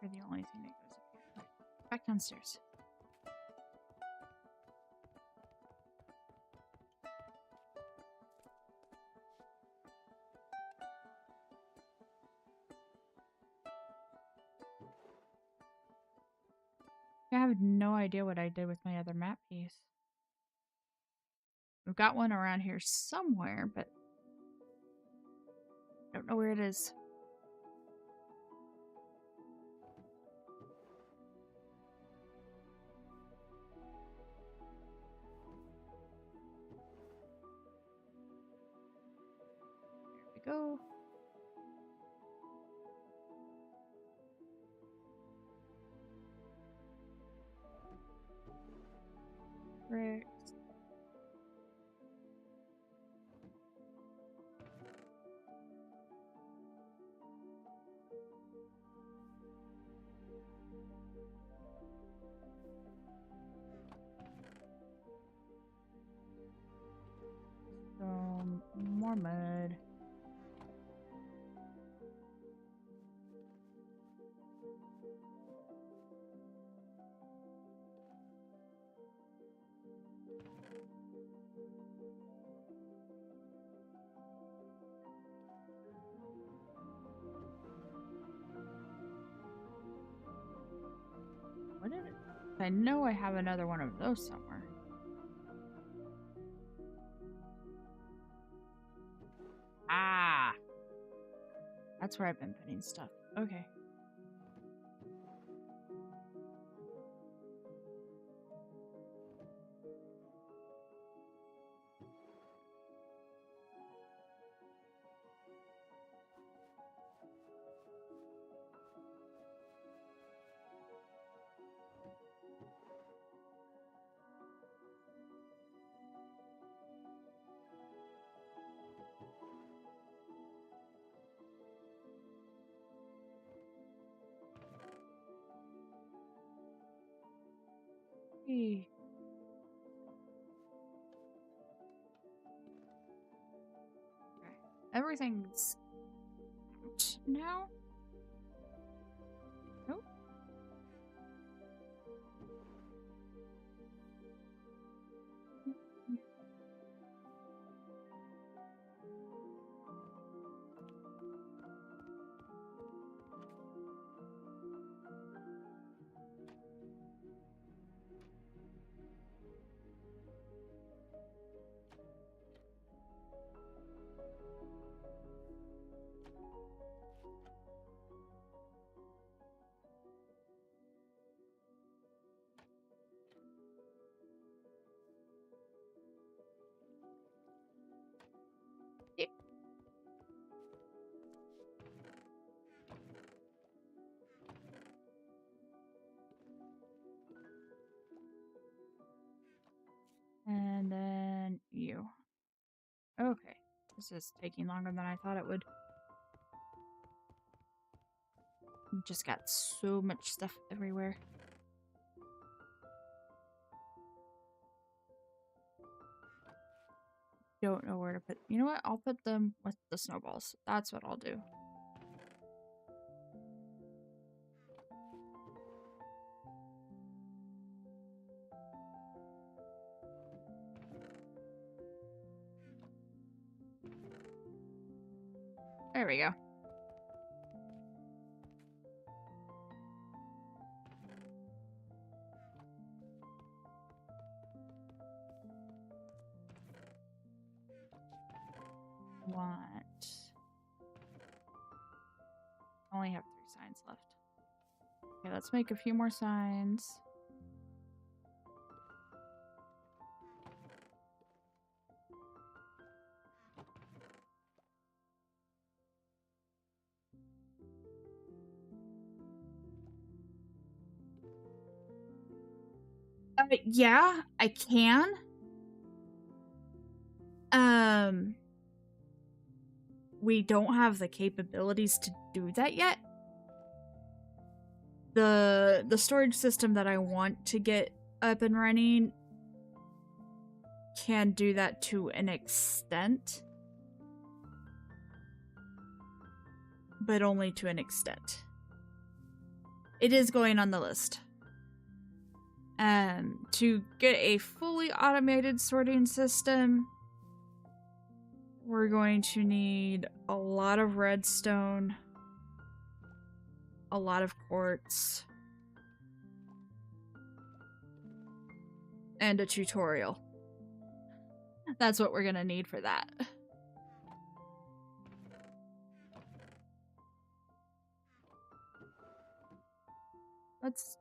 You're the only thing that goes up here. Right. Back downstairs. I have no idea what I did with my other map piece. We've got one around here somewhere, but I don't know where it is. There we go. Right. More mud. What did it? I know I have another one of those somewhere. Ah! That's where I've been putting stuff. Okay. Hey. Okay. everything's out now. Nope. And then you. Okay. This is taking longer than I thought it would. Just got so much stuff everywhere. Don't know where to put. You know what? I'll put them with the snowballs. That's what I'll do. There we go. I only have 3 signs left. Okay, let's make a few more signs. Yeah, I can. We don't have the capabilities to do that yet. The storage system that I want to get up and running can do that to an extent, but only to an extent. It is going on the list. To get a fully automated sorting system, we're going to need a lot of redstone, a lot of quartz, and a tutorial. That's what we're gonna need for that. Let's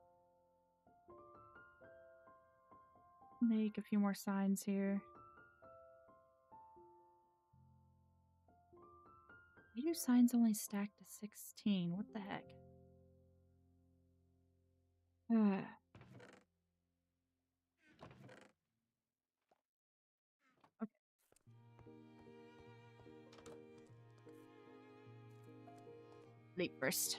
make a few more signs here. Why do signs only stack to 16? What the heck? Okay. Leap first.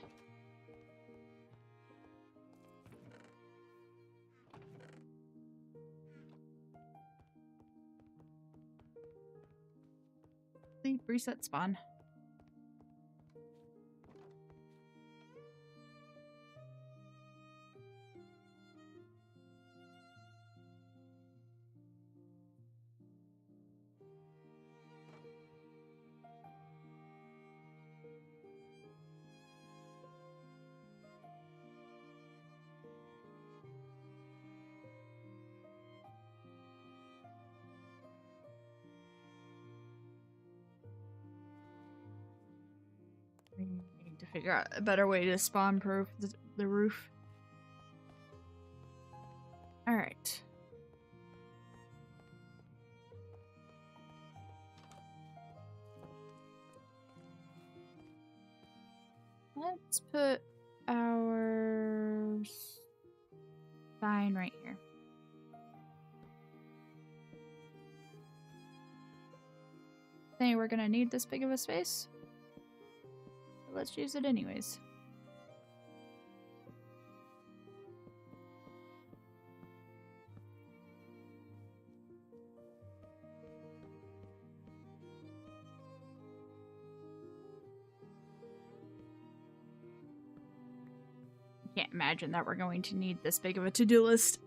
Leap, reset, spawn. We need to figure out a better way to spawn proof the roof. Alright. Let's put our sign right here. Think we're gonna need this big of a space? Let's use it anyways. Can't imagine that we're going to need this big of a to-do list.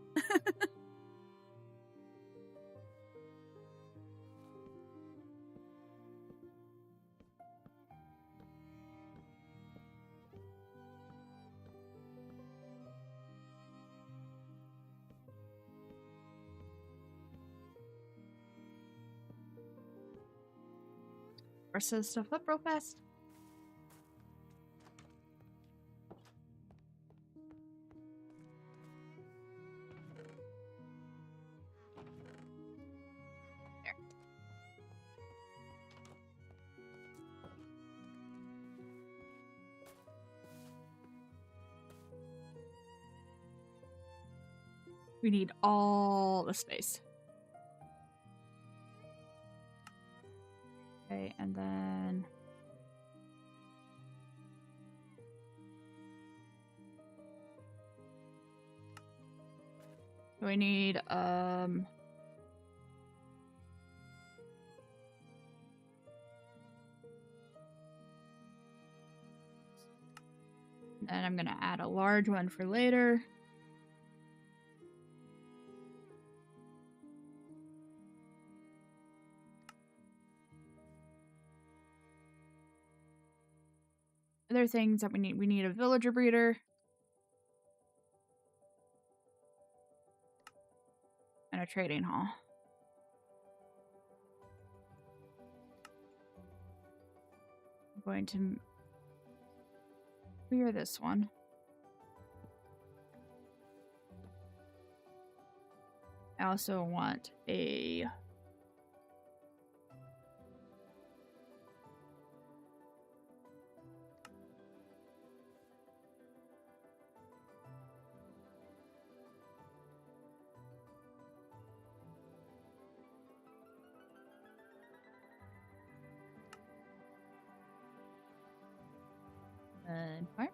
Or set stuff up real fast. There. We need all the space. Okay, and then we need and I'm gonna add a large one for later. Other things that we need a villager breeder. And a trading hall. I'm going to clear this one. I also want a farm.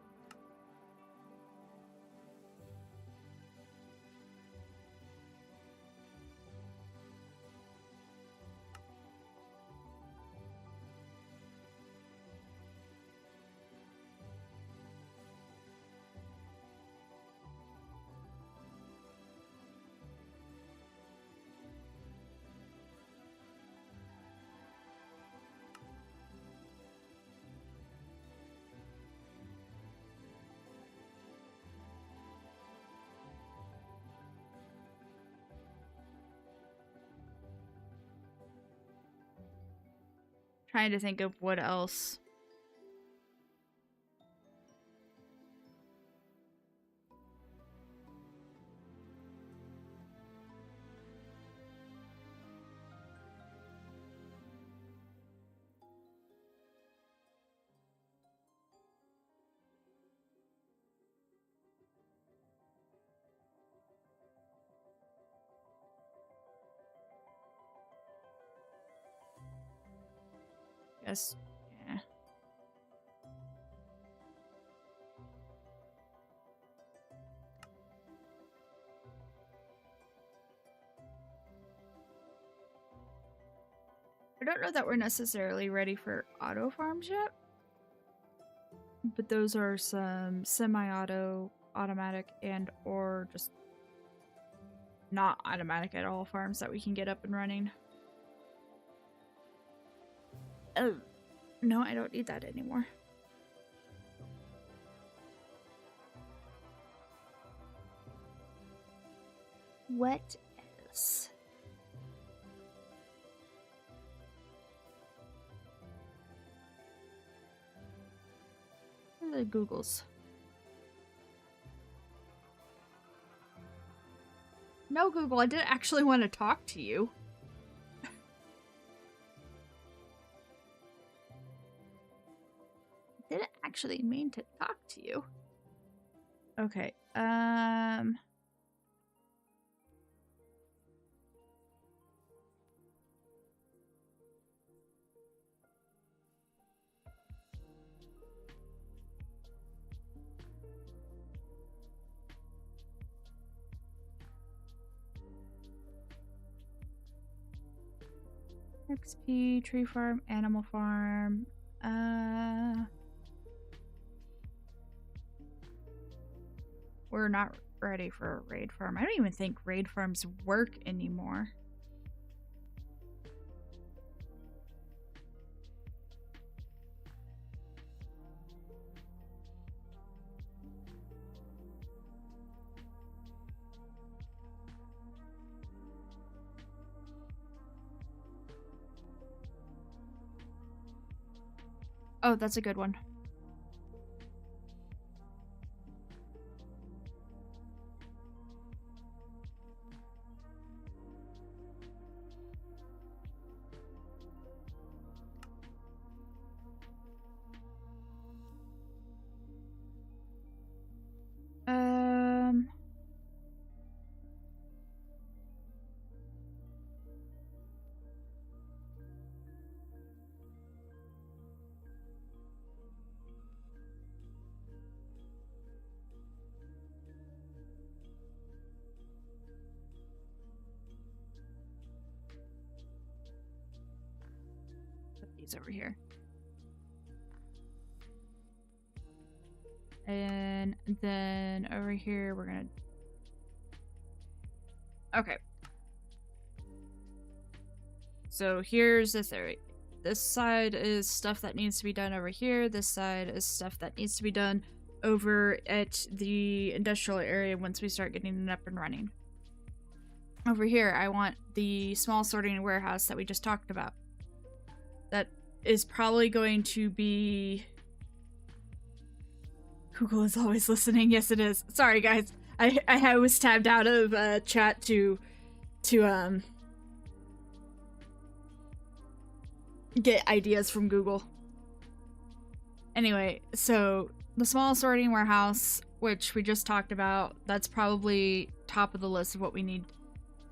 Trying to think of what else. Yes. Yeah. I don't know that we're necessarily ready for auto farms yet. But those are some semi-auto, automatic, and or just not automatic at all farms that we can get up and running. Oh, no, I don't need that anymore. What else? What are the Googles? No, Google, I didn't actually want to talk to you. I didn't actually mean to talk to you. Okay, XP, tree farm, animal farm, we're not ready for a raid farm. I don't even think raid farms work anymore. Oh, that's a good one. Put these over here. And then over here, we're gonna... Okay. So here's the theory. This side is stuff that needs to be done over here. This side is stuff that needs to be done over at the industrial area once we start getting it up and running. Over here, I want the small sorting warehouse that we just talked about. That is probably going to be... Google is always listening. Yes, it is. Sorry, guys. I was tabbed out of chat to get ideas from Google. Anyway, so the small sorting warehouse, which we just talked about, that's probably top of the list of what we need.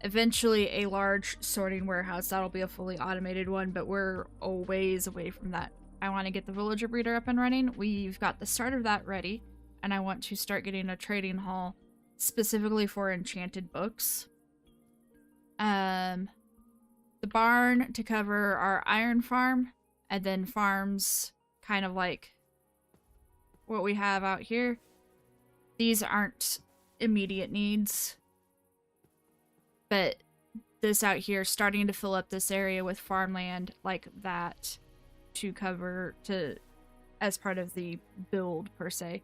Eventually a large sorting warehouse, that'll be a fully automated one, but we're a ways away from that. I want to get the villager breeder up and running. We've got the start of that ready, and I want to start getting a trading hall specifically for enchanted books. The barn to cover our iron farm, and then farms kind of like what we have out here. These aren't immediate needs, but this out here, starting to fill up this area with farmland like that to cover as part of the build per se.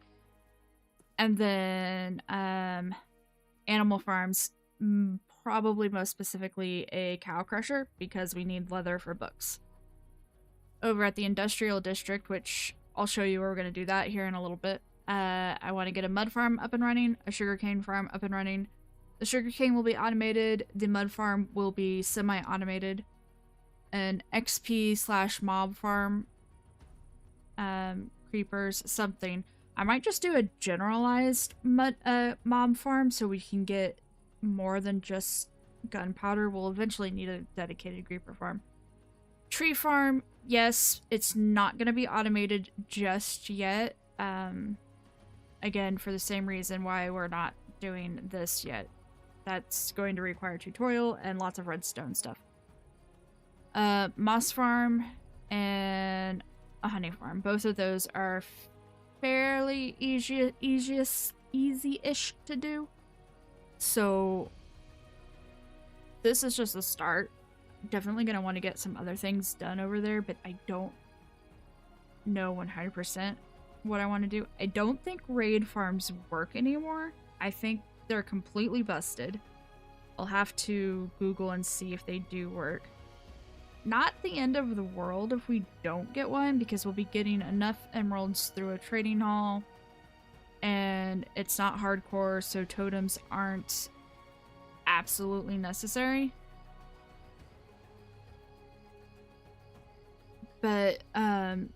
And then animal farms, probably most specifically a cow crusher, because we need leather for books. Over at the industrial district, which I'll show you where we're going to do that here in a little bit, I want to get a mud farm up and running, a sugarcane farm up and running. The sugarcane will be automated, the mud farm will be semi-automated, an XP/mob farm, creepers, something. I might just do a generalized mob farm so we can get more than just gunpowder. We'll eventually need a dedicated creeper farm. Tree farm, yes, it's not going to be automated just yet. Again, for the same reason why we're not doing this yet. That's going to require tutorial and lots of redstone stuff. Moss farm and a honey farm. Both of those are fairly easy-ish to do. So this is just a start. Definitely going to want to get some other things done over there, but I don't know 100% what I want to do. I don't think raid farms work anymore. I think they're completely busted. I'll have to Google and see if they do work. Not the end of the world if we don't get one, because we'll be getting enough emeralds through a trading hall, and it's not hardcore, so totems aren't absolutely necessary. But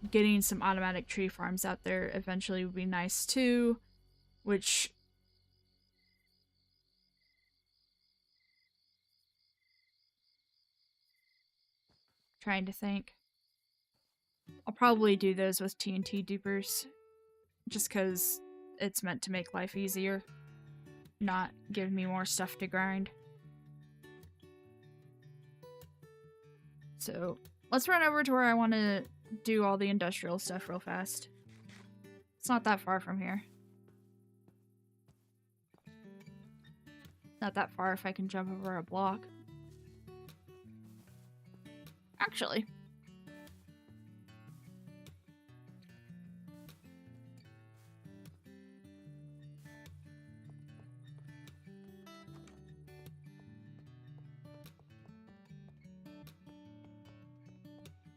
getting some automatic tree farms out there eventually would be nice too, which... Trying to think. I'll probably do those with TNT dupers, just because it's meant to make life easier, not give me more stuff to grind. So let's run over to where I want to do all the industrial stuff real fast. It's not that far from here. Not that far if I can jump over a block. Actually.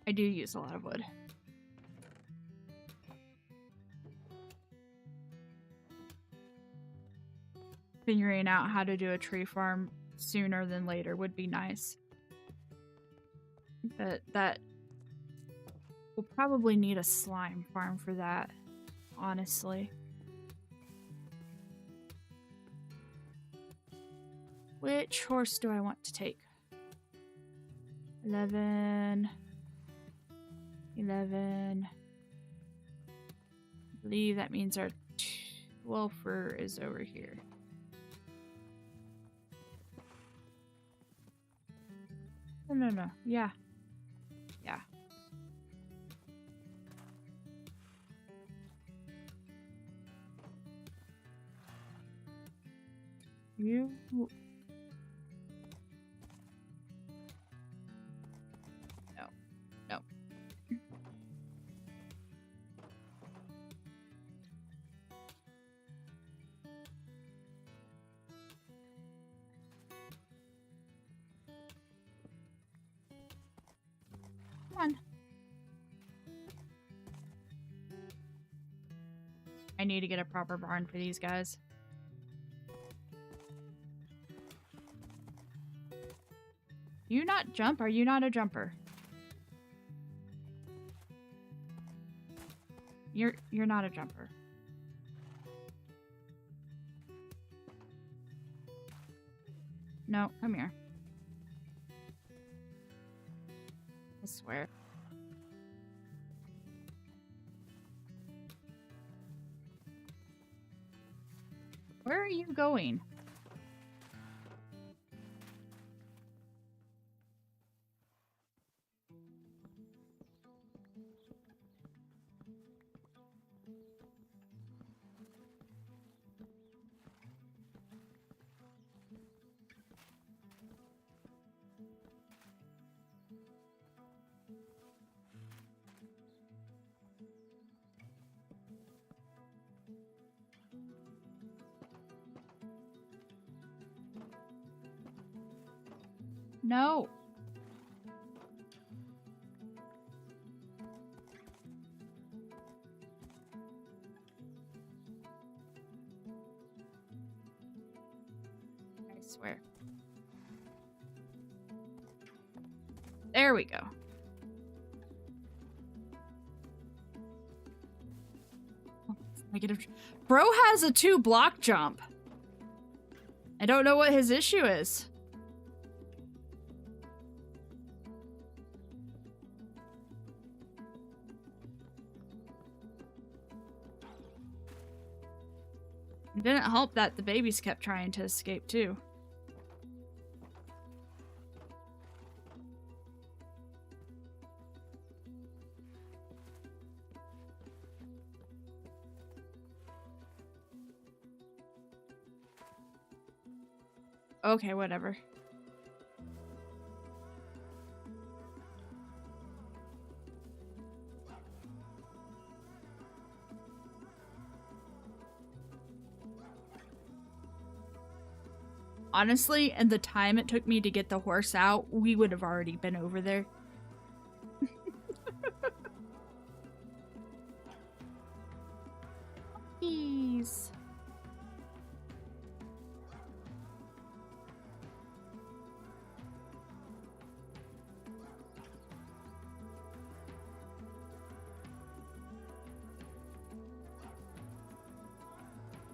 I do use a lot of wood. Figuring out how to do a tree farm sooner than later would be nice. But that we'll probably need a slime farm for that, honestly. Which horse do I want to take? 11. I believe that means our 12er is over here. No. Yeah. You... No. Come on. I need to get a proper barn for these guys. You not jump? Are you not a jumper? You're not a jumper. No, come here. I swear. Where are you going? No. I swear. There we go. Negative. Bro has a 2-block jump. I don't know what his issue is. It didn't help that the babies kept trying to escape too. Okay, whatever. Honestly, and the time it took me to get the horse out, we would have already been over there. Please.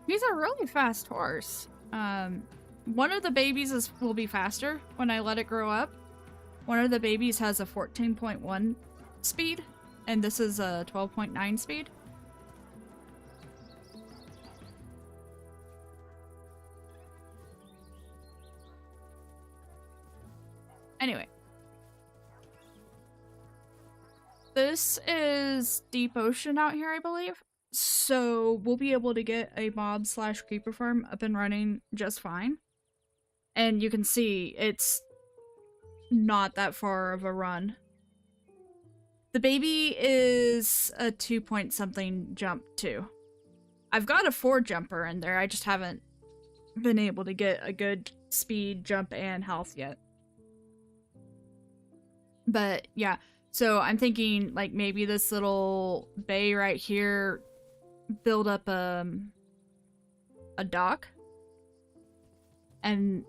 He's a really fast horse. One of the babies will be faster when I let it grow up. One of the babies has a 14.1 speed, and this is a 12.9 speed. Anyway. This is deep ocean out here, I believe. So we'll be able to get a mob/creeper farm up and running just fine. And you can see it's not that far of a run. The baby is a 2 point something jump too. I've got a 4 jumper in there. I just haven't been able to get a good speed, jump, and health yet. But yeah, so I'm thinking like maybe this little bay right here build up a dock and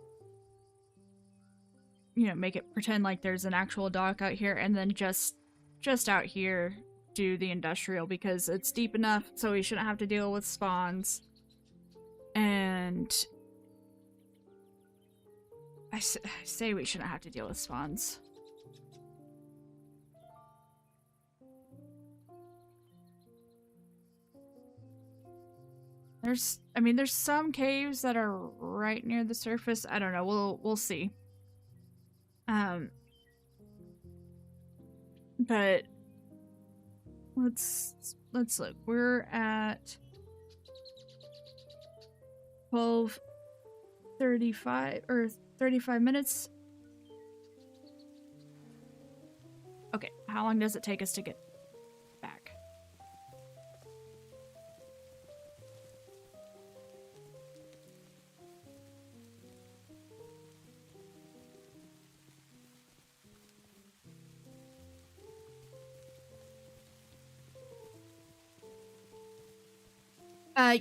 make it pretend like there's an actual dock out here, and then just out here do the industrial because it's deep enough so we shouldn't have to deal with spawns. And I say we shouldn't have to deal with spawns. There's some caves that are right near the surface. I don't know. We'll see. But let's look. We're at 12:35 or 35 minutes. Okay, how long does it take us to get back?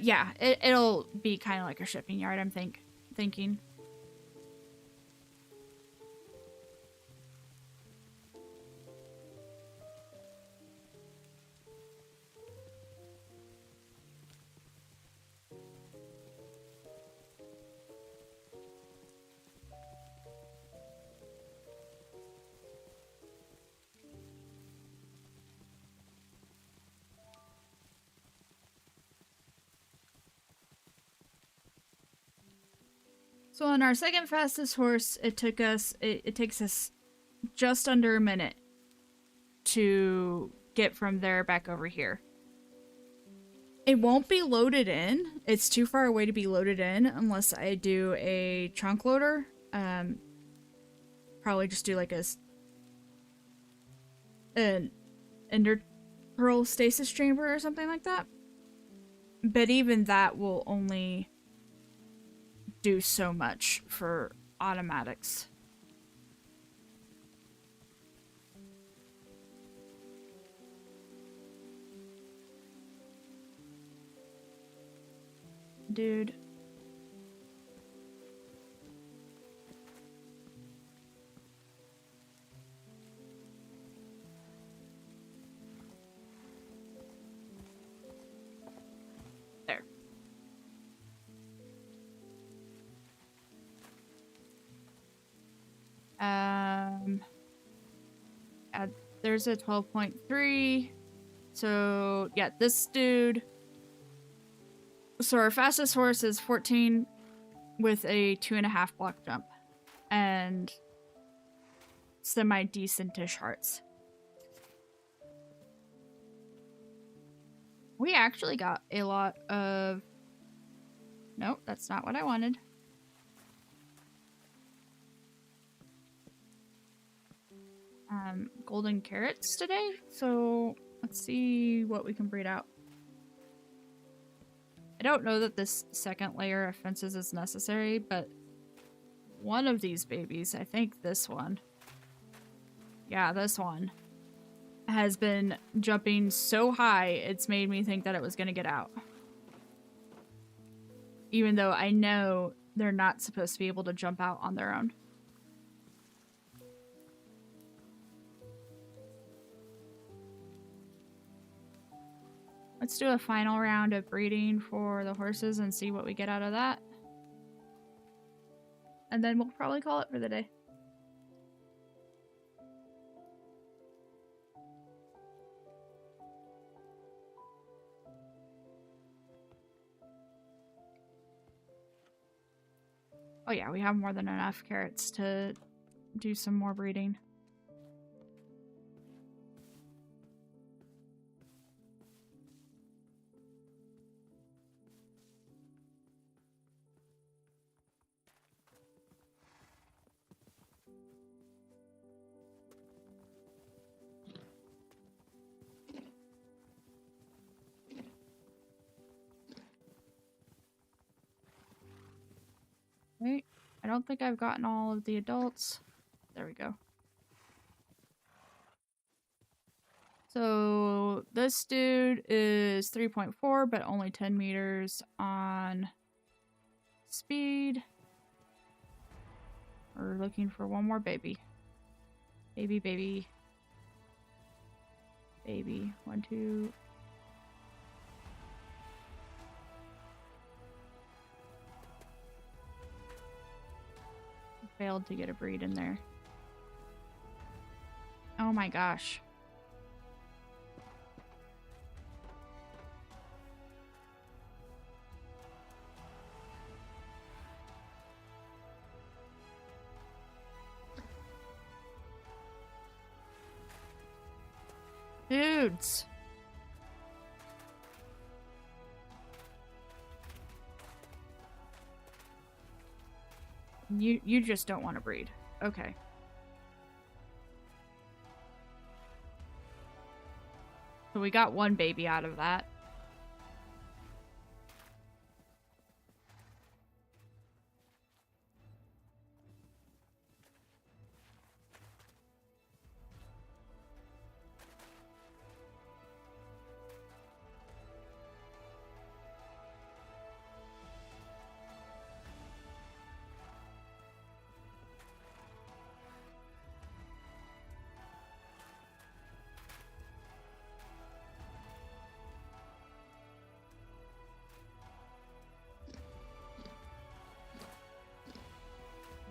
Yeah, it'll be kind of like a shipping yard, I'm thinking. So on our second fastest horse, it takes us just under a minute to get from there back over here. It won't be loaded in. It's too far away to be loaded in unless I do a trunk loader. Probably just do like an ender pearl stasis chamber or something like that. But even that will only do so much for automatics. Dude. There. There's a 12.3. So, yeah, this dude. So our fastest horse is 14 with a 2.5 block jump. And semi-decentish hearts. We actually got a lot of... Nope, that's not what I wanted. Golden carrots today, so let's see what we can breed out. I don't know that this second layer of fences is necessary, but one of these babies, I think this one, yeah, this one, has been jumping so high, it's made me think that it was going to get out. Even though I know they're not supposed to be able to jump out on their own. Let's do a final round of breeding for the horses and see what we get out of that. And then we'll probably call it for the day. Oh yeah, we have more than enough carrots to do some more breeding. I don't think I've gotten all of the adults. There we go. So this dude is 3.4, but only 10 meters on speed. We're looking for one more baby. Baby, baby. Baby. 1, 2. Failed to get a breed in there. Oh my gosh. Dudes. You just don't want to breed. Okay. So we got one baby out of that.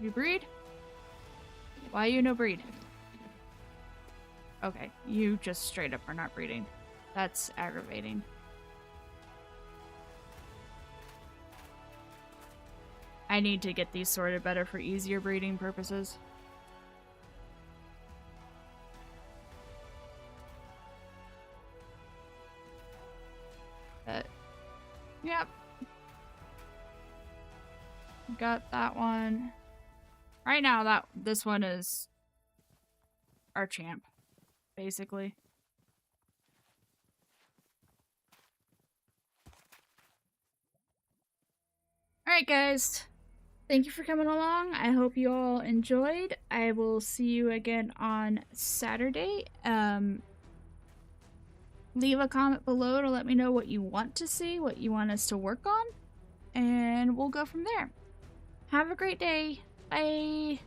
You breed? Why you no breed? Okay, you just straight up are not breeding. That's aggravating. I need to get these sorted better for easier breeding purposes. Yep. Got that one. Right now, this one is our champ, basically. Alright, guys. Thank you for coming along. I hope you all enjoyed. I will see you again on Saturday. Leave a comment below to let me know what you want to see, what you want us to work on, and we'll go from there. Have a great day. Bye.